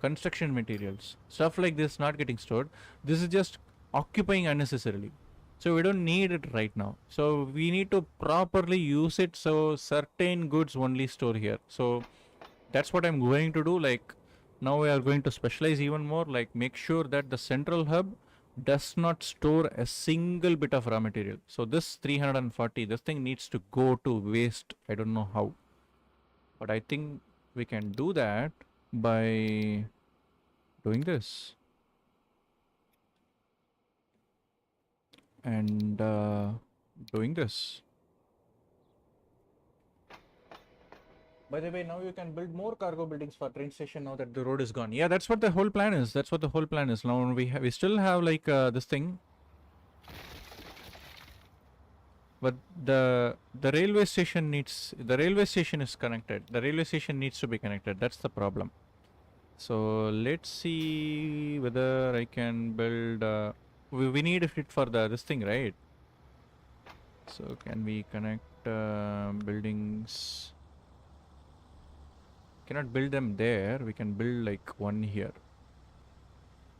construction materials, stuff like this not getting stored. This is just occupying unnecessarily. So we don't need it right now. So we need to properly use it. So certain goods only store here. So that's what I'm going to do. Like now we are going to specialize even more, like make sure that the central hub does not store a single bit of raw material. So this 340, this thing needs to go to waste. I don't know how, but I think we can do that by doing this. And doing this. By the way, now you can build more cargo buildings for train station now that the road is gone. Yeah, that's what the whole plan is. That's what the whole plan is. Now we still have like this thing, but the railway station is connected. The railway station needs to be connected. That's the problem. So let's see whether I can build. We need it for this thing, right? So can we connect buildings? Cannot build them there. We can build like one here.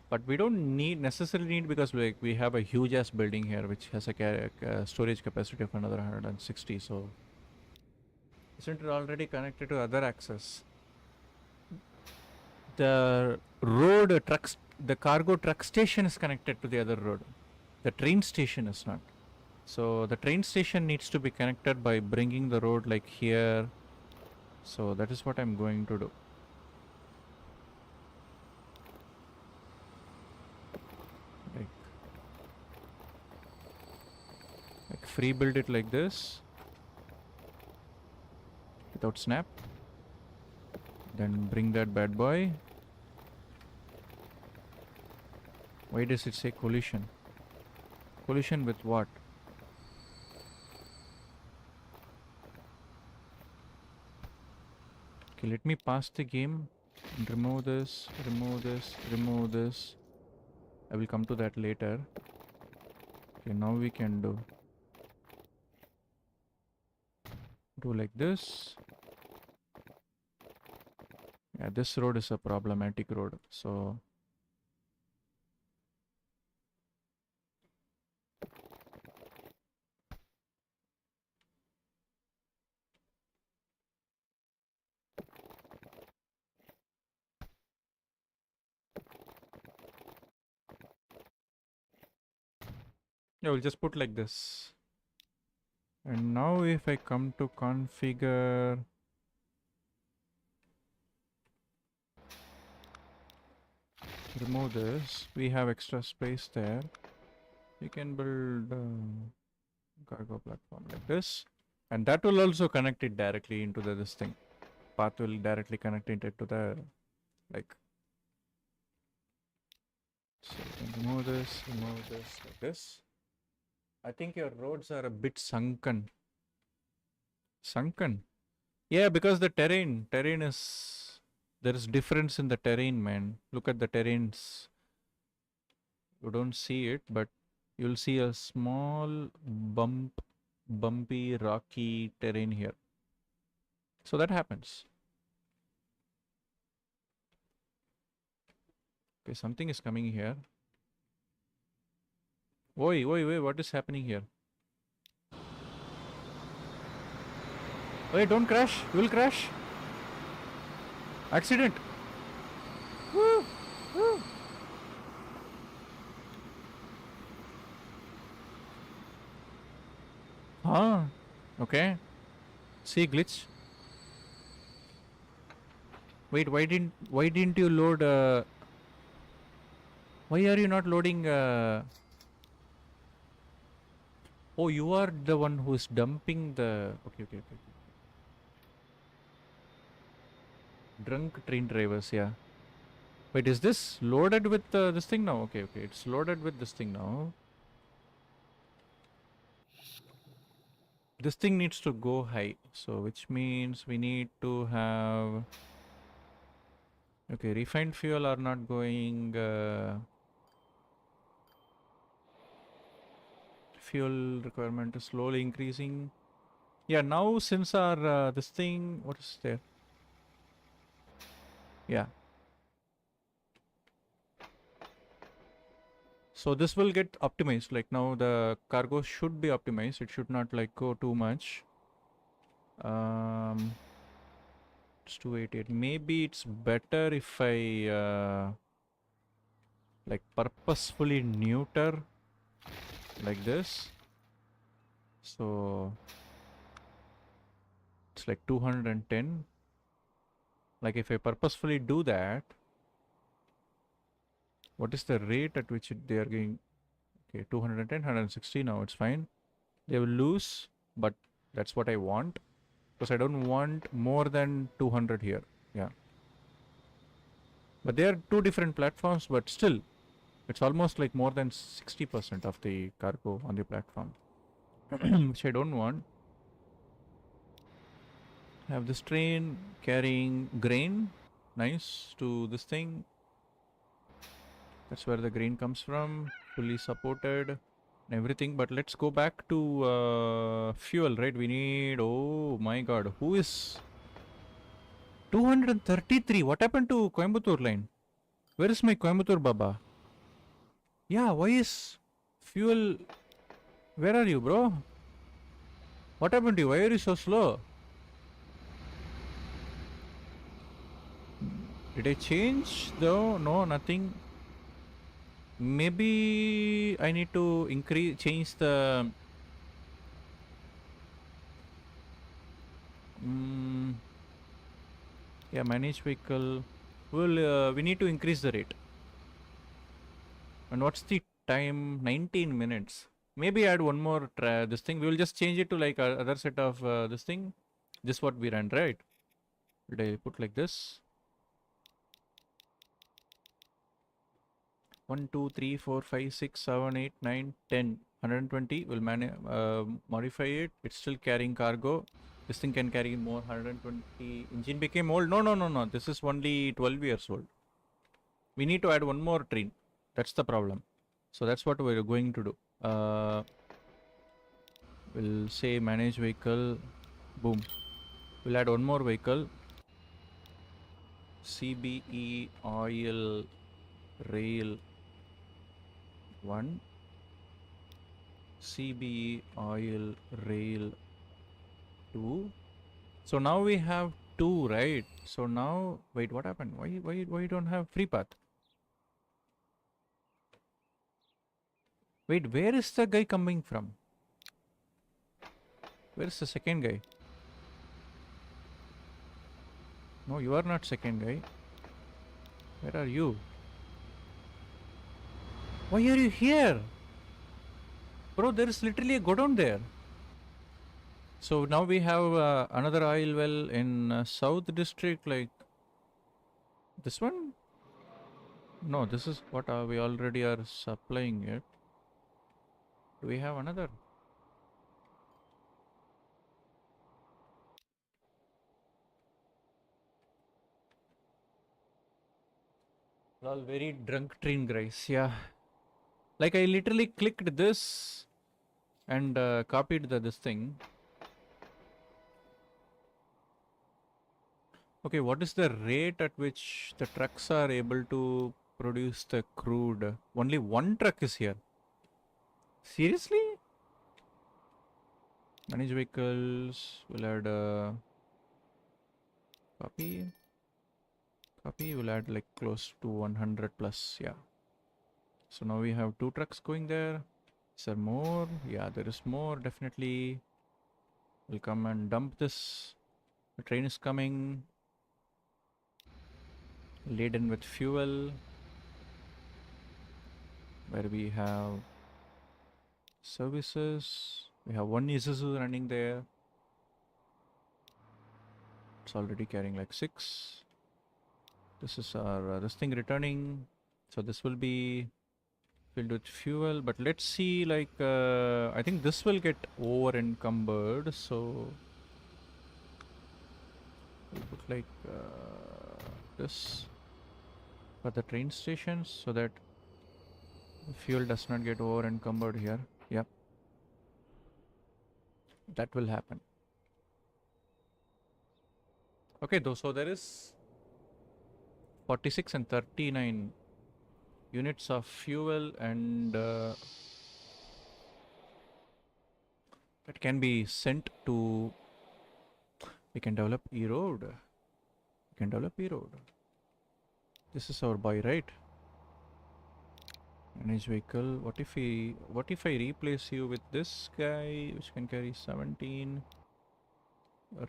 But we don't necessarily need, because we have a huge ass building here which has a storage capacity of another 160. So isn't it already connected to other access? The road trucks, the cargo truck station is connected to the other road. The train station is not. So the train station needs to be connected by bringing the road like here. So that is what I'm going to do. Like free build it like this without snap. Then bring that bad boy. Why does it say collision? Collision with what? Okay, let me pass the game and remove this, remove this, remove this. I will come to that later. Okay, now we can do like this. Yeah, this road is a problematic road. So yeah, we'll just put like this. And now if I come to configure, remove this, we have extra space there. We can build cargo platform like this, and that will also connect it directly into this thing. Path will directly connect it to the like. So we can remove this like this. I think your roads are a bit sunken. Sunken? Yeah, because the terrain is, there is difference in the terrain, man. Look at the terrains. You don't see it, but you'll see a small bumpy, rocky terrain here. So that happens. Okay, something is coming here. Oi, what is happening here? Wait, don't crash. You will crash. Accident. Woo! Woo! Huh. Okay. See glitch. Wait, why didn't you load? Why are you not loading? Oh, you are the one who's dumping the. Okay. Drunk train drivers, yeah. Wait, is this loaded with this thing now? Okay, it's loaded with this thing now. This thing needs to go high, so which means we need to have. Okay, refined fuel are not going. Fuel requirement is slowly increasing. Yeah, now since our this thing, what is there? Yeah. So this will get optimized. Like now the cargo should be optimized. It should not like go too much. It's 288. Maybe it's better if I like purposefully neuter like this. So it's like 210. Like if I purposefully do that, what is the rate at which they are going? Okay, 210, 160 now, it's fine. They will lose, but that's what I want. Because I don't want more than 200 here. Yeah. But they are two different platforms, but still, it's almost like more than 60% of the cargo on the platform, which I don't want. Have this train carrying grain, nice, to this thing. That's where the grain comes from, fully supported and everything. But let's go back to fuel, right? We need, oh my god, who is 233? What happened to Coimbatore line? Where is my Coimbatore Baba? Yeah, why is fuel? Where are you, bro? What happened to you? Why are you so slow? Did I change though? No, nothing. Maybe I need to change the. Mm, yeah, manage vehicle. Well, we need to increase the rate. And what's the time? 19 minutes. Maybe add one more this thing. We will just change it to like other set of this thing. This what we ran, right? Did I put like this? 1, 2, 3, 4, 5, 6, 7, 8, 9, 10, 120. We'll modify it. It's still carrying cargo. This thing can carry more. 120. Engine became old. No. This is only 12 years old. We need to add one more train. That's the problem. So that's what we're going to do. We'll say manage vehicle. Boom. We'll add one more vehicle. CBE oil rail 1. CBE oil rail 2. So now we have 2, right? So now, wait, what happened? Why you don't have free path? Wait, where is the guy coming from? Where is the second guy? No, you are not second guy. Where are you? Why are you here? Bro, there is literally a godown there. So now we have another oil well in South District, like this one? No, this is what we already are supplying it. Do we have another? All very drunk train guys, yeah. Like I literally clicked this and copied this thing. Okay, what is the rate at which the trucks are able to produce the crude? Only one truck is here. Seriously? Manage vehicles. We'll add copy. Copy. We'll add like close to 100 plus. Yeah. So now we have 2 trucks going there. Is there more? Yeah, there is more. Definitely. We'll come and dump this. The train is coming. laden with fuel, where we have services. We have one Isuzu running there. It's already carrying like 6. This is our this thing returning. So this will be filled with fuel. But let's see, like I think this will get over encumbered. So we'll put like this for the train stations so that the fuel does not get over encumbered here. Yep, that will happen. Okay, though, so there is 46 and 39 units of fuel, and that can be sent to. We can develop E-road. We can develop E-road. This is our buy, right? Manage vehicle. What if I replace you with this guy, which can carry 17?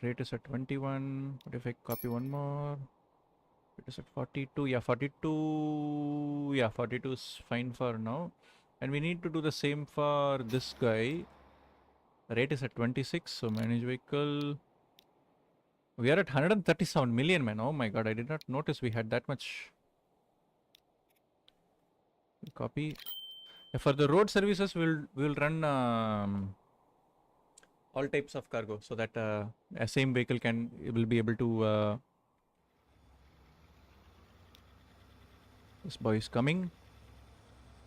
Rate is at 21. What if I copy one more? It is at 42. Yeah, 42. Yeah, 42 is fine for now. And we need to do the same for this guy. Rate is at 26. So manage vehicle. We are at 137 million, man. Oh my god, I did not notice we had that much. Copy. For the road services, we'll run all types of cargo so that a same vehicle will be able to. This boy is coming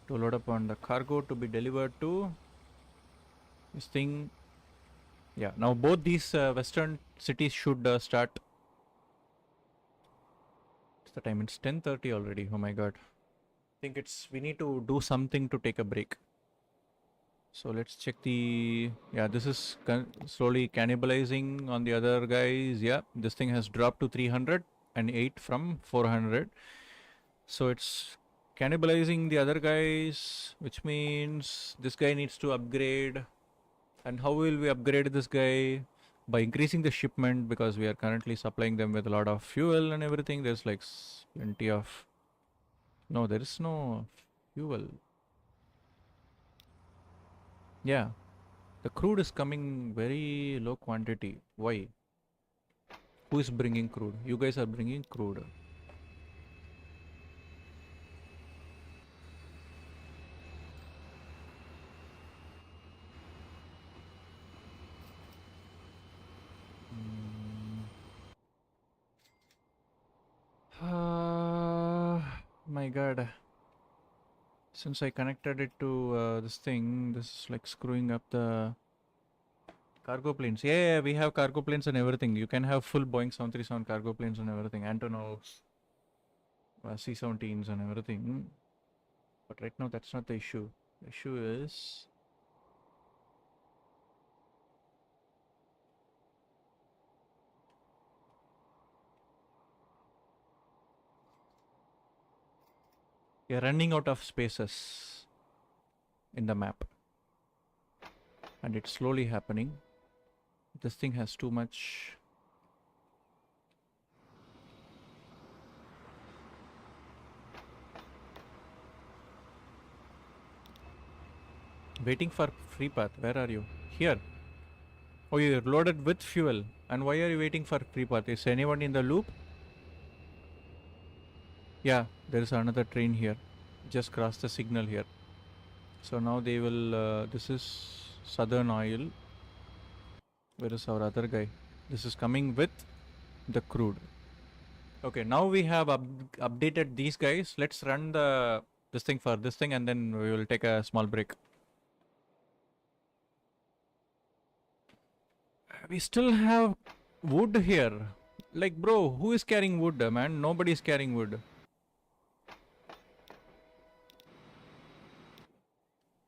to load up on the cargo to be delivered to this thing. Yeah, now both these western cities should start. It's the time. It's 10:30 already. Oh my god. I think we need to do something to take a break. So let's check the. Yeah, this is slowly cannibalizing on the other guys. Yeah, this thing has dropped to 308 from 400. So it's cannibalizing the other guys, which means this guy needs to upgrade. And how will we upgrade this guy? By increasing the shipment, because we are currently supplying them with a lot of fuel and everything. There's like plenty of. No, there is no fuel. Yeah, the crude is coming very low quantity. Why? Who is bringing crude? You guys are bringing crude. My god. Since I connected it to this thing, this is like screwing up the cargo planes. Yeah, we have cargo planes and everything. You can have full Boeing 737 cargo planes and everything. Antonovs, C-17s and everything. But right now that's not the issue. The issue is we are running out of spaces in the map. And it's slowly happening. This thing has too much. Waiting for free path. Where are you? Here. Oh, you're loaded with fuel. And why are you waiting for free path? Is anyone in the loop? Yeah, there is another train here. Just crossed the signal here. So now they will. This is Southern Oil. Where is our other guy? This is coming with the crude. Okay, now we have updated these guys. Let's run this thing for this thing, and then we will take a small break. We still have wood here. Like, bro, who is carrying wood, man? Nobody is carrying wood.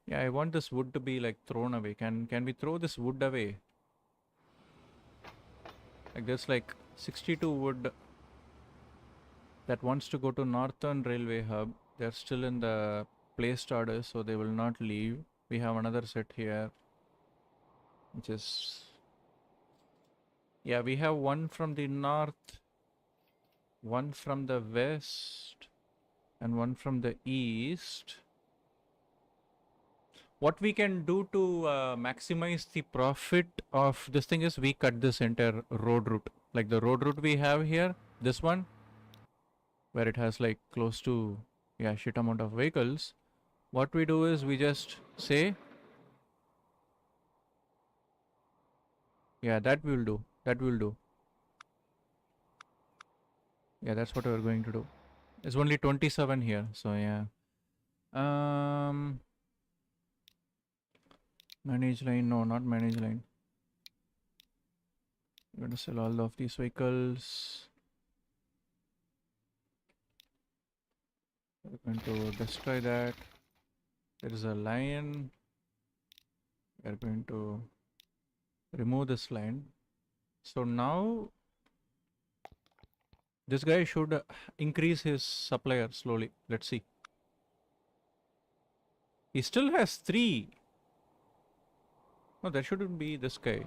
Yeah, I want this wood to be like thrown away. Can we throw this wood away? Like there's like 62 wood that wants to go to Northern Railway Hub. They're still in the placed order, so they will not leave. We have another set here, which is. Yeah, we have one from the north. one from the west and one from the east. What we can do to maximize the profit of this thing is we cut this entire road route. Like the road route we have here, this one, where it has like close to, yeah, shit amount of vehicles. What we do is we just say, yeah, that we'll do. That we'll do. Yeah, that's what we're going to do. It's only 27 here, so yeah. Manage line, no, not manage line. I'm going to sell all of these vehicles. We're going to destroy that. There is a line. We're going to remove this line. So now this guy should increase his supplier slowly. Let's see. He still has 3. No, there shouldn't be this guy.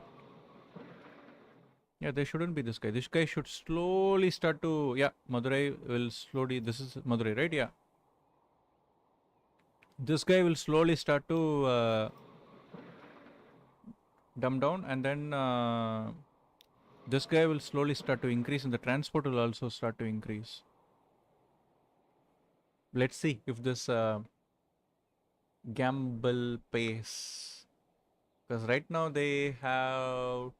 Yeah, there shouldn't be this guy. This guy should slowly start to... Yeah, Madurai will slowly... This is Madurai, right? Yeah. This guy will slowly start to dumb down, and then this guy will slowly start to increase, and the transport will also start to increase. Let's see if this gamble pays. Because right now they have...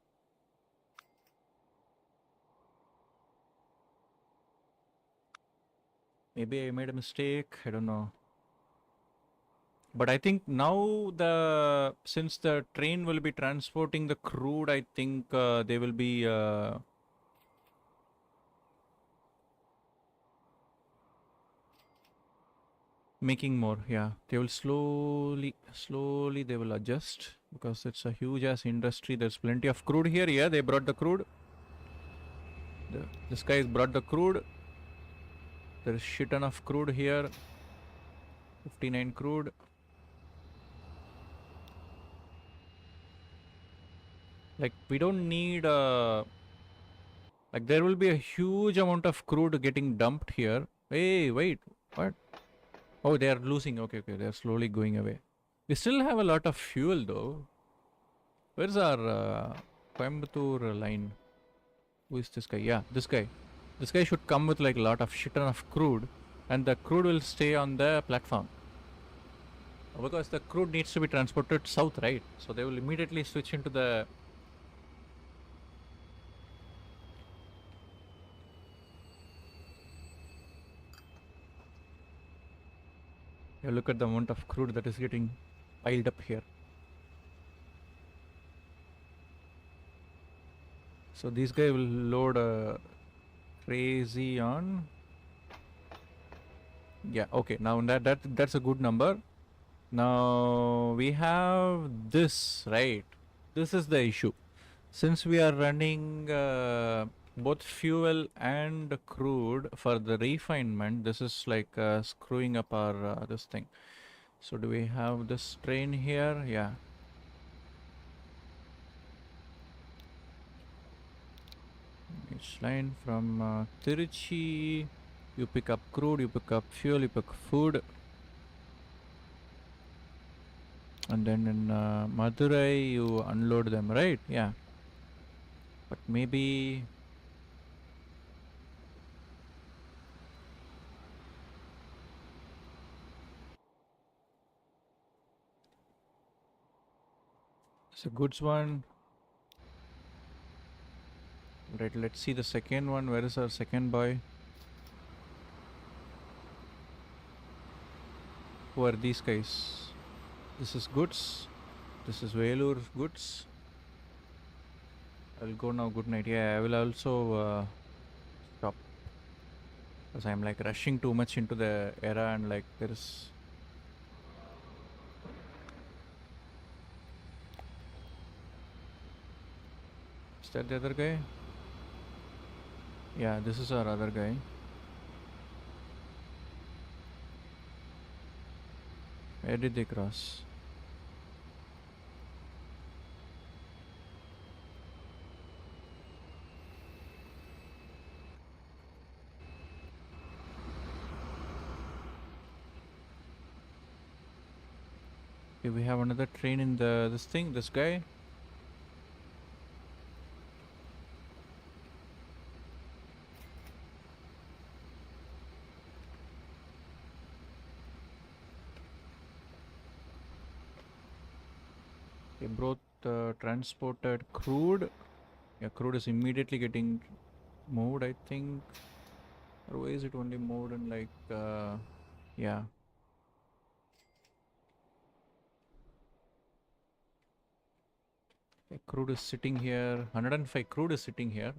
Maybe I made a mistake. I don't know. But I think now since the train will be transporting the crude, I think they will be making more. Yeah, they will slowly they will adjust because it's a huge ass industry. There's plenty of crude here. Yeah, they brought the crude. This guy has brought the crude. There's shit ton of crude here. 59 crude. Like we don't need like there will be a huge amount of crude getting dumped here. Hey, wait, what? Oh, they are losing. Okay, okay, they are slowly going away. We still have a lot of fuel though. Where's our Coimbatore line? Who is this guy? Yeah, this guy. This guy should come with like a lot of shit ton of crude, and the crude will stay on the platform. Because the crude needs to be transported south, right? So they will immediately switch into the... You look at the amount of crude that is getting piled up here. So this guy will load crazy on. Yeah, okay. Now that's a good number. Now we have this, right? This is the issue. Since we are running both fuel and crude for the refinement, this is like screwing up our this thing. So do we have this train here? Yeah. Each line from Tiruchi, you pick up crude, you pick up fuel, you pick food. And then in Madurai, you unload them, right? Yeah. But maybe... It's a goods one. Right, let's see the second one. Where is our second boy? Who are these guys? This is goods. This is Velur goods. I'll go now. Good night. Yeah, I will also stop. Because I'm like rushing too much into the era and like there is... Is that the other guy? Yeah, this is our other guy. Where did they cross? Okay, we have another train in this guy. Okay, both transported crude. Yeah, crude is immediately getting moved, I think. Or why is it only moved in like, yeah. Okay, crude is sitting here. 105 crude is sitting here.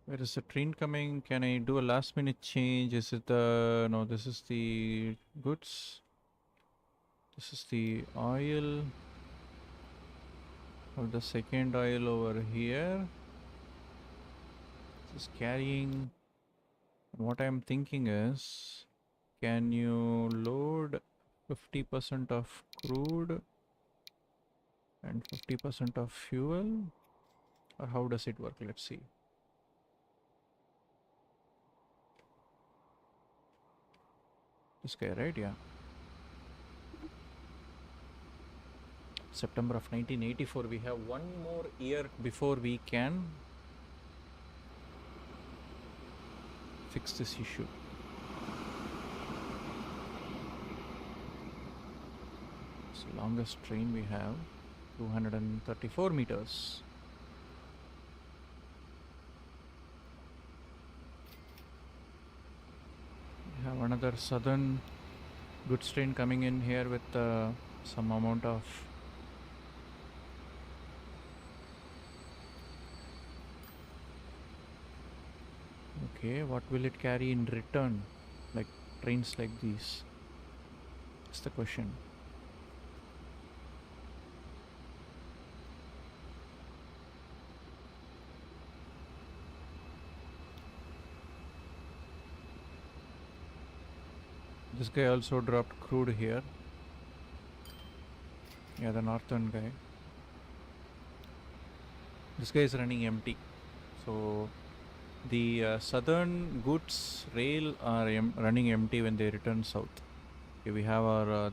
Where is the train coming? Can I do a last minute change? Is it the... No, this is the goods. This is the oil. Of the second oil over here. This is carrying... What I'm thinking is... Can you load 50% of crude and 50% of fuel? Or how does it work? Let's see. This guy, right? Yeah. September of 1984. We have one more year before we can fix this issue. It's the longest train we have. 234 meters. We have another southern goods train coming in here with some amount of... Okay, what will it carry in return? Like trains like these? That's the question. This guy also dropped crude here. Yeah, the northern guy. This guy is running empty. So the southern goods rail are running empty when they return south. Okay, we have our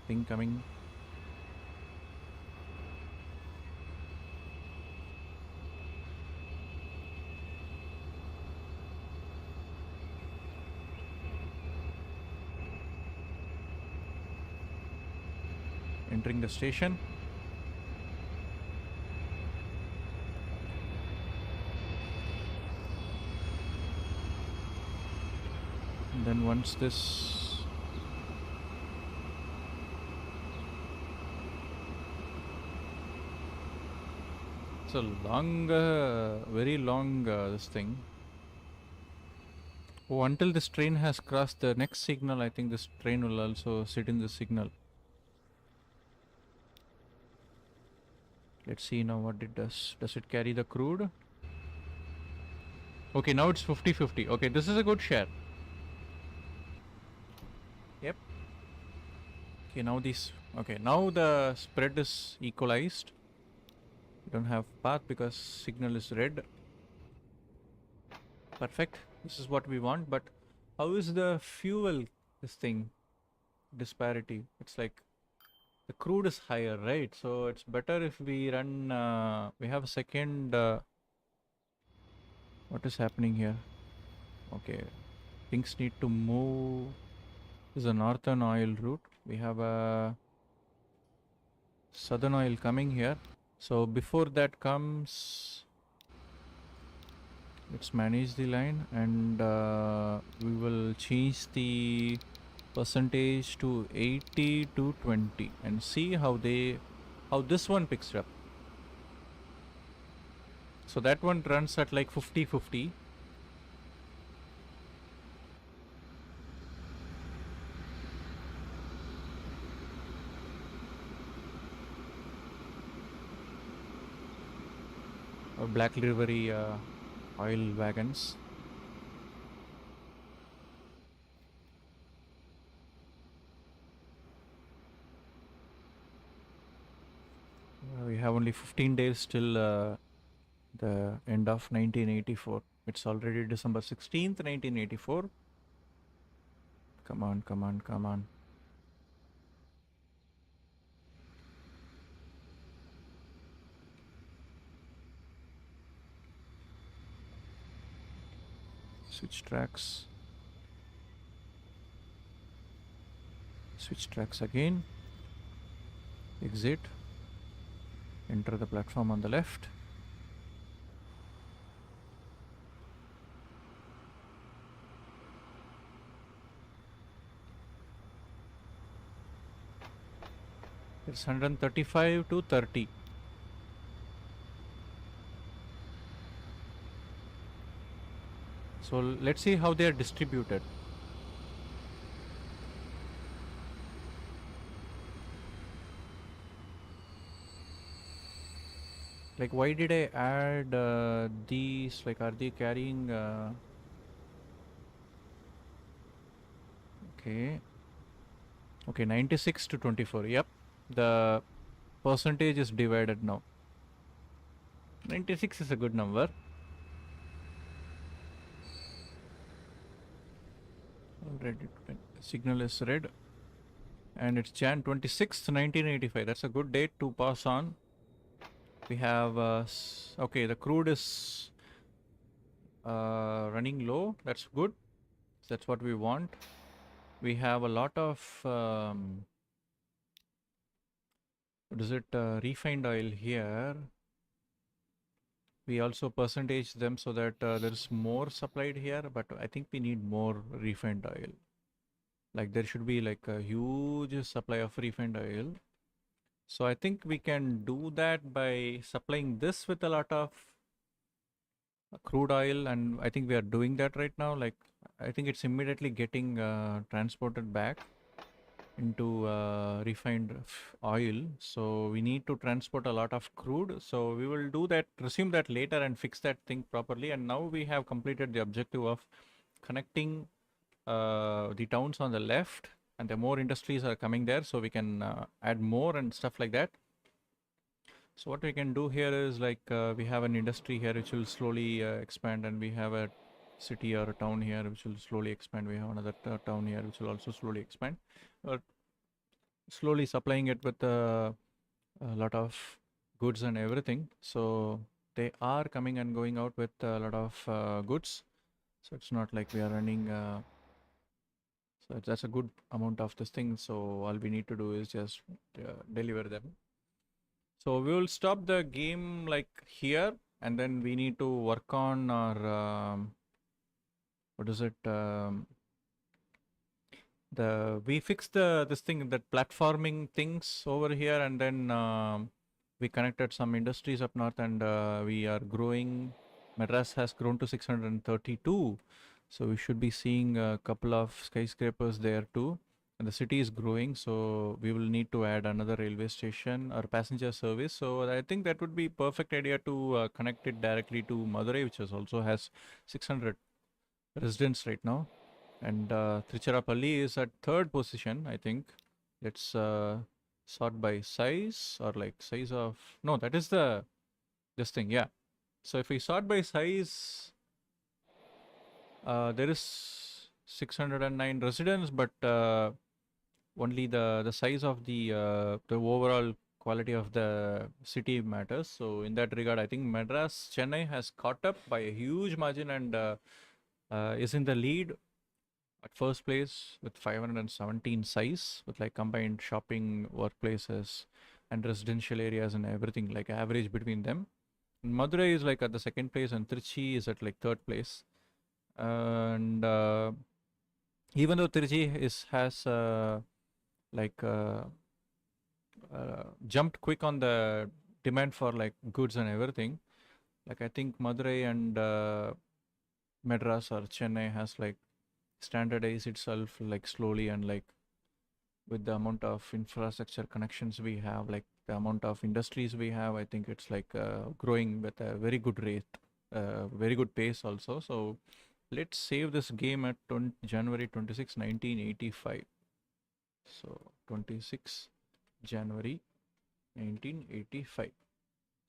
thing coming. Entering the station. And then once this... It's a long, very long this thing. Oh, until this train has crossed the next signal, I think this train will also sit in the signal. Let's see now what it does. Does it carry the crude? Okay, now it's 50-50. Okay, this is a good share. Yep. Okay, now these... Okay, now the spread is equalized. We don't have path because signal is red. Perfect. This is what we want, but how is the fuel, this thing, disparity? It's like the crude is higher, right? So it's better if we run, we have a second, what is happening here? Okay, things need to move. This is a northern oil route. We have a southern oil coming here. So before that comes, let's manage the line and we will change the percentage to 80 to 20 and see how this one picks up. So that one runs at like 50-50. Or black livery oil wagons. We have only 15 days till the end of 1984. It's already December 16th, 1984. Come on, come on, come on. Switch tracks. Switch tracks again. Exit. Enter the platform on the left. It's 135 to 30. So let's see how they are distributed. Like, why did I add these? Like, are they carrying? Okay. Okay, 96 to 24. Yep. The percentage is divided now. 96 is a good number. Already, signal is red. And it's Jan 26th, 1985. That's a good date to pass on. We have, okay, the crude is running low. That's good. That's what we want. We have a lot of, what is it, refined oil here. We also percentage them so that there is more supplied here, but I think we need more refined oil. Like there should be like a huge supply of refined oil. So I think we can do that by supplying this with a lot of crude oil, and I think we are doing that right now. Like I think it's immediately getting transported back into refined oil. So we need to transport a lot of crude. So we will do that, resume that later and fix that thing properly. And now we have completed the objective of connecting the towns on the left, and the more industries are coming there, so we can add more and stuff like that. So what we can do here is like we have an industry here which will slowly expand, and we have a city or a town here which will slowly expand. We have another town here which will also slowly expand. Slowly supplying it with a lot of goods and everything. So they are coming and going out with a lot of goods. So it's not like we are running. So that's a good amount of this thing. So all we need to do is just deliver them. So we will stop the game like here, and then we need to work on our what is it? We fixed this thing, that platforming things over here, and then we connected some industries up north, and we are growing. Madras has grown to 632, so we should be seeing a couple of skyscrapers there too. And the city is growing, so we will need to add another railway station or passenger service. So I think that would be perfect idea to connect it directly to Madurai, which also has 600 residents right now. And Tricharappalli is at third position, I think. Let's sort by size, or like size of, no, that is this thing, yeah. So if we sort by size, there is 609 residents, but only the size of the overall quality of the city matters. So in that regard, I think Madras, Chennai has caught up by a huge margin, and is in the lead at first place with 517 size, with like combined shopping, workplaces, and residential areas and everything, like average between them. And Madurai is like at the second place, and Trichy is at like third place. And even though Trichy has like jumped quick on the demand for like goods and everything, like I think Madurai and Madras or Chennai has like standardized itself like slowly, and like with the amount of infrastructure connections we have, like the amount of industries we have, I think it's like growing with a very good rate, very good pace also. So let's save this game at January 26, 1985. So 26 January 1985.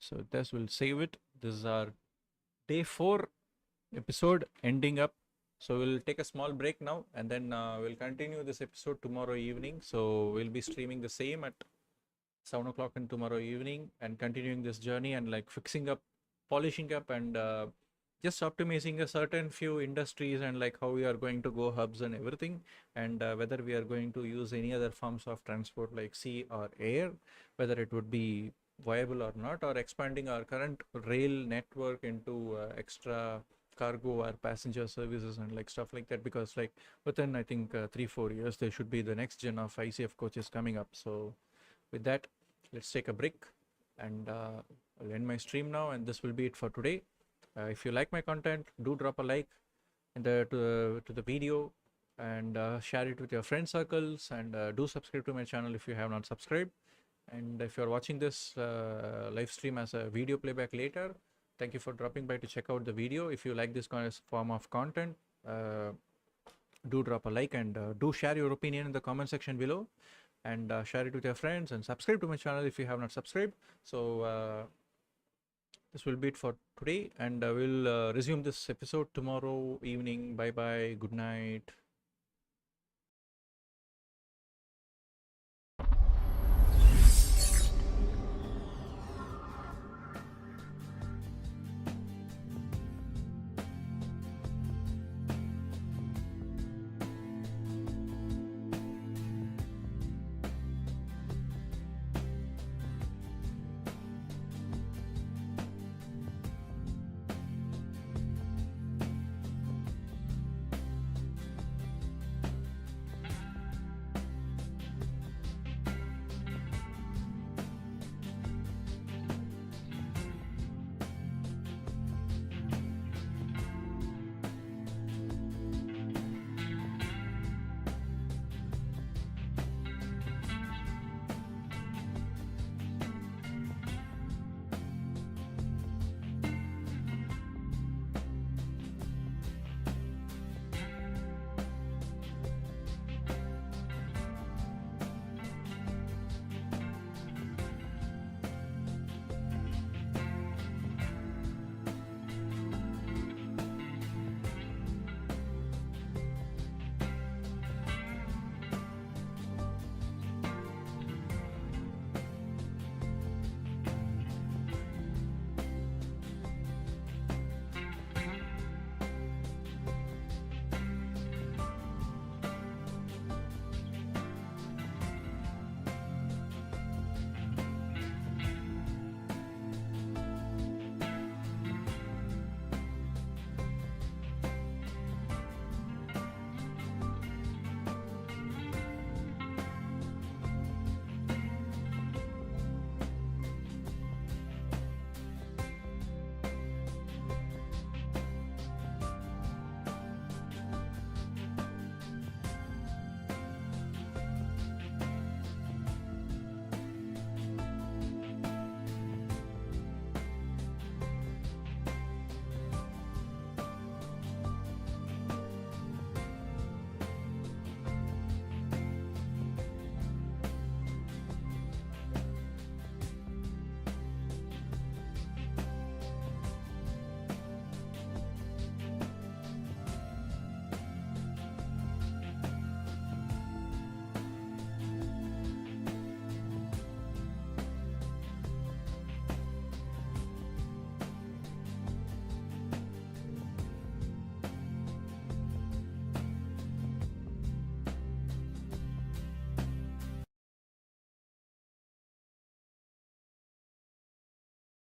So this will save it. This is our day 4 episode ending up. So we'll take a small break now, and then we'll continue this episode tomorrow evening. So we'll be streaming the same at 7 o'clock in tomorrow evening and continuing this journey and like fixing up, polishing up, and just optimizing a certain few industries and like how we are going to go hubs and everything, and whether we are going to use any other forms of transport like sea or air, whether it would be viable or not, or expanding our current rail network into extra cargo or passenger services and like stuff like that, because like within I think 3-4 years there should be the next gen of ICF coaches coming up. So with that, let's take a break, and I'll end my stream now, and this will be it for today. If you like my content, do drop a like to the video, and share it with your friend circles, and do subscribe to my channel if you have not subscribed. And if you're watching this live stream as a video playback later, thank you for dropping by to check out the video. If you like this kind of form of content, do drop a like, and do share your opinion in the comment section below, and share it with your friends, and subscribe to my channel if you have not subscribed. So this will be it for today, and we'll resume this episode tomorrow evening. Bye bye, good night.